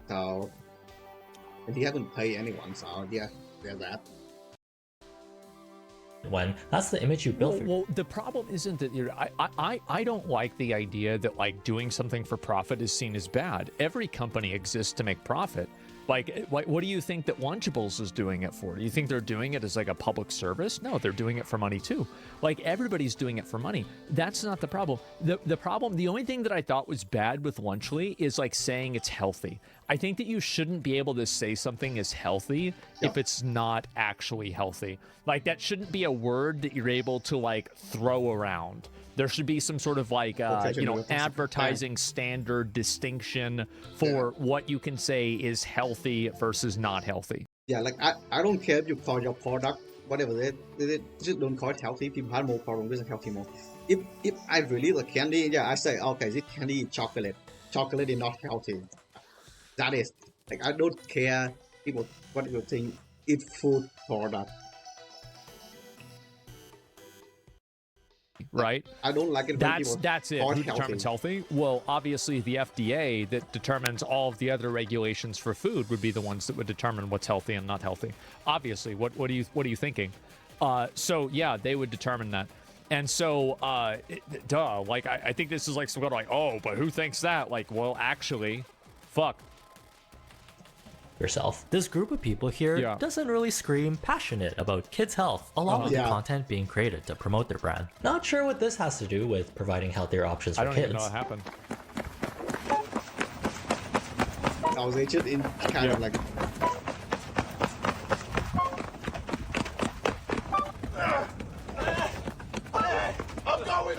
[SPEAKER 1] So and he haven't paid anyone. So yeah, there's that.
[SPEAKER 9] When that's the image you built.
[SPEAKER 10] Well, the problem isn't that I don't like the idea that like doing something for profit is seen as bad. Every company exists to make profit. Like, what do you think that Lunchables is doing it for? Do you think they're doing it as like a public service? No, they're doing it for money too. Like everybody's doing it for money. That's not the problem. The problem, the only thing that I thought was bad with Lunchly is like saying it's healthy. I think that you shouldn't be able to say something is healthy if it's not actually healthy. Like that shouldn't be a word that you're able to like throw around. There should be some sort of like, advertising standard distinction for what you can say is healthy versus not healthy.
[SPEAKER 1] Yeah, like I don't care if you call your product whatever they just don't call it healthy. People have more problem with healthy more. If I release a candy, yeah, I say okay, this candy is chocolate. Chocolate is not healthy. That is like I don't care people what you think. It's food product.
[SPEAKER 10] Right?
[SPEAKER 1] I don't like it.
[SPEAKER 10] That's it. Who determines healthy? Well, obviously the FDA that determines all of the other regulations for food would be the ones that would determine what's healthy and not healthy. Obviously, what are you thinking? So yeah, they would determine that. And so, like I think this is like some kind of like, oh, but who thinks that? Like, well, actually, fuck.
[SPEAKER 9] Yourself. This group of people here doesn't really scream passionate about kids' health, along with the content being created to promote their brand. Not sure what this has to do with providing healthier options for kids.
[SPEAKER 10] I don't even know what happened.
[SPEAKER 1] I was just in kind of like.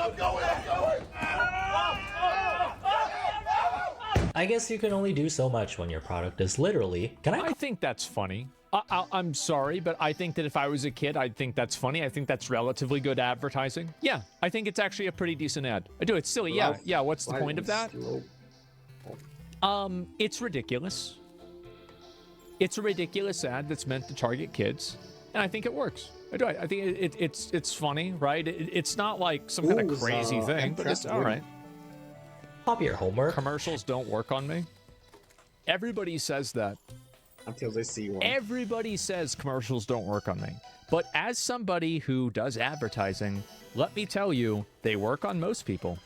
[SPEAKER 12] I'm going.
[SPEAKER 9] I guess you can only do so much when your product is literally...
[SPEAKER 10] I think that's funny. I'm sorry, but I think that if I was a kid, I'd think that's funny. I think that's relatively good advertising. Yeah, I think it's actually a pretty decent ad. I do. It's silly. Yeah. What's the point of that? It's ridiculous. It's a ridiculous ad that's meant to target kids, and I think it works. I do. I think it's funny, right? It's not like some kind of crazy thing, but it's all right.
[SPEAKER 9] Copy your homework.
[SPEAKER 10] Commercials don't work on me. Everybody says that.
[SPEAKER 1] Until they see one.
[SPEAKER 10] Everybody says commercials don't work on me. But as somebody who does advertising, let me tell you, they work on most people.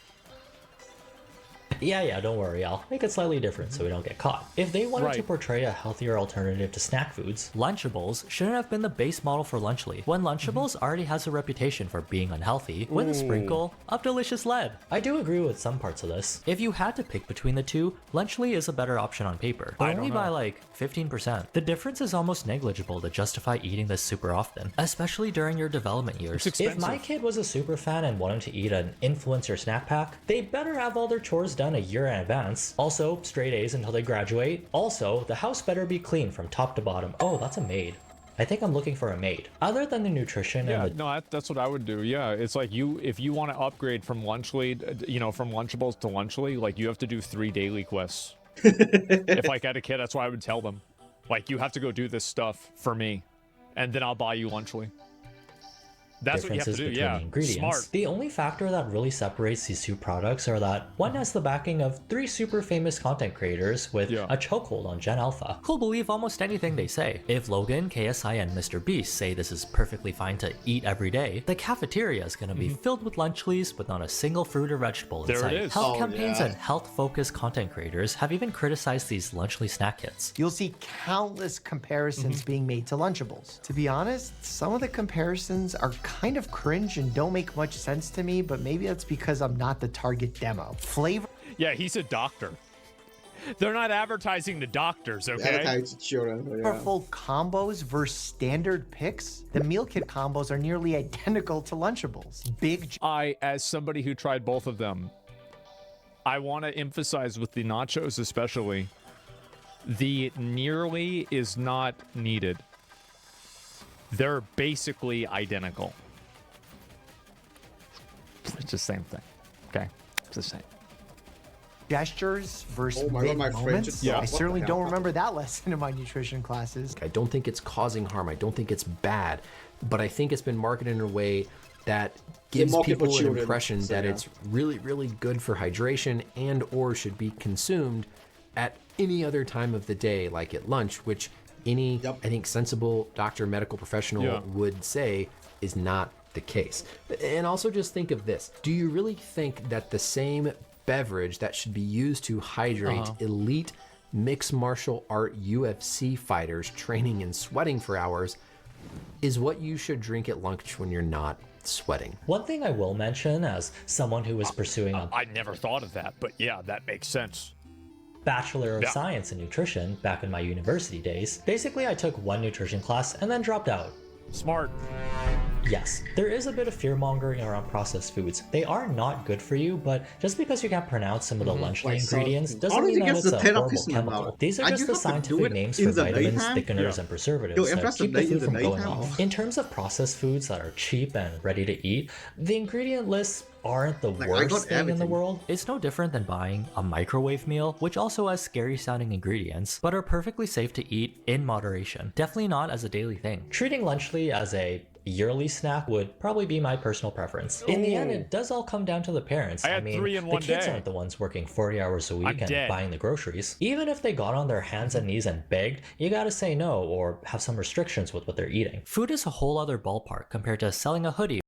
[SPEAKER 9] Yeah, don't worry, I'll make it slightly different so we don't get caught. If they wanted to portray a healthier alternative to snack foods, Lunchables shouldn't have been the base model for Lunchly, when Lunchables already has a reputation for being unhealthy, with a sprinkle of delicious lead. I do agree with some parts of this. If you had to pick between the two, Lunchly is a better option on paper, but only by like 15%. The difference is almost negligible to justify eating this super often, especially during your development years. If my kid was a super fan and wanted to eat an influencer snack pack, they better have all their chores done a year in advance. Also, straight A's until they graduate. Also, the house better be clean from top to bottom. Oh, that's a maid. I think I'm looking for a maid. Other than the nutrition and
[SPEAKER 10] that's what I would do. Yeah, it's like if you want to upgrade from Lunchly, from Lunchables to Lunchly, like you have to do 3 daily quests. If like I had a kid, that's what I would tell them. Like you have to go do this stuff for me, and then I'll buy you Lunchly. That's what you have to
[SPEAKER 9] differences
[SPEAKER 10] do,
[SPEAKER 9] between
[SPEAKER 10] yeah.
[SPEAKER 9] the ingredients.
[SPEAKER 10] Smart.
[SPEAKER 9] The only factor that really separates these two products are that one has the backing of 3 super famous content creators with a chokehold on Gen Alpha, who'll believe almost anything they say. If Logan, KSI, and Mr. Beast say this is perfectly fine to eat every day, the cafeteria is going to be filled with Lunchleys with not a single fruit or vegetable
[SPEAKER 10] There it
[SPEAKER 9] inside.
[SPEAKER 10] is.
[SPEAKER 9] Health campaigns and health-focused content creators have even criticized these Lunchly snack kits.
[SPEAKER 13] You'll see countless comparisons being made to Lunchables. To be honest, some of the comparisons are kind of cringe and don't make much sense to me, but maybe that's because I'm not the target demo. Flavor.
[SPEAKER 10] Yeah, he's a doctor. They're not advertising to doctors, okay?
[SPEAKER 1] Advertise to children. Yeah.
[SPEAKER 13] Flavorful combos versus standard picks. The meal kit combos are nearly identical to Lunchables.
[SPEAKER 10] I, as somebody who tried both of them, I want to emphasize with the nachos especially, the nearly is not needed. They're basically identical. It's the same thing. Okay? It's the same.
[SPEAKER 13] Gestures versus
[SPEAKER 1] my
[SPEAKER 13] big
[SPEAKER 1] friend
[SPEAKER 13] moments.
[SPEAKER 1] just
[SPEAKER 13] I
[SPEAKER 1] what
[SPEAKER 13] certainly
[SPEAKER 1] the
[SPEAKER 13] don't
[SPEAKER 1] hell?
[SPEAKER 13] remember that lesson in my nutrition classes.
[SPEAKER 14] I don't think it's causing harm. I don't think it's bad, but I think it's been marketed in a way that gives
[SPEAKER 1] market for
[SPEAKER 14] people an
[SPEAKER 1] children,
[SPEAKER 14] impression
[SPEAKER 1] so
[SPEAKER 14] that
[SPEAKER 1] yeah.
[SPEAKER 14] it's really, really good for hydration and or should be consumed at any other time of the day, like at lunch, which any, I think, sensible doctor, medical professional would say is not the case. And also just think of this. Do you really think that the same beverage that should be used to hydrate elite mixed martial art UFC fighters training and sweating for hours is what you should drink at lunch when you're not sweating?
[SPEAKER 9] One thing I will mention as someone who is pursuing a
[SPEAKER 10] I never thought of that, but yeah, that makes sense.
[SPEAKER 9] Bachelor of Science in Nutrition back in my university days. Basically, I took one nutrition class and then dropped out.
[SPEAKER 10] Smart.
[SPEAKER 9] Yes, there is a bit of fear-mongering around processed foods. They are not good for you, but just because you can't pronounce some of the Lunchly ingredients doesn't mean that it's a horrible chemical. These are just the scientific names for vitamins, thickeners, and preservatives that keep the food from going off. In terms of processed foods that are cheap and ready to eat, the ingredient lists aren't the worst thing in the world. It's no different than buying a microwave meal, which also has scary sounding ingredients, but are perfectly safe to eat in moderation. Definitely not as a daily thing. Treating Lunchly as a yearly snack would probably be my personal preference. In the end, it does all come down to the parents.
[SPEAKER 10] I mean, 3 in one
[SPEAKER 9] the kids
[SPEAKER 10] day.
[SPEAKER 9] aren't the ones working 40 hours a week
[SPEAKER 10] I'm
[SPEAKER 9] and
[SPEAKER 10] dead.
[SPEAKER 9] buying the groceries. Even if they got on their hands and knees and begged, you gotta say no or have some restrictions with what they're eating. Food is a whole other ballpark compared to selling a hoodie.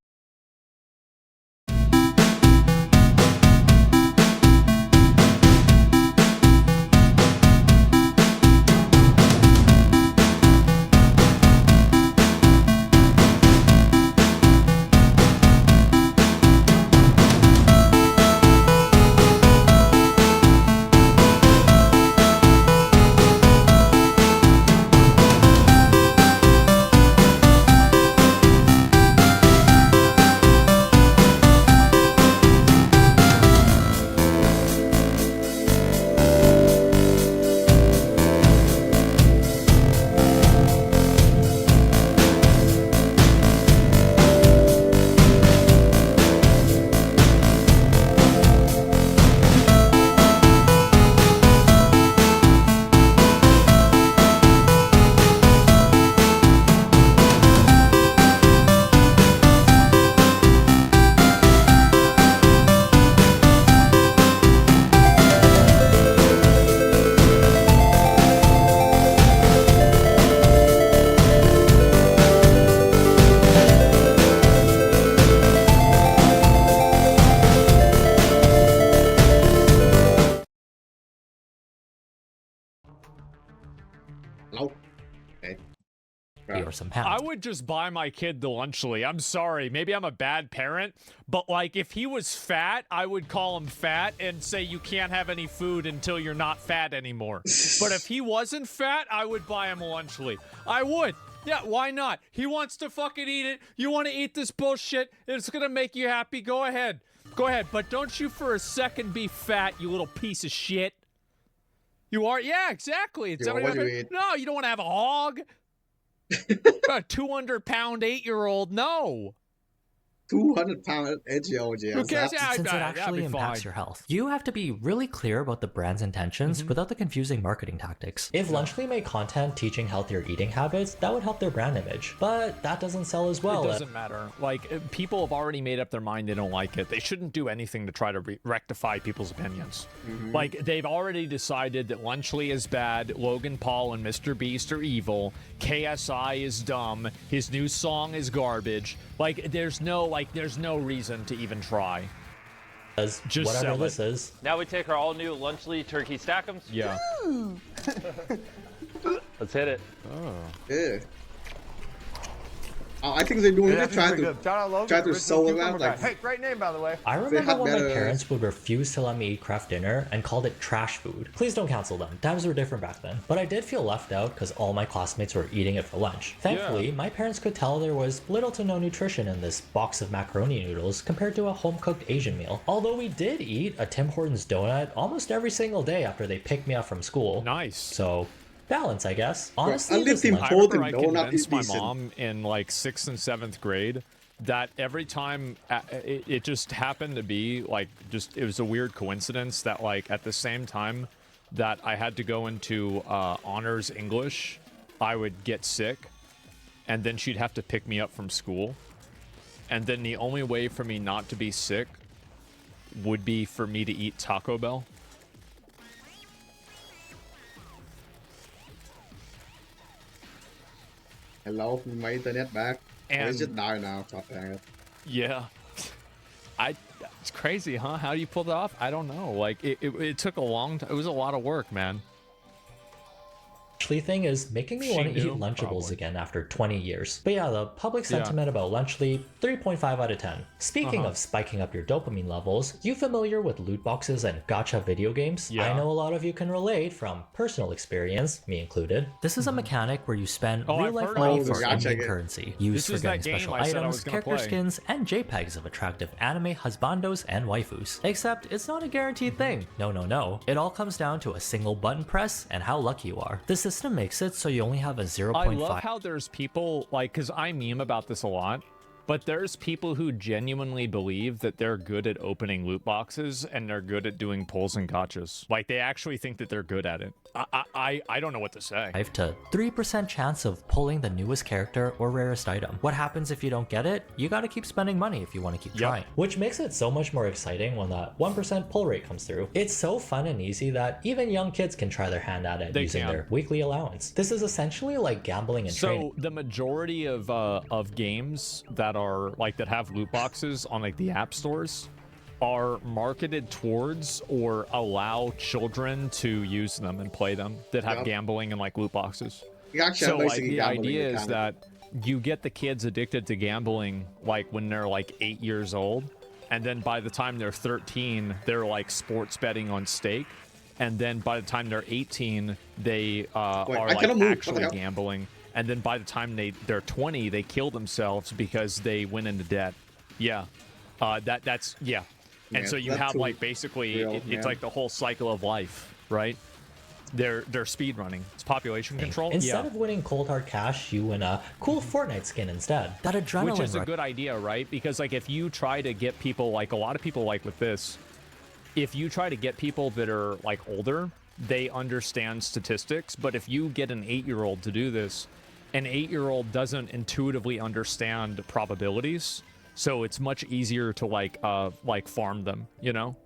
[SPEAKER 9] Or some pounds.
[SPEAKER 10] I would just buy my kid the Lunchly. I'm sorry. Maybe I'm a bad parent, but like if he was fat, I would call him fat and say you can't have any food until you're not fat anymore. But if he wasn't fat, I would buy him a Lunchly. I would. Yeah, why not? He wants to fucking eat it. You want to eat this bullshit? It's going to make you happy. Go ahead. Go ahead. But don't you for a second be fat, you little piece of shit. You are? Yeah, exactly. It's
[SPEAKER 1] what do you eat?
[SPEAKER 10] No, you don't want to have a hog. A 200-pound 8-year-old, no.
[SPEAKER 1] 200-pound AGO, yeah.
[SPEAKER 10] Who cares?
[SPEAKER 1] That's-
[SPEAKER 10] Yeah,
[SPEAKER 9] Since it
[SPEAKER 10] that'd
[SPEAKER 9] actually
[SPEAKER 10] be
[SPEAKER 9] impacts
[SPEAKER 10] fine.
[SPEAKER 9] your health, you have to be really clear about the brand's intentions without the confusing marketing tactics. If Lunchly made content teaching healthier eating habits, that would help their brand image, but that doesn't sell as well.
[SPEAKER 10] It doesn't matter. Like, people have already made up their mind they don't like it. They shouldn't do anything to try to rectify people's opinions. Like, they've already decided that Lunchly is bad, Logan Paul and Mr. Beast are evil, KSI is dumb, his new song is garbage. Like, there's no reason to even try. Just
[SPEAKER 9] whatever
[SPEAKER 10] sell
[SPEAKER 9] this
[SPEAKER 10] it.
[SPEAKER 9] is.
[SPEAKER 11] Now we take our all-new Lunchly turkey stack'ems.
[SPEAKER 10] Yeah.
[SPEAKER 11] Let's hit it.
[SPEAKER 1] Yeah. I think they're doing it, trying to sell it out. Like,
[SPEAKER 12] hey, great name, by the way.
[SPEAKER 9] I remember when my parents would refuse to let me eat craft dinner and called it trash food. Please don't cancel them. Times were different back then. But I did feel left out because all my classmates were eating it for lunch. Thankfully, my parents could tell there was little to no nutrition in this box of macaroni noodles compared to a home-cooked Asian meal. Although we did eat a Tim Hortons donut almost every single day after they picked me up from school.
[SPEAKER 10] Nice.
[SPEAKER 9] So balance, I guess. Honestly,
[SPEAKER 10] I remember I convinced my mom in like 6th and 7th grade that every time it just happened to be like, just, it was a weird coincidence that like at the same time that I had to go into honors English, I would get sick, and then she'd have to pick me up from school, and then the only way for me not to be sick would be for me to eat Taco Bell.
[SPEAKER 1] hello, my internet back.
[SPEAKER 10] And
[SPEAKER 1] It's just die now. Fuck that.
[SPEAKER 10] Yeah. It's crazy, huh? How do you pull that off? I don't know. Like, it took a long time. It was a lot of work, man.
[SPEAKER 9] Lunchly thing is making me want to eat Lunchables again after 20 years. But yeah, the public sentiment about Lunchly, 3.5 out of 10. Speaking of spiking up your dopamine levels, you familiar with loot boxes and gacha video games?
[SPEAKER 10] Yeah.
[SPEAKER 9] I know a lot of you can relate from personal experience, me included. This is a mechanic where you spend real-life money for in-game currency, used for getting special items, character skins, and JPEGs of attractive anime husbandos and waifus. Except it's not a guaranteed thing. No. It all comes down to a single button press and how lucky you are. This system makes it so you only have a 0.5.
[SPEAKER 10] I love how there's people, like, because I meme about this a lot, but there's people who genuinely believe that they're good at opening loot boxes and they're good at doing pulls and gotchas. Like, they actually think that they're good at it. I don't know what to say.
[SPEAKER 9] 5 to 3% chance of pulling the newest character or rarest item. What happens if you don't get it? You gotta keep spending money if you want to keep trying. Which makes it so much more exciting when that 1% pull rate comes through. It's so fun and easy that even young kids can try their hand at it using their weekly allowance. This is essentially like gambling and trading.
[SPEAKER 10] So the majority of games that are like that have loot boxes on like the app stores are marketed towards or allow children to use them and play them that have gambling and like loot boxes. So like the idea is that you get the kids addicted to gambling like when they're like 8 years old, and then by the time they're 13 they're like sports betting on stake, and then by the time they're 18 they are like actually gambling, and then by the time they're 20 they kill themselves because they went into debt. That's and
[SPEAKER 1] Man,
[SPEAKER 10] so you have like basically it's like the whole cycle of life, right? They're speed running. It's population control.
[SPEAKER 9] Instead of winning cold hard cash, you win a cool Fortnite skin instead. That adrenaline
[SPEAKER 10] which is a good idea, right? Because like if you try to get people, like a lot of people like with this, if you try to get people that are like older, they understand statistics. But if you get an 8-year-old to do this, an 8-year-old doesn't intuitively understand probabilities. So it's much easier to like farm them, you know?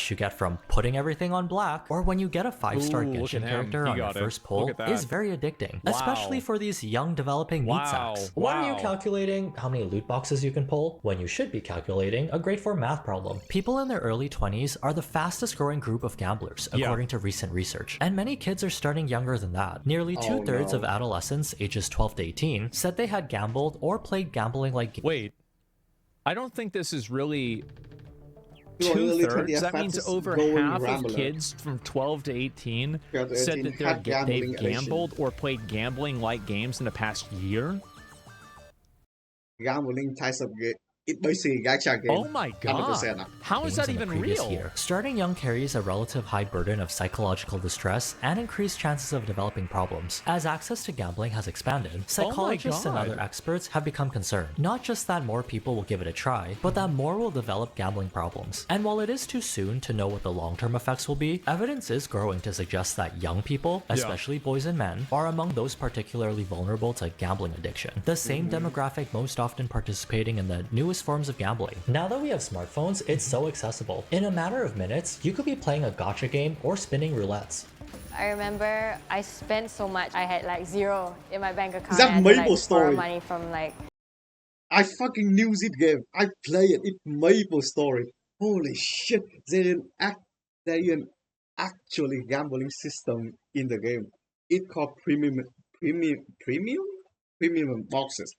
[SPEAKER 9] You get from putting everything on black, or when you get a 5-star Genshin character on your first pull, is very addicting, especially for these young developing meat sacks. When are you calculating how many loot boxes you can pull? When you should be calculating a grade 4 math problem. People in their early 20s are the fastest growing group of gamblers, according to recent research, and many kids are starting younger than that. Nearly 2/3 of adolescents ages 12 to 18 said they had gambled or played gambling like.
[SPEAKER 10] Wait, I don't think this is really 2/3. That means over half of kids from 12 to 18 said that they've gambled or played gambling-like games in the past year.
[SPEAKER 1] Gambling types of It basically gacha game.
[SPEAKER 10] Oh my
[SPEAKER 1] 100%.
[SPEAKER 10] god. How is that
[SPEAKER 9] in the
[SPEAKER 10] even
[SPEAKER 9] previous
[SPEAKER 10] real?
[SPEAKER 9] year. Starting young carries a relative high burden of psychological distress and increased chances of developing problems. As access to gambling has expanded, psychologists and
[SPEAKER 10] God.
[SPEAKER 9] other experts have become concerned. Not just that more people will give it a try, but that more will develop gambling problems. And while it is too soon to know what the long-term effects will be, evidence is growing to suggest that young people, especially boys and men, are among those particularly vulnerable to gambling addiction. The same demographic most often participating in the newest forms of gambling. Now that we have smartphones, it's so accessible. In a matter of minutes, you could be playing a gacha game or spinning roulettes.
[SPEAKER 15] I remember I spent so much. I had like 0 in my bank account.
[SPEAKER 1] Is that
[SPEAKER 15] I had to,
[SPEAKER 1] Maple
[SPEAKER 15] like, borrow
[SPEAKER 1] Story?
[SPEAKER 15] money from like.
[SPEAKER 1] I fucking knew this game. I play it. It's Maple Story. Holy shit! There's an actually gambling system in the game. It's called premium boxes.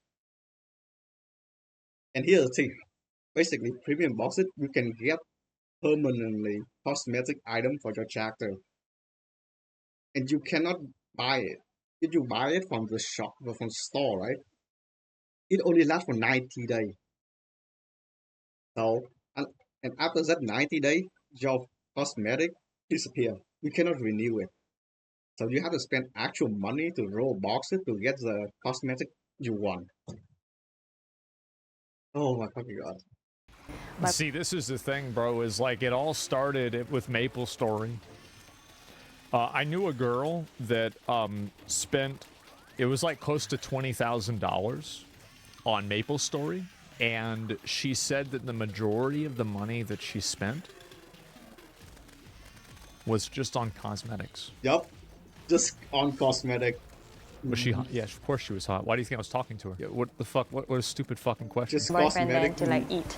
[SPEAKER 1] And here's the thing. Basically, premium boxes you can get permanently cosmetic item for your character, and you cannot buy it. If you buy it from the shop or from the store, right? It only lasts for 90 days. So, and after that 90 days, your cosmetic disappear. You cannot renew it. So you have to spend actual money to roll boxes to get the cosmetic you want. Oh my fucking god.
[SPEAKER 10] See, this is the thing, bro, is like it all started with Maple Story. I knew a girl that spent, it was like close to $20,000 on Maple Story, and she said that the majority of the money that she spent was just on cosmetics.
[SPEAKER 1] Yup, just on cosmetic.
[SPEAKER 10] Was she hot? Yeah, of course she was hot. Why do you think I was talking to her? Yeah, what the fuck? What a stupid fucking question.
[SPEAKER 1] Just
[SPEAKER 15] Boyfriend then
[SPEAKER 1] cosmetic.
[SPEAKER 15] to like eat.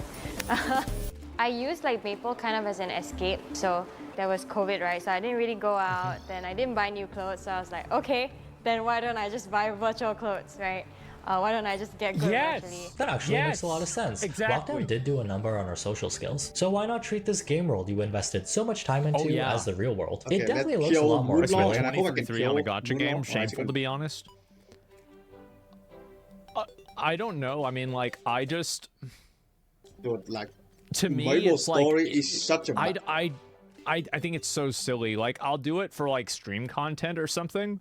[SPEAKER 15] I used like Maple kind of as an escape. So there was COVID, right? So I didn't really go out. Then I didn't buy new clothes. So I was like, okay, then why don't I just buy virtual clothes, right? Why don't I just get good virtually?
[SPEAKER 9] That actually makes a lot of sense.
[SPEAKER 10] Exactly.
[SPEAKER 9] Lockdown did do a number on our social skills. So why not treat this game world you invested so much time into as the real world?
[SPEAKER 1] Okay,
[SPEAKER 9] it definitely
[SPEAKER 1] let's
[SPEAKER 9] looks a
[SPEAKER 1] kill
[SPEAKER 9] lot more
[SPEAKER 1] Moonlaw,
[SPEAKER 9] exciting.
[SPEAKER 1] and I hope I can
[SPEAKER 10] 23 on a
[SPEAKER 1] kill
[SPEAKER 10] gotcha
[SPEAKER 1] Moonlaw.
[SPEAKER 10] game.
[SPEAKER 1] Alright,
[SPEAKER 10] Shameful, to be honest. I don't know. I mean, like, I just...
[SPEAKER 1] Dude, like,
[SPEAKER 10] to me,
[SPEAKER 1] Maple
[SPEAKER 10] it's
[SPEAKER 1] Story
[SPEAKER 10] like...
[SPEAKER 1] is such a...
[SPEAKER 10] I think it's so silly. Like, I'll do it for, like, stream content or something.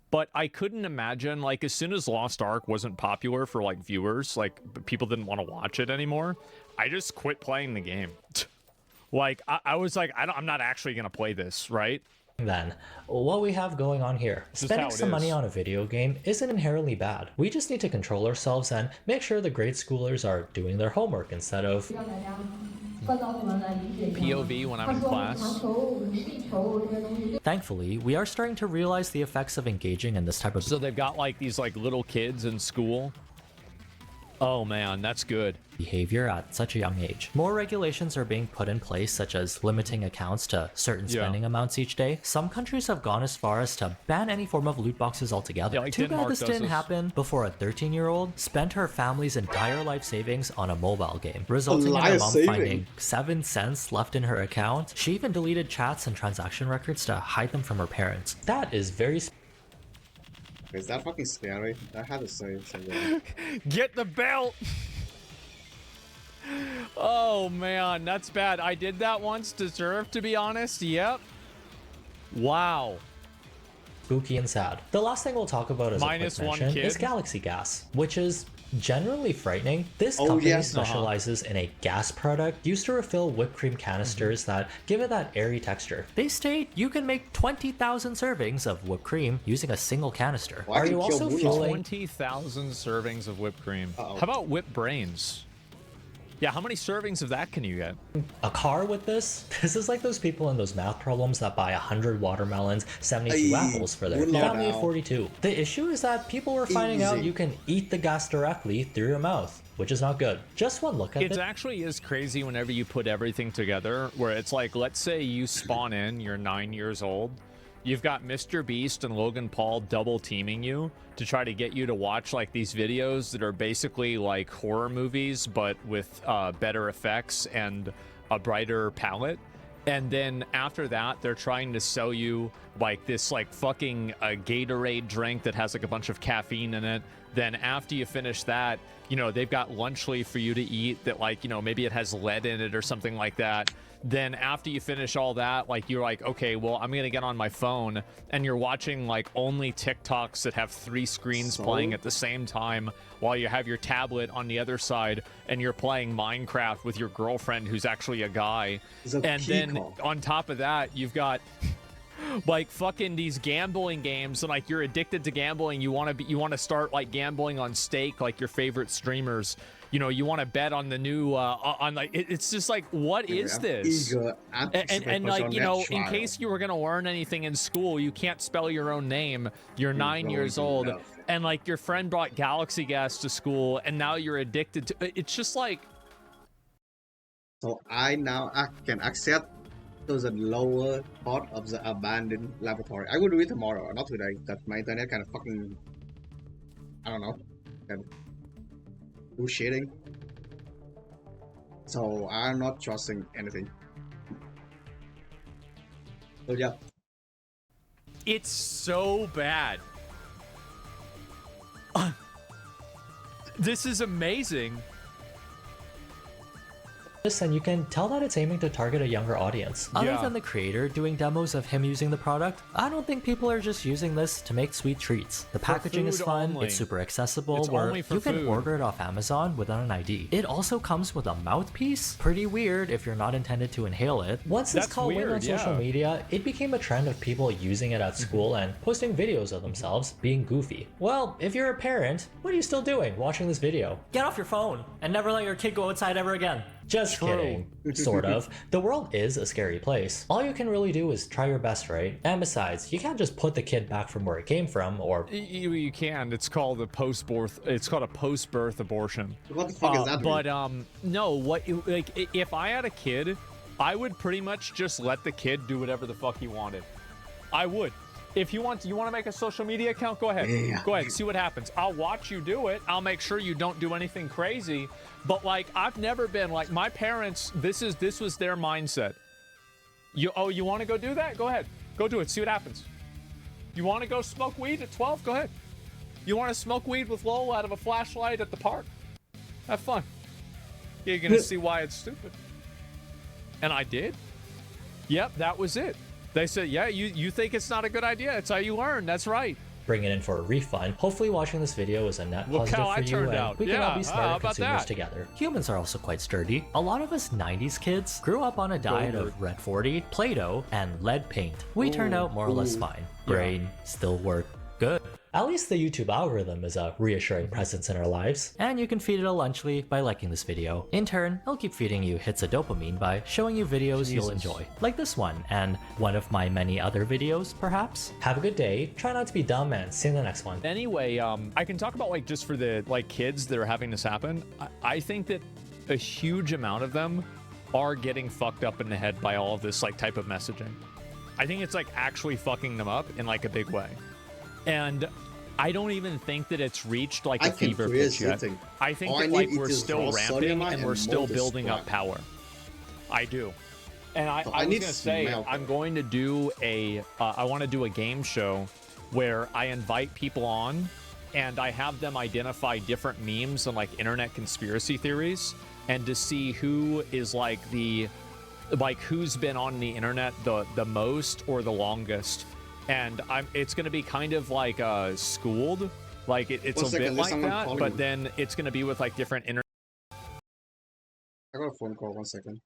[SPEAKER 10] But I couldn't imagine, like, as soon as Lost Ark wasn't popular for, like, viewers, like, people didn't want to watch it anymore, I just quit playing the game. Like, I was like, I'm not actually going to play this, right?
[SPEAKER 9] Then, what we have going on here,
[SPEAKER 10] Just
[SPEAKER 9] spending
[SPEAKER 10] how it
[SPEAKER 9] some money
[SPEAKER 10] is.
[SPEAKER 9] on a video game isn't inherently bad. We just need to control ourselves and make sure the grade schoolers are doing their homework instead of
[SPEAKER 10] POV when I'm in class.
[SPEAKER 9] Thankfully, we are starting to realize the effects of engaging in this type of
[SPEAKER 10] So they've got, like, these, like, little kids in school. Oh, man, that's good.
[SPEAKER 9] behavior at such a young age. More regulations are being put in place, such as limiting accounts to certain spending amounts each day. Some countries have gone as far as to ban any form of loot boxes altogether.
[SPEAKER 10] Yeah, like
[SPEAKER 9] Too
[SPEAKER 10] Denmark
[SPEAKER 9] bad this
[SPEAKER 10] does
[SPEAKER 9] didn't
[SPEAKER 10] this.
[SPEAKER 9] happen before a 13-year-old spent her family's entire life savings on a mobile game, resulting in her
[SPEAKER 1] life
[SPEAKER 9] mom
[SPEAKER 1] saving?
[SPEAKER 9] finding 7 cents left in her account. She even deleted chats and transaction records to hide them from her parents. That is very
[SPEAKER 1] Is that fucking scary? I had to say something.
[SPEAKER 10] Get the belt! Oh man, that's bad. I did that once, deserved to be honest. Yep. Wow.
[SPEAKER 9] spooky and sad. The last thing we'll talk about as
[SPEAKER 10] Minus
[SPEAKER 9] a quick
[SPEAKER 10] one
[SPEAKER 9] mention
[SPEAKER 10] kid.
[SPEAKER 9] is galaxy gas, which is generally frightening. This
[SPEAKER 1] Oh,
[SPEAKER 9] company
[SPEAKER 1] yes,
[SPEAKER 9] specializes in a gas product used to refill whipped cream canisters that give it that airy texture. They state you can make 20,000 servings of whipped cream using a single canister.
[SPEAKER 1] Well, I
[SPEAKER 9] Are
[SPEAKER 1] can
[SPEAKER 9] you
[SPEAKER 1] kill
[SPEAKER 9] also
[SPEAKER 1] Moonlight.
[SPEAKER 9] fueling
[SPEAKER 10] 20,000 servings of whipped cream.
[SPEAKER 1] Uh-oh.
[SPEAKER 10] How about whipped brains? Yeah, how many servings of that can you get?
[SPEAKER 9] a car with this? This is like those people in those math problems that buy 100 watermelons, 72
[SPEAKER 1] Ay,
[SPEAKER 9] apples for their
[SPEAKER 1] Moonlight
[SPEAKER 9] family of
[SPEAKER 1] now.
[SPEAKER 9] 42. The issue is that people are finding out
[SPEAKER 1] Easy.
[SPEAKER 9] you can eat the gas directly through your mouth, which is not good. Just one look at
[SPEAKER 10] It
[SPEAKER 9] it.
[SPEAKER 10] actually is crazy whenever you put everything together, where it's like, let's say you spawn in, you're 9 years old, you've got Mr. Beast and Logan Paul double teaming you to try to get you to watch like these videos that are basically like horror movies, but with better effects and a brighter palette. And then after that, they're trying to sell you like this like fucking Gatorade drink that has like a bunch of caffeine in it. Then after you finish that, you know, they've got lunchly for you to eat that like, you know, maybe it has lead in it or something like that. Then after you finish all that, like you're like, okay, well, I'm gonna get on my phone, and you're watching like only TikToks that have 3 screens playing at the same time while you have your tablet on the other side and you're playing Minecraft with your girlfriend who's actually a guy. And then on top of that, you've got like fucking these gambling games, and like you're addicted to gambling. You want to start like gambling on stake, like your favorite streamers. You know, you want to bet on the new on like it's just like, what is this? And like, you know, in case you were gonna learn anything in school, you can't spell your own name. You're 9 years old, and like your friend brought Galaxy Gas to school, and now you're addicted to. It's just like.
[SPEAKER 1] So I can accept to the lower part of the abandoned laboratory. I will do it tomorrow, not today. That my internet kind of fucking, I don't know, kind of bullshitting. So I'm not trusting anything. So yeah.
[SPEAKER 10] It's so bad. This is amazing.
[SPEAKER 9] And you can tell that it's aiming to target a younger audience. Other than the creator doing demos of him using the product, I don't think people are just using this to make sweet treats. The packaging is fun, it's super accessible, where you can order it off Amazon without an ID. It also comes with a mouthpiece. Pretty weird if you're not intended to inhale it. Once this caught wind on social media, it became a trend of people using it at school and posting videos of themselves being goofy. Well, if you're a parent, what are you still doing watching this video?
[SPEAKER 2] Get off your phone and never let your kid go outside ever again.
[SPEAKER 9] Just kidding. Sort of. The world is a scary place. All you can really do is try your best, right? And besides, you can't just put the kid back from where it came from, or
[SPEAKER 10] you can. It's called a post-birth. It's called a post-birth abortion.
[SPEAKER 1] What the fuck is that?
[SPEAKER 10] But no. Like if I had a kid, I would pretty much just let the kid do whatever the fuck he wanted. I would. If you want to make a social media account, go ahead. Yeah. Go ahead, see what happens. I'll watch you do it. I'll make sure you don't do anything crazy. But like, I've never been like my parents. This was their mindset. You want to go do that? Go ahead, go do it. See what happens. You want to go smoke weed at 12? Go ahead. You want to smoke weed with Lowell out of a flashlight at the park? Have fun. You're gonna see why it's stupid. And I did. Yep, that was it. They said, yeah, you think it's not a good idea. It's how you learn. That's right.
[SPEAKER 9] Bring it in for a refund. Hopefully watching this video is a net positive for you, and we can all be smarter consumers together. Humans are also quite sturdy. A lot of us 90s kids grew up on a diet of Red 40, Play-Doh, and lead paint. We turned out more or less fine. Brain still worked good. At least the YouTube algorithm is a reassuring presence in our lives. And you can feed it a lunchly by liking this video. In turn, it'll keep feeding you hits of dopamine by showing you videos you'll enjoy. Like this one, and one of my many other videos, perhaps. Have a good day, try not to be dumb, and see you in the next one.
[SPEAKER 10] Anyway, I can talk about like just for the like kids that are having this happen. I think that a huge amount of them are getting fucked up in the head by all of this like type of messaging. I think it's like actually fucking them up in like a big way. And I don't even think that it's reached like a fever pitch yet. I think that like we're still ramping and we're still building up power. I do. And I was gonna say, I'm going to do I want to do a game show where I invite people on and I have them identify different memes and like internet conspiracy theories, and to see who is like who's been on the internet the most or the longest. And it's going to be kind of like schooled, like it's a bit like that, but then it's going to be with like different internet.
[SPEAKER 1] I got a phone call, 1 second.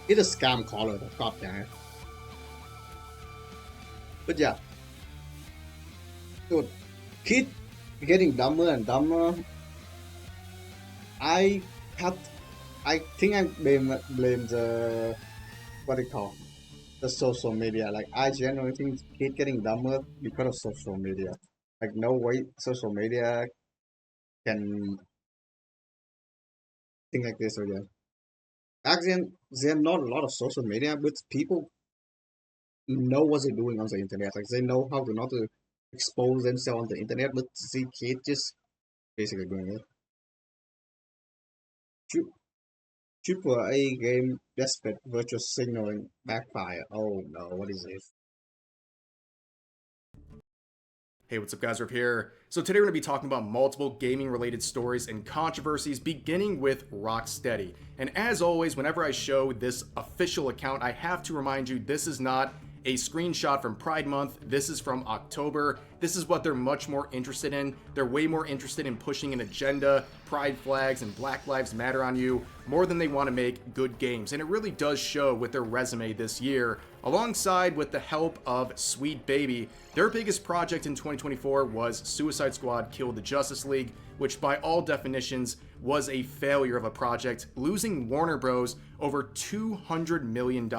[SPEAKER 1] It's a scam caller, god damn it. But yeah, dude, kid getting dumber and dumber. I think I blame the what it called, the social media. Like I genuinely think kid getting dumber because of social media. Like no way social media can think like this again. Actually, there are not a lot of social media, but people know what they're doing on the internet. Like they know how to not to expose themselves on the internet, but they can't just basically doing it. Triple A game desperate virtual signaling backfire. Oh no, what is this?
[SPEAKER 16] Hey, what's up guys, Rip here. So today we're going to be talking about multiple gaming related stories and controversies beginning with Rocksteady. And as always, whenever I show this official account, I have to remind you this is not a screenshot from Pride Month. This is from October. This is what they're much more interested in. They're way more interested in pushing an agenda, pride flags, and Black Lives Matter on you, more than they want to make good games. And it really does show with their resume this year. Alongside with the help of Sweet Baby, their biggest project in 2024 was Suicide Squad Kill the Justice League, which by all definitions was a failure of a project, losing Warner Bros. Over $200 million.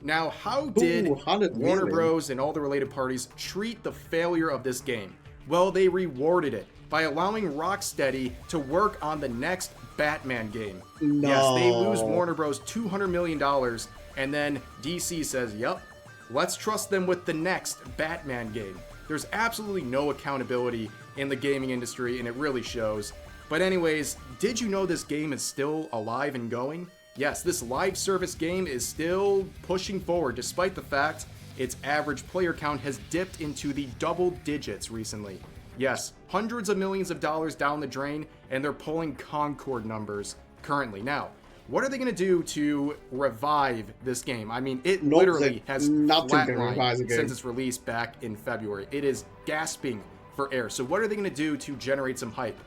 [SPEAKER 16] Now, how did Warner Bros. And all the related parties treat the failure of this game? Well, they rewarded it by allowing Rocksteady to work on the next Batman game.
[SPEAKER 1] No.
[SPEAKER 16] Yes, they lose Warner Bros. $200 million, and then DC says, yep, let's trust them with the next Batman game. There's absolutely no accountability in the gaming industry, and it really shows. But anyways, did you know this game is still alive and going? Yes, this live service game is still pushing forward despite the fact its average player count has dipped into the double digits recently. Yes, hundreds of millions of dollars down the drain, and they're pulling Concord numbers currently. Now, what are they going to do to revive this game? I mean, it literally has flatlined since its release back in February. It is gasping for air. So what are they going to do to generate some hype?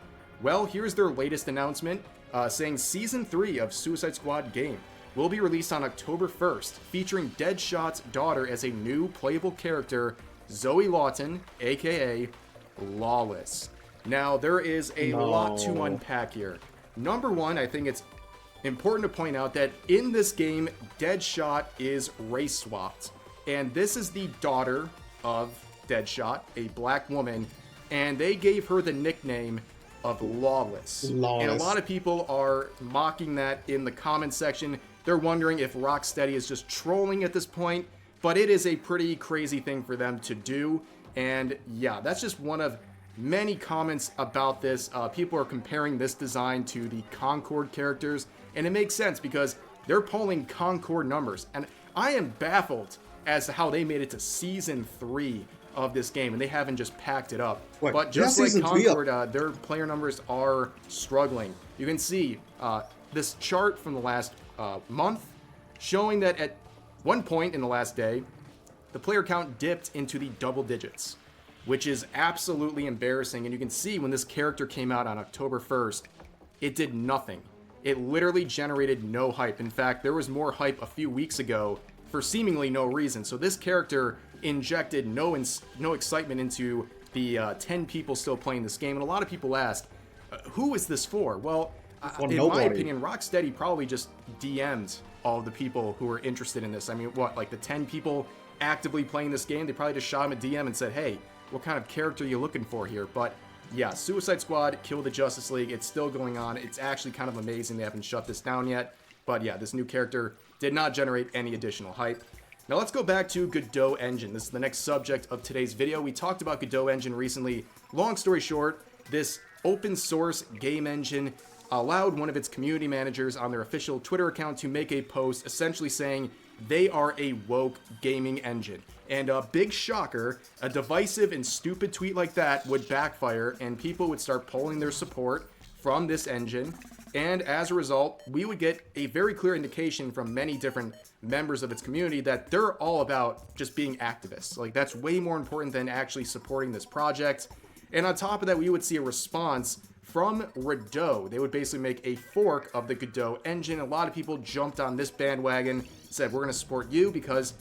[SPEAKER 16] Well, here's their latest announcement. Saying Season 3 of Suicide Squad game will be released on October 1st, featuring Deadshot's daughter as a new playable character, Zoe Lawton, aka Lawless. Now, there is a lot to unpack here. Number one, I think it's important to point out that in this game, Deadshot is race swapped. And this is the daughter of Deadshot, a black woman, and they gave her the nickname of Lawless. And a lot of people are mocking that in the comments section. They're wondering if Rocksteady is just trolling at this point, but it is a pretty crazy thing for them to do. And yeah, that's just one of many comments about this. People are comparing this design to the Concord characters, and it makes sense because they're pulling Concord numbers. And I am baffled as to how they made it to Season 3 of this game, and they haven't just packed it up. But just like Concord, their player numbers are struggling. You can see this chart from the last month showing that at one point in the last day, the player count dipped into the double digits, which is absolutely embarrassing. And you can see when this character came out on October 1st, it did nothing. It literally generated no hype. In fact, there was more hype a few weeks ago for seemingly no reason. So this character injected no excitement into the 10 people still playing this game. And a lot of people asked, who is this for? Well, in my opinion, Rocksteady probably just DM'd all of the people who were interested in this. I mean, what, like the 10 people actively playing this game? They probably just shot him a DM and said, hey, what kind of character are you looking for here? But yeah, Suicide Squad, Kill the Justice League, it's still going on. It's actually kind of amazing they haven't shut this down yet. But yeah, this new character did not generate any additional hype. Now let's go back to Godot Engine. This is the next subject of today's video. We talked about Godot Engine recently. Long story short, this open source game engine allowed one of its community managers on their official Twitter account to make a post essentially saying they are a woke gaming engine. And a big shocker, a divisive and stupid tweet like that would backfire and people would start pulling their support from this engine. And as a result, we would get a very clear indication from many different members of its community that they're all about just being activists. Like, that's way more important than actually supporting this project. And on top of that, we would see a response from Godot. They would basically make a fork of the Godot engine. A lot of people jumped on this bandwagon, said, we're going to support you because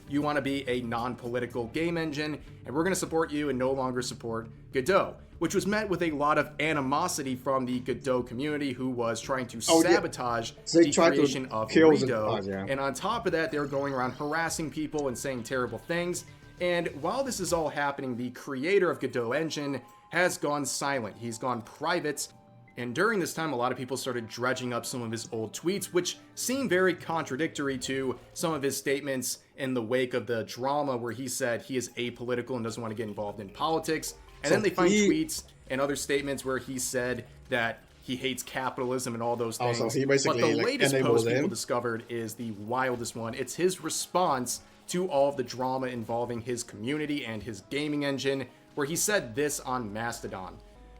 [SPEAKER 16] you want to be a non-political game engine, and we're going to support you and no longer support Godot, which was met with a lot of animosity from the Godot community, who was trying to sabotage the creation of Godot. And on top of that, they were going around harassing people and saying terrible things. And while this is all happening, the creator of Godot Engine has gone silent. He's gone private. And during this time, a lot of people started dredging up some of his old tweets, which seem very contradictory to some of his statements in the wake of the drama where he said he is apolitical and doesn't want to get involved in politics. And then they find tweets and other statements where he said that he hates capitalism and all those things.
[SPEAKER 1] Also, he basically,
[SPEAKER 16] but the
[SPEAKER 1] like,
[SPEAKER 16] latest
[SPEAKER 1] enables
[SPEAKER 16] post people
[SPEAKER 1] him.
[SPEAKER 16] discovered is the wildest one. It's his response to all of the drama involving his community and his gaming engine, where he said this on Mastodon.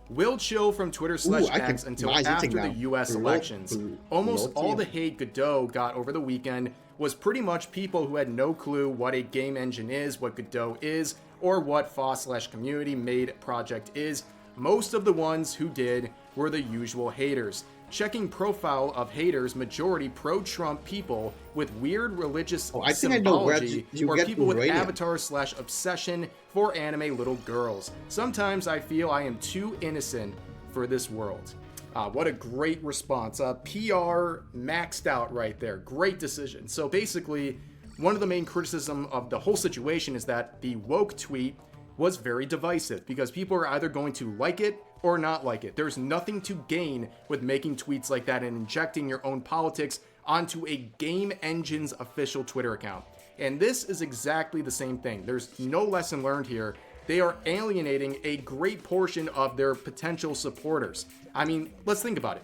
[SPEAKER 16] We'll chill from Twitter/X until after the US elections. Almost all the hate Godot got over the weekend was pretty much people who had no clue what a game engine is, what Godot is, or what Foss/community made project is. Most of the ones who did were the usual haters. Checking profile of haters, majority pro-Trump people with weird religious symbology or people with avatar/obsession for anime little girls. Sometimes I feel I am too innocent for this world. What a great response. PR maxed out right there. Great decision. So basically, one of the main criticism of the whole situation is that the woke tweet was very divisive because people are either going to like it or not like it. There's nothing to gain with making tweets like that and injecting your own politics onto a game engine's official Twitter account. And this is exactly the same thing. There's no lesson learned here. They are alienating a great portion of their potential supporters. I mean, let's think about it.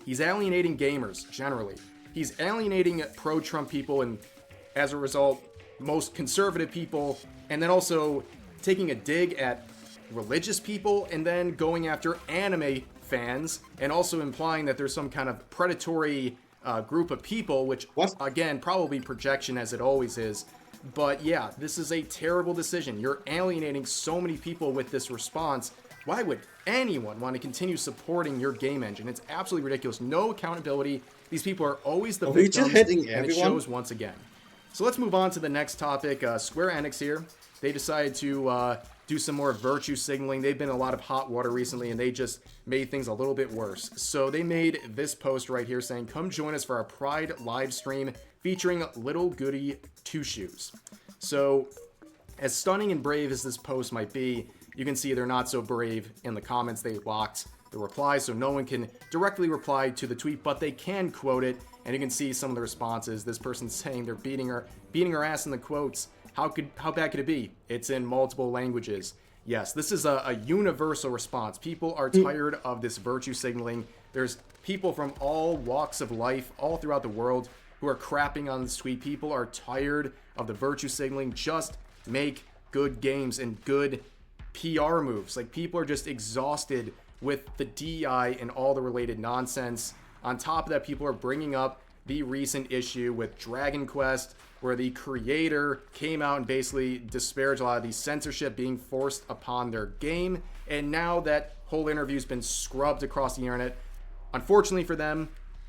[SPEAKER 16] He's alienating gamers generally. He's alienating pro-Trump people and as a result, most conservative people, and then also taking a dig at religious people and then going after anime fans and also implying that there's some kind of predatory group of people, which again, probably projection as it always is. But yeah, this is a terrible decision. You're alienating so many people with this response. Why would anyone want to continue supporting your game engine? It's absolutely ridiculous. No accountability. These people are always the victims, and it shows once again. So let's move on to the next topic. Square Enix here. They decided to do some more virtue signaling. They've been in a lot of hot water recently, and they just made things a little bit worse. So they made this post right here saying, "Come join us for our Pride live stream featuring Little Goody Two Shoes." So as stunning and brave as this post might be, you can see they're not so brave in the comments. They locked the reply, so no one can directly reply to the tweet, but they can quote it, and you can see some of the responses. This person's saying they're beating her ass in the quotes. How bad could it be? It's in multiple languages. Yes, this is a universal response. People are tired of this virtue signaling. There's people from all walks of life, all throughout the world, who are crapping on this tweet. People are tired of the virtue signaling. Just make good games and good PR moves. Like, people are just exhausted with the DEI and all the related nonsense. On top of that, people are bringing up the recent issue with Dragon Quest, where the creator came out and basically disparaged a lot of the censorship being forced upon their game. And now that whole interview's been scrubbed across the internet. Unfortunately for them,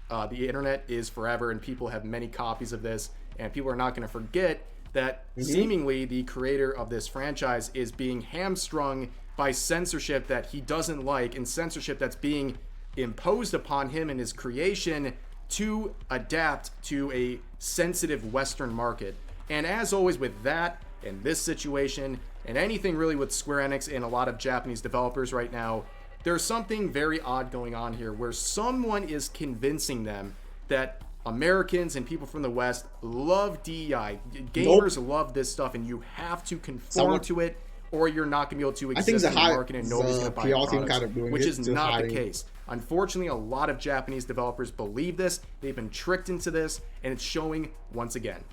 [SPEAKER 16] the internet is forever, and people have many copies of this, and people are not going to forget that seemingly the creator of this franchise is being hamstrung by censorship that he doesn't like, and censorship that's being imposed upon him and his creation to adapt to a sensitive Western market. And as always with that and this situation and anything really with Square Enix and a lot of Japanese developers right now, there's something very odd going on here where someone is convincing them that Americans and people from the West love DEI. Gamers love this stuff, and you have to conform to it, or you're not going to be able to exist in the market, and nobody's going to buy your products, which is not the case. Unfortunately, a lot of Japanese developers believe this. They've been tricked into this, and it's showing once again.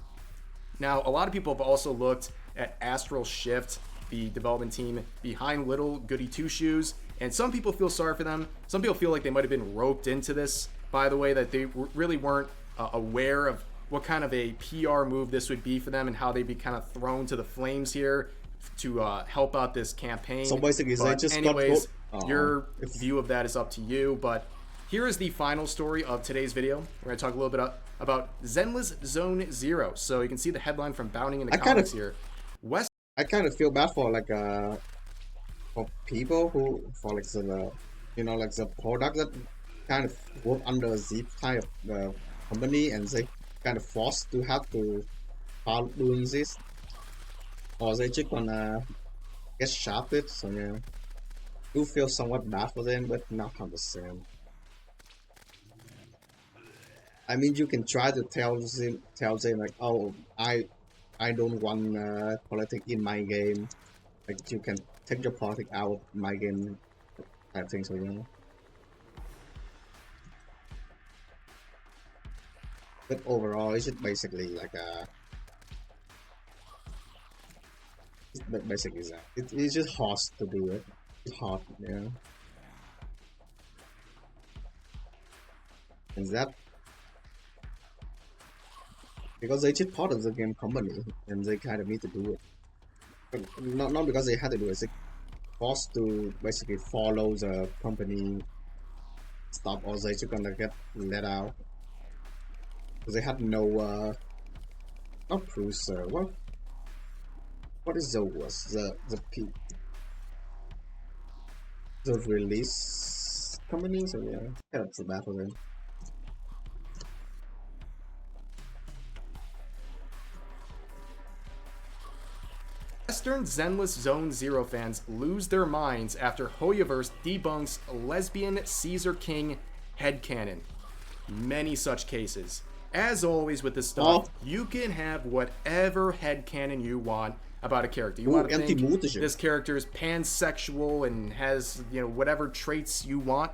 [SPEAKER 16] Now, a lot of people have also looked at Astral Shift, the development team behind Little Goody Two Shoes, and some people feel sorry for them. Some people feel like they might have been roped into this, by the way, that they really weren't aware of what kind of a PR move this would be for them and how they'd be kind of thrown to the flames here to help out this campaign.
[SPEAKER 1] So basically,
[SPEAKER 16] but
[SPEAKER 1] just
[SPEAKER 16] anyways, your view of that is up to you. But here is the final story of today's video. We're going to talk a little bit about Zenless Zone Zero. So you can see the headline from Bounding in the comics here.
[SPEAKER 1] I kind of feel bad for for people who for like the the product that kind of work under this kind of company, and they kind of forced to have to start doing this. or they just gonna get shafted. So yeah, do feel somewhat bad for them, but not 100%. I mean, you can try to tell them like, oh, I don't want politics in my game. Like you can take your politics out of my game. I think so, yeah. But overall, it's just basically like a. But basically that. It's just hard to do it. It's hard, yeah. And that because they just part of the game company and they kind of need to do it. But not because they had to do it. They forced to basically follow the company stuff, or they just gonna get let out. They had no not cruiser. What is the worst? The release company? So yeah, that's the battle then.
[SPEAKER 16] Western Zenless Zone Zero fans lose their minds after Hoyoverse debunks lesbian Caesar King headcanon. Many such cases. As always with this stuff, you can have whatever headcanon you want about a character. You want to think this character is pansexual and has, whatever traits you want,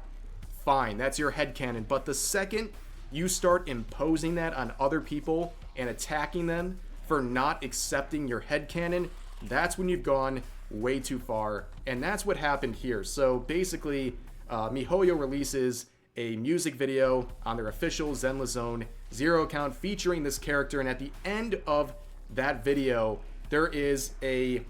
[SPEAKER 16] fine, that's your headcanon. But the second you start imposing that on other people and attacking them for not accepting your headcanon, that's when you've gone way too far. And that's what happened here. So basically, MiHoYo releases a music video on their official Zenless Zone Zero account featuring this character, and at the end of that video there is a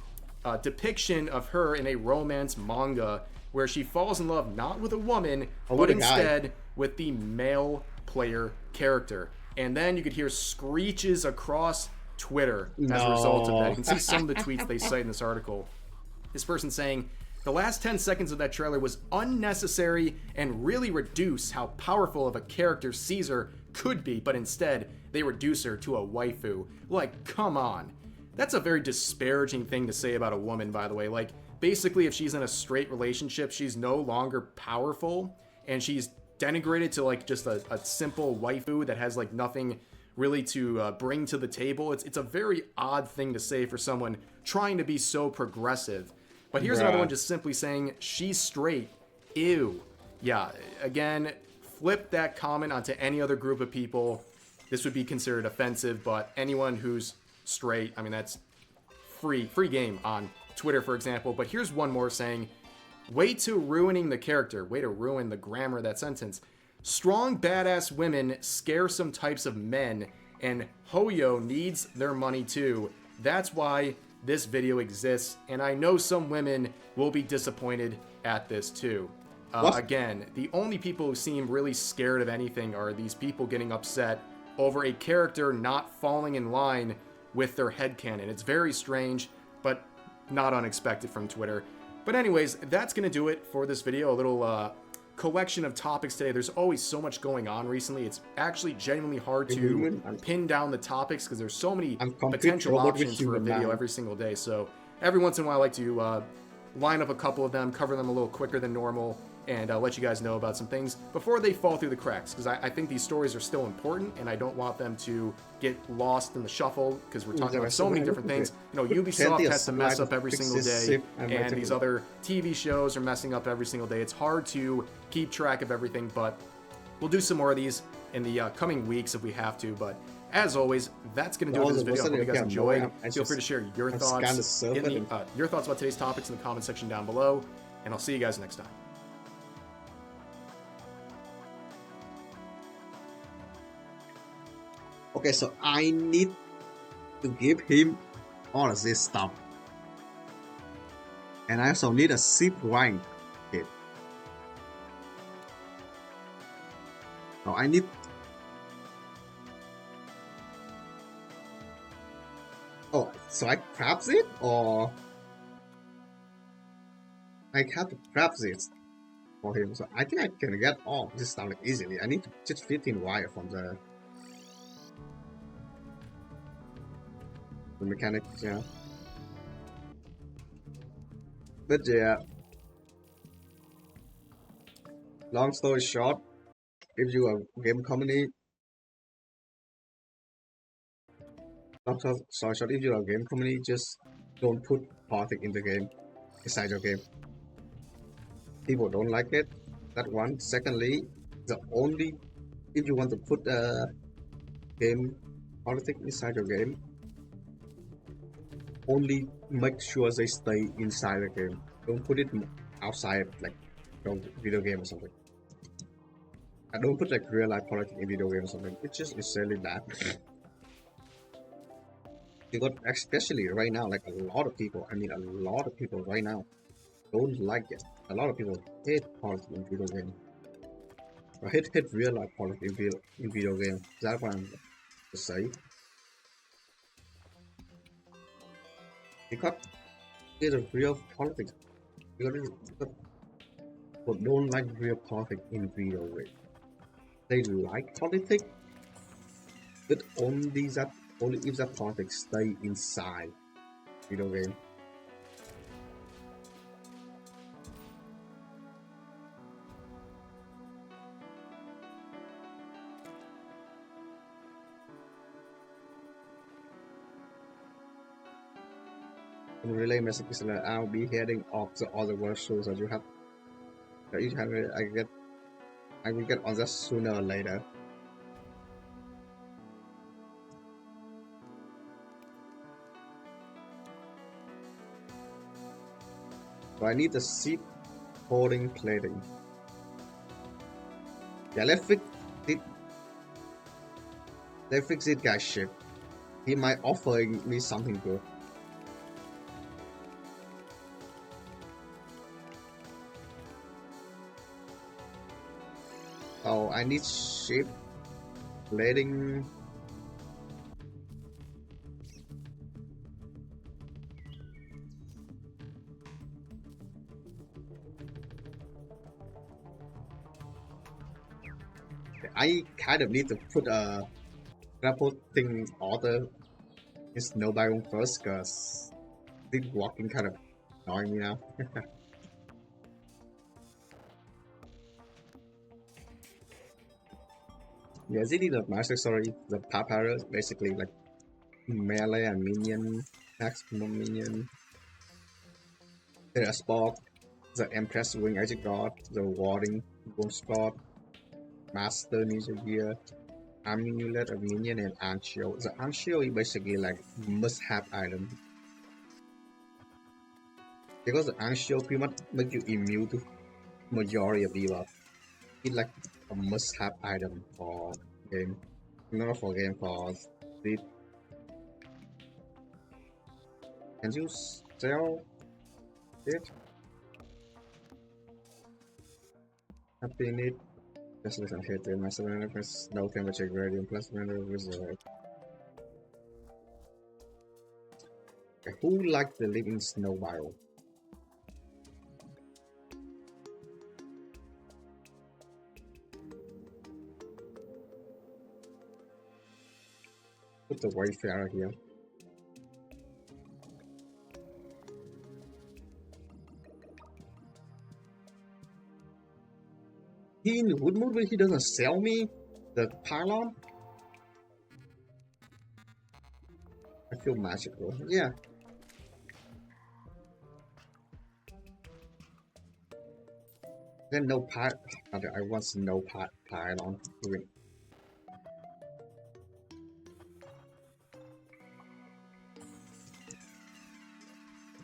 [SPEAKER 16] depiction of her in a romance manga where she falls in love not with a woman but instead with the male player character. And then you could hear screeches across Twitter as a result of that. You can see some of the tweets they cite in this article. This person saying, the last 10 seconds of that trailer was unnecessary and really reduce how powerful of a character Caesar could be, but instead they reduce her to a waifu. Like, come on. That's a very disparaging thing to say about a woman, by the way. Like, basically if she's in a straight relationship, she's no longer powerful and she's denigrated to like just a simple waifu that has like nothing really to bring to the table. It's a very odd thing to say for someone trying to be so progressive. But here's another one just simply saying, she's straight. Ew. Yeah, again, flip that comment onto any other group of people. This would be considered offensive, but anyone who's straight, I mean, that's free game on Twitter, for example. But here's one more saying, way to ruining the character. Way to ruin the grammar of that sentence. Strong, badass women scare some types of men, and Hoyo needs their money too. That's why this video exists, and I know some women will be disappointed at this too. Again, the only people who seem really scared of anything are these people getting upset over a character not falling in line with their headcanon. It's very strange, but not unexpected from Twitter. But anyways, that's going to do it for this video. A little collection of topics today. There's always so much going on recently. It's actually genuinely hard to pin down the topics because there's so many potential options for a video every single day. So every once in a while I like to line up a couple of them, cover them a little quicker than normal, and let you guys know about some things before they fall through the cracks, because I think these stories are still important and I don't want them to get lost in the shuffle because we're talking about so many different things. Ubisoft has to mess up every single day, and these other TV shows are messing up every single day. It's hard to keep track of everything, but we'll do some more of these in the coming weeks if we have to. But as always, that's going to do it for this video. I hope you guys enjoyed. Feel free to share your thoughts your thoughts about today's topics in the comment section down below, and I'll see you guys next time.
[SPEAKER 1] Okay, so I need to give him all of this stuff. And I also need a zip rank kit. So I need... Oh, so I craft it, or... I have to craft this for him. So I think I can get all this stuff like easily. I need to just 15 wire from the mechanics, yeah. But yeah, long story short, if you are a game company, if you are a game company, just don't put politics in the game, inside your game. People don't like it. That one. Secondly, if you want to put a game politics inside your game, only make sure they stay inside the game. Don't put it outside, like your video game or something. I don't put like real life politics in video game or something. It's really bad. Because especially right now, like a lot of people right now don't like it. A lot of people hate politics in video game. Or hate real life politics in video game. That's what I'm to say. Because it's a real politics. Because people don't like real politics in video game. They like politics, but only if that politics stay inside video game. In relay message is that I'll be heading off the other world shows that you have. I will get on that sooner or later. So I need the seat holding plating. Yeah, let's fix it guy's shit. He might offer me something good. Oh, I need ship plating. I kind of need to put a thing order in snow biome first, cause this walking kind of annoying me now. Yeah, this is the master story. The Papara basically like melee and minion, maximum minion. The Spock, the Empress Wing Agent God, the Warding Bone Spot, Master Ninja Gear, Amulet of Minion, and Anshio. The Anshio is basically like must-have item. Because the Anshio pretty much make you immune to majority of debuff. It's like a must-have item for game. Not for game, for sleep. Can you sell it? Happy need. Just listen here to my 700 plus no temperature gradient plus render reserve. Okay, who likes the living snow biome? Put the Wayfarer here. In the wood movie, he doesn't sell me the pylon. I feel magical. Yeah. Then no pylon. Okay, I want no pylon. Wait.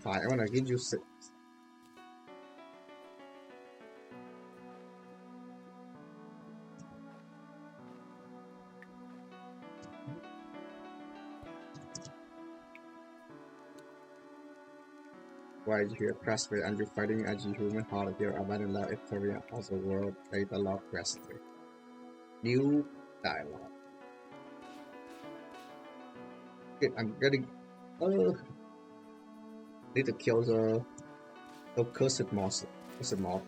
[SPEAKER 1] Fine, I wanna give you 6. Why are you here? Crossfit and you're fighting as a human heart here, abandoned love, Terraria of the world, data log, recipe. New dialogue. Okay, I'm getting. Need to kill the cursed monster. Cursed mob.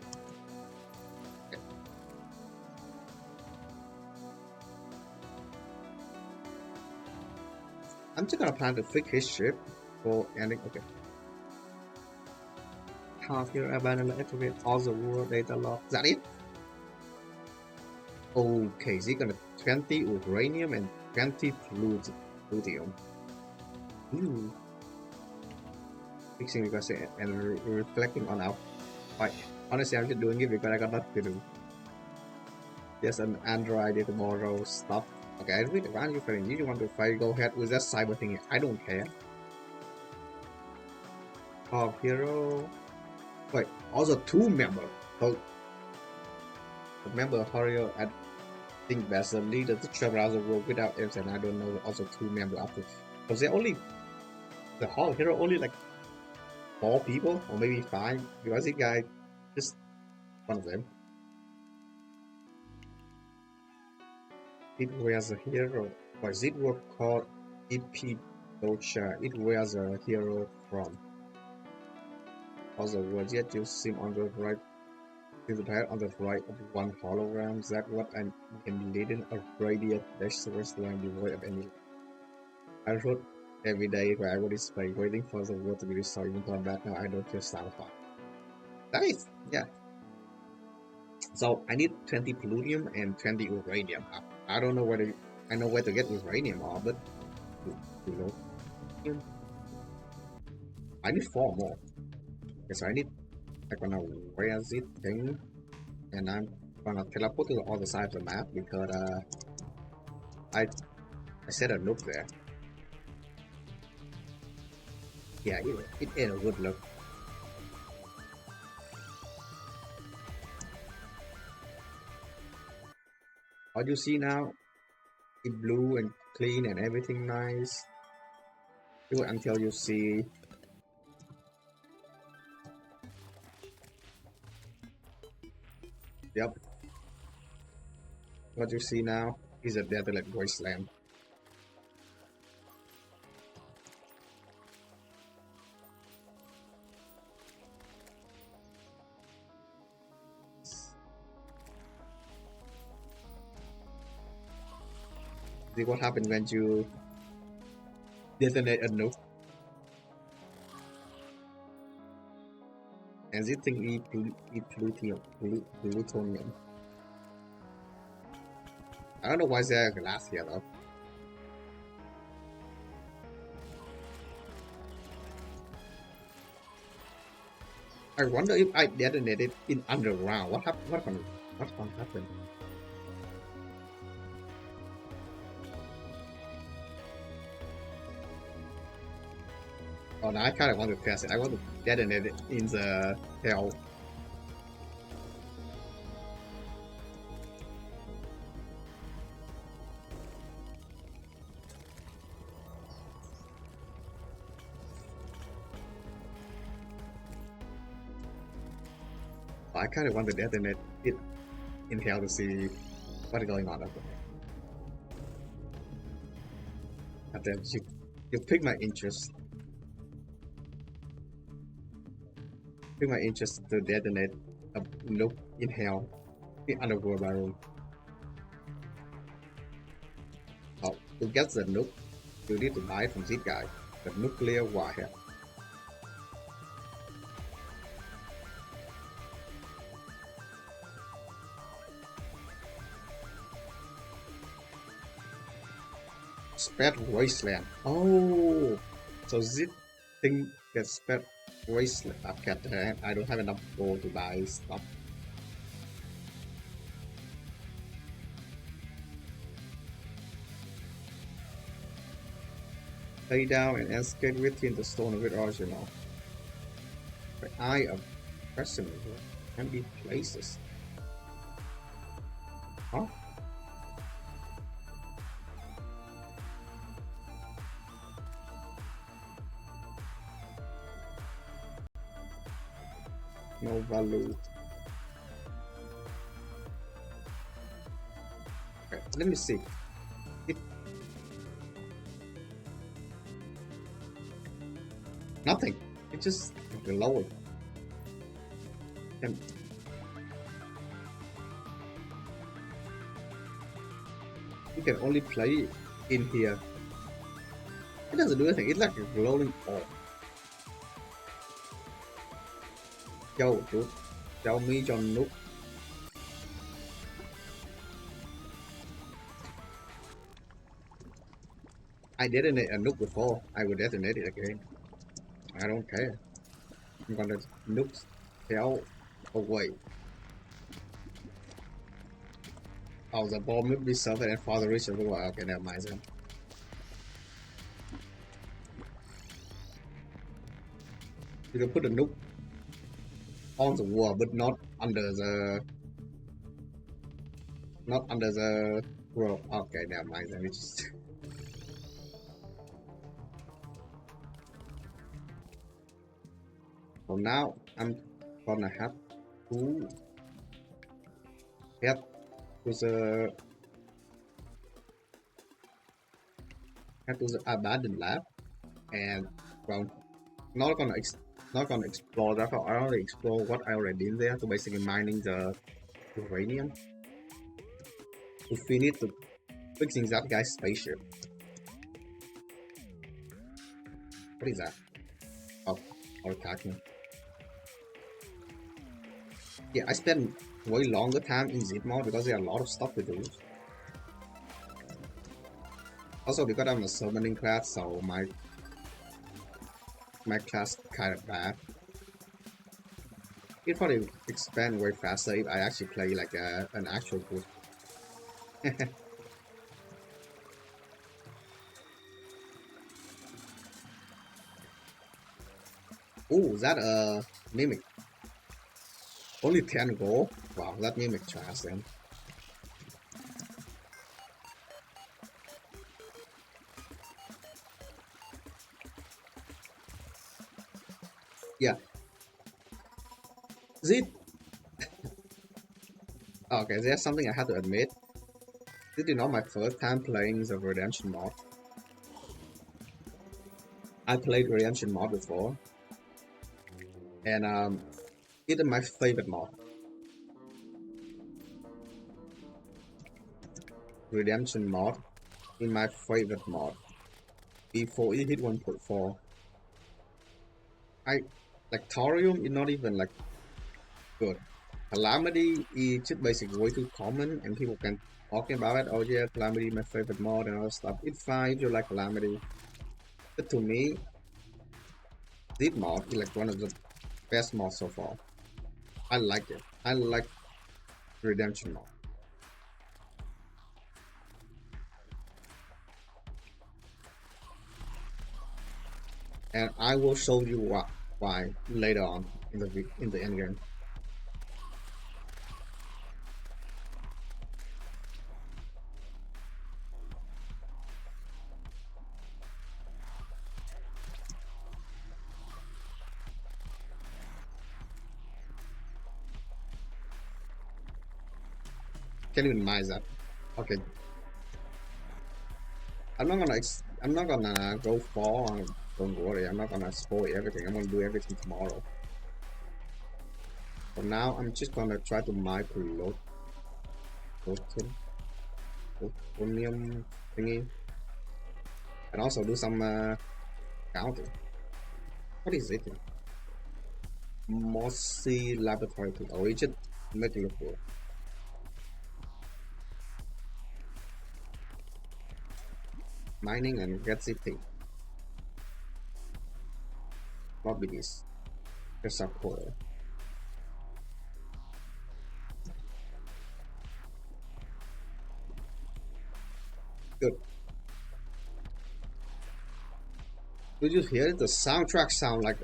[SPEAKER 1] Okay. I'm just gonna plan to fix his ship for ending. Okay. Half here, abandon, activate all the world data log. Is that it? Okay, is it gonna 20 uranium and 20 plutonium? Ooh. Fixing because and reflecting on our fight. Honestly, I'm just doing it because I got nothing to do. Just an Android tomorrow stuff. Okay, I read around you friend. You want to fight? Go ahead with that cyber thing. I don't care. Top hero. Wait, also 2 members. So, the member of Terraria, I think that's the leader to travel around the world without else, and I don't know also 2 members after. Because they only the whole hero only like 4 people or maybe 5. Because this guy just one of them. It wears a hero. What is it word called EP Docha? It wears a hero from. Also, was yet you seem on the right. Is the on the right of one hologram? Is that what I'm leading a radiant vegetables line devoid of any. I wrote every day where I would display waiting for the world to be restored in combat. Now I don't feel satisfied. Nice, yeah. So I need 20 plutonium and 20 uranium. I don't know whether I know where to get uranium or, but you know, I need 4 more. Okay, so I'm gonna wear this thing, and I'm gonna teleport to the other side of the map because I set a look there. Yeah, it ain't a good look. What you see now, it's blue and clean and everything nice. Until you see yep. What you see now is a desolate wasteland. See what happens when you detonate a nuke. And this thing eat plutonium. I don't know why there's glass here though. I wonder if I detonate it in underground. What's gonna happen? Oh, now I kind of want to test it. I want to detonate it in the hell. I kind of want to detonate it in hell to see what's going on up there. And then you pick my interest. Pick my interest to detonate a nuke in hell in underworld room. Oh, to get the nuke, you need to buy from this guy, the nuclear warhead. Spread wasteland. Oh, so this thing gets spread wasteland. Okay, I don't have enough gold to buy stuff. Lay down and escape within the stone with original. The eye of person can be places. Huh? No value. Okay, let me see. Nothing. It just lowered. And you can only play in here. It doesn't do anything. It's like a glowing orb. Châu chút. Châu mi cho nút. I detonated a nuke before. I will detonate it again. I don't care. I'm gonna nuke Châu away. Oh, the bomb will be served and farther reach of the world. Okay, never mind then. You can put a nuke on the wall, but not under the rope. Okay, never mind then. We just so now I'm gonna have to head to the abandoned lab, and well, not gonna explore that. I already explore what I already did there. So basically mining the uranium to finish to fixing that guy's spaceship. What is that? Oh, or attacking. Yeah, I spent way longer time in zip mode because there are a lot of stuff to do. Also because I'm a summoning class, so my class kind of bad. It probably expand way faster if I actually play like an actual book. Oh, that mimic. Only 10 gold? Wow, that mimic trash then. Yeah. This okay, there's something I have to admit. This is not my first time playing the Redemption mod. I played Redemption mod before. And it is my favorite mod. Redemption mod is my favorite mod. Before it hit 1.4. Like Thorium is not even like good. Calamity is just basically way too common and people can talking about it. Oh yeah, Calamity my favorite mod and all that stuff. It's fine if you like Calamity. But to me, this mod is like one of the best mods so far. I like it. I like Redemption mod. And I will show you why later on in the end game. Can't even minimize that. Okay. I'm not gonna go far on. Don't worry, I'm not gonna spoil everything. I'm gonna do everything tomorrow. For now, I'm just gonna try to mine plutonium thingy, and also do some counting. What is it? Mossy laboratory to origin. Make it look cool. Mining and get city. What be this? There's a portal. Good. Did you hear it? The soundtrack sound like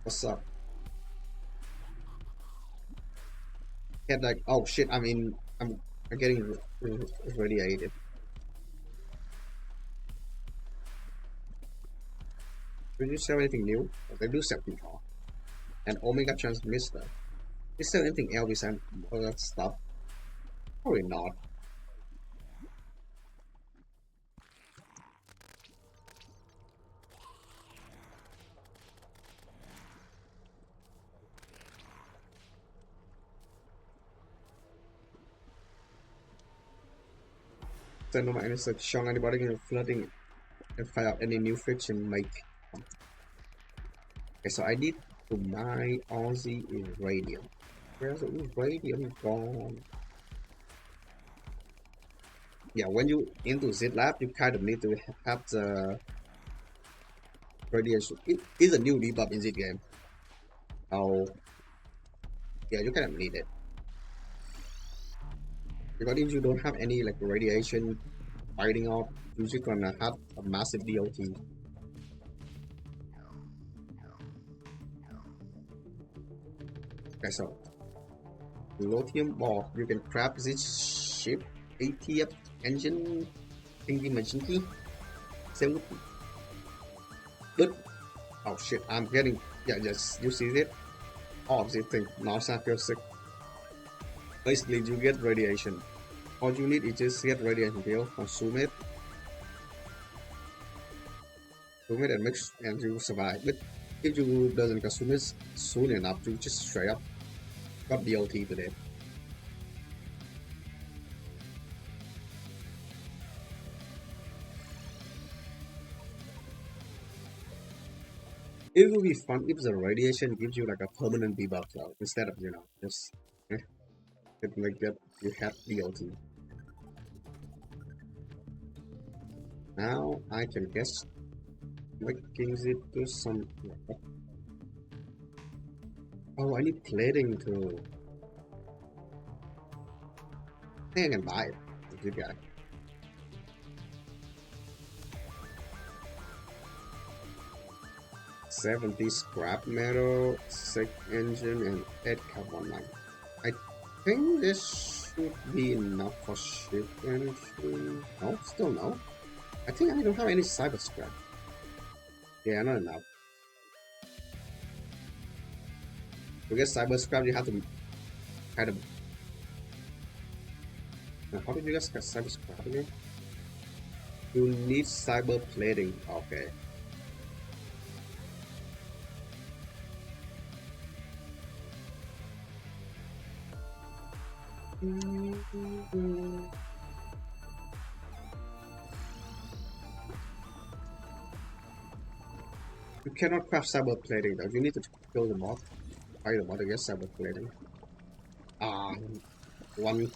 [SPEAKER 1] what's up? Get like, oh shit, I'm getting radiated. Did you sell anything new? Oh, they do sell people. And Omega Transmitter. Is there anything else besides all that stuff? Probably not. Send no any search showing anybody flirting and find out any new fiction make. Okay, so I need to mine all the uranium. Where's the uranium gone? Yeah, when you into this lab, you kind of need to have the radiation. It is a new debuff in this game. Oh, yeah, you kind of need it. Because if you don't have any like radiation fighting off, you're just gonna have a massive DOT. Okay, so lithium ore, you can craft this ship ATF engine thingy machinky. Same with good. Oh shit, I'm getting, yeah, yes, you see it? All of these things, now sick. Basically, you get radiation. All you need is just get radiation fuel, consume it and you survive. But if you doesn't consume it soon enough, you just straight up got DOT today. It would be fun if the radiation gives you like a permanent debuff though, instead of, you know, just like that you have DOT. Now I can guess making it to some. Oh, I need plating too. I think I can buy it. Good guy. $70 scrap metal, 6 engine, and 8 carbon line. I think this should be enough for ship engine. No, still no. I think I don't have any cyber scrap. Yeah, not enough. To get cyber scrap, you have to kind of. Now, how did you guys get cyber scrap again? You need cyber plating. Okay. You cannot craft cyber plating though. You need to kill the mod. Fight the mod to get cyber plating. One.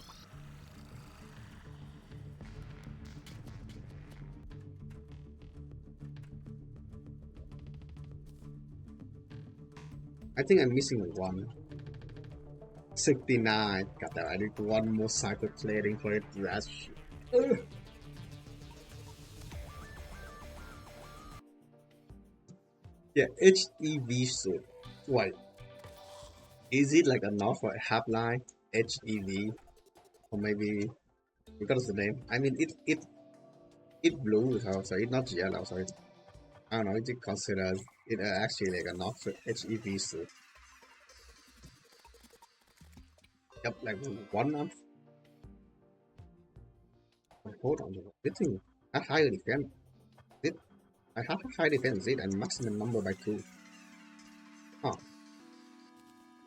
[SPEAKER 1] I think I'm missing one. 69. God damn, I need one more cyber plating for it. That shit. Yeah, HEV suit. Wait. Is it like enough for half-life? HEV? Or maybe because of the name. I mean it blue, so it's not yellow, so it, I don't know, it considers it actually like enough for HEV suit. Yep, like one month. Hold on, this thing has higher defense. I have a high defense and maximum number by 2. Huh.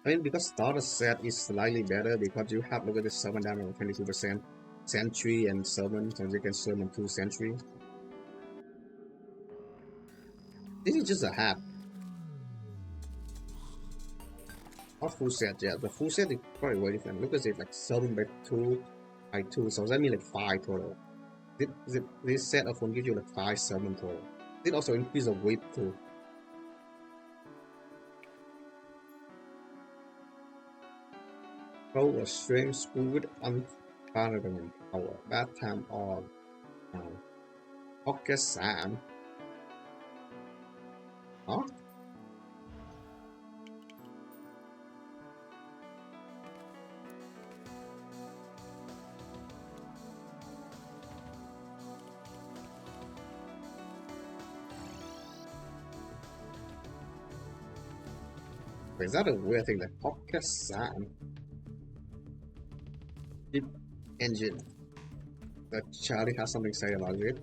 [SPEAKER 1] I mean, because starter set is slightly better because you have, look at this, summon damage of 22%, sentry and summon, so you can summon 2 sentry. This is just a half. Not full set, yeah. The full set is probably way different. Look at it, like summon by 2 by 2, so that means like 5 total. This set of one gives you like 5 summon total. It also increases the weight too. Power, strength, speed, unparalleled power. Bad time on. Pocket Sam. Huh? Is that a weird thing? Like Pocket Sam? Engine. That Charlie has something to say about it.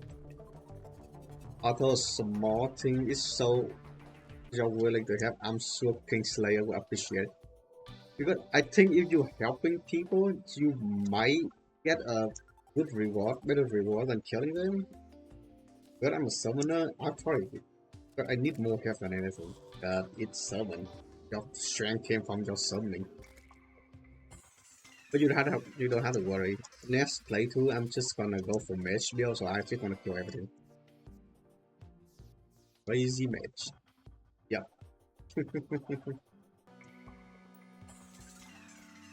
[SPEAKER 1] Although small thing is so you're willing to help, I'm sure Kingslayer will appreciate it. Because I think if you're helping people, you might get a good reward, better reward than killing them. But I'm a summoner, but I need more health than anything. That it's summon. Your strength came from your summoning. But you don't have to worry. Next playthrough, I'm just gonna go for mage build, so I'm just gonna kill everything. Crazy mage. Yep. I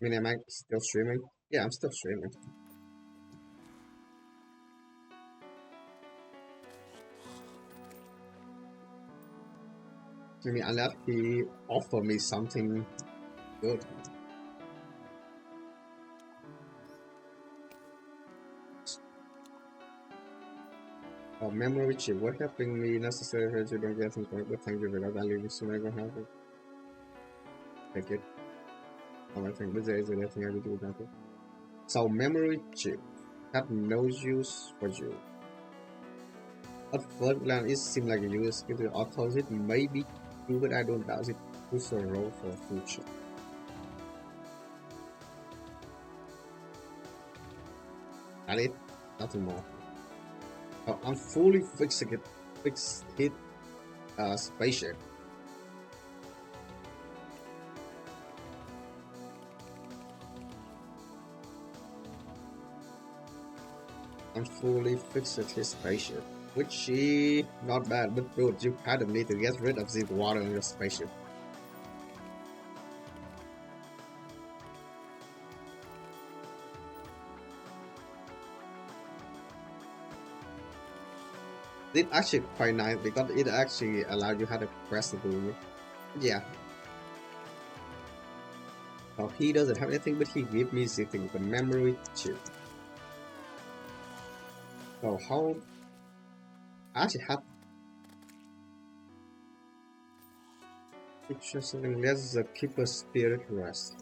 [SPEAKER 1] mean, am I still streaming? Yeah, I'm still streaming. I mean, unless he offer me something good. Oh, memory chip. What helping me necessary for you don't get some point, but thank you for that value. So I gonna have it. Take it. I think this is everything I will do that. So memory chip have no use for you. At first glance, it seems like a user skill to auto it may be true, but I don't doubt it. Who's a role for future? That it? Nothing more. Oh, I'm fully fixed hit spaceship. I'm fully fixed his spaceship, which is not bad, but dude, you kind of need to get rid of the water on your spaceship. It's actually quite nice because it actually allows you how to press the button. Yeah. So he doesn't have anything, but he gives me the thing, the memory chip. So how I actually have something. Let's keep a spirit rest.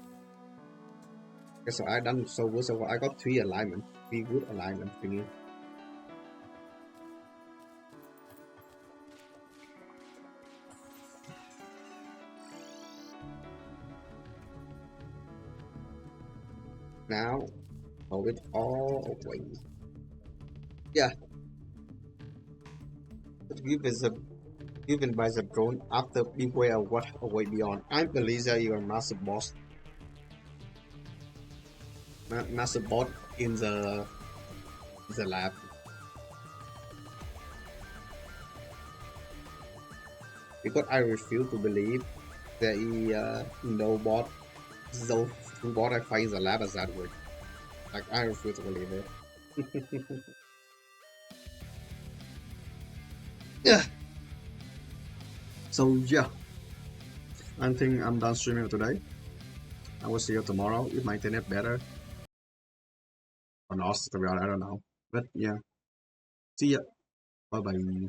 [SPEAKER 1] Okay, so I done so good. So I got 3 alignment, 3 good alignment thingy. Now, hold it all away. Yeah. Given by the drone after beware what away beyond. I'm Belisa, your massive boss. Massive bot in the lab. Because I refuse to believe there is no bot. So bot I find in the lab as that way. Like I refuse to believe it. Yeah. So yeah, I think I'm done streaming today. I will see you tomorrow if my internet better or not. To be honest, I don't know. But yeah, see ya. Bye bye.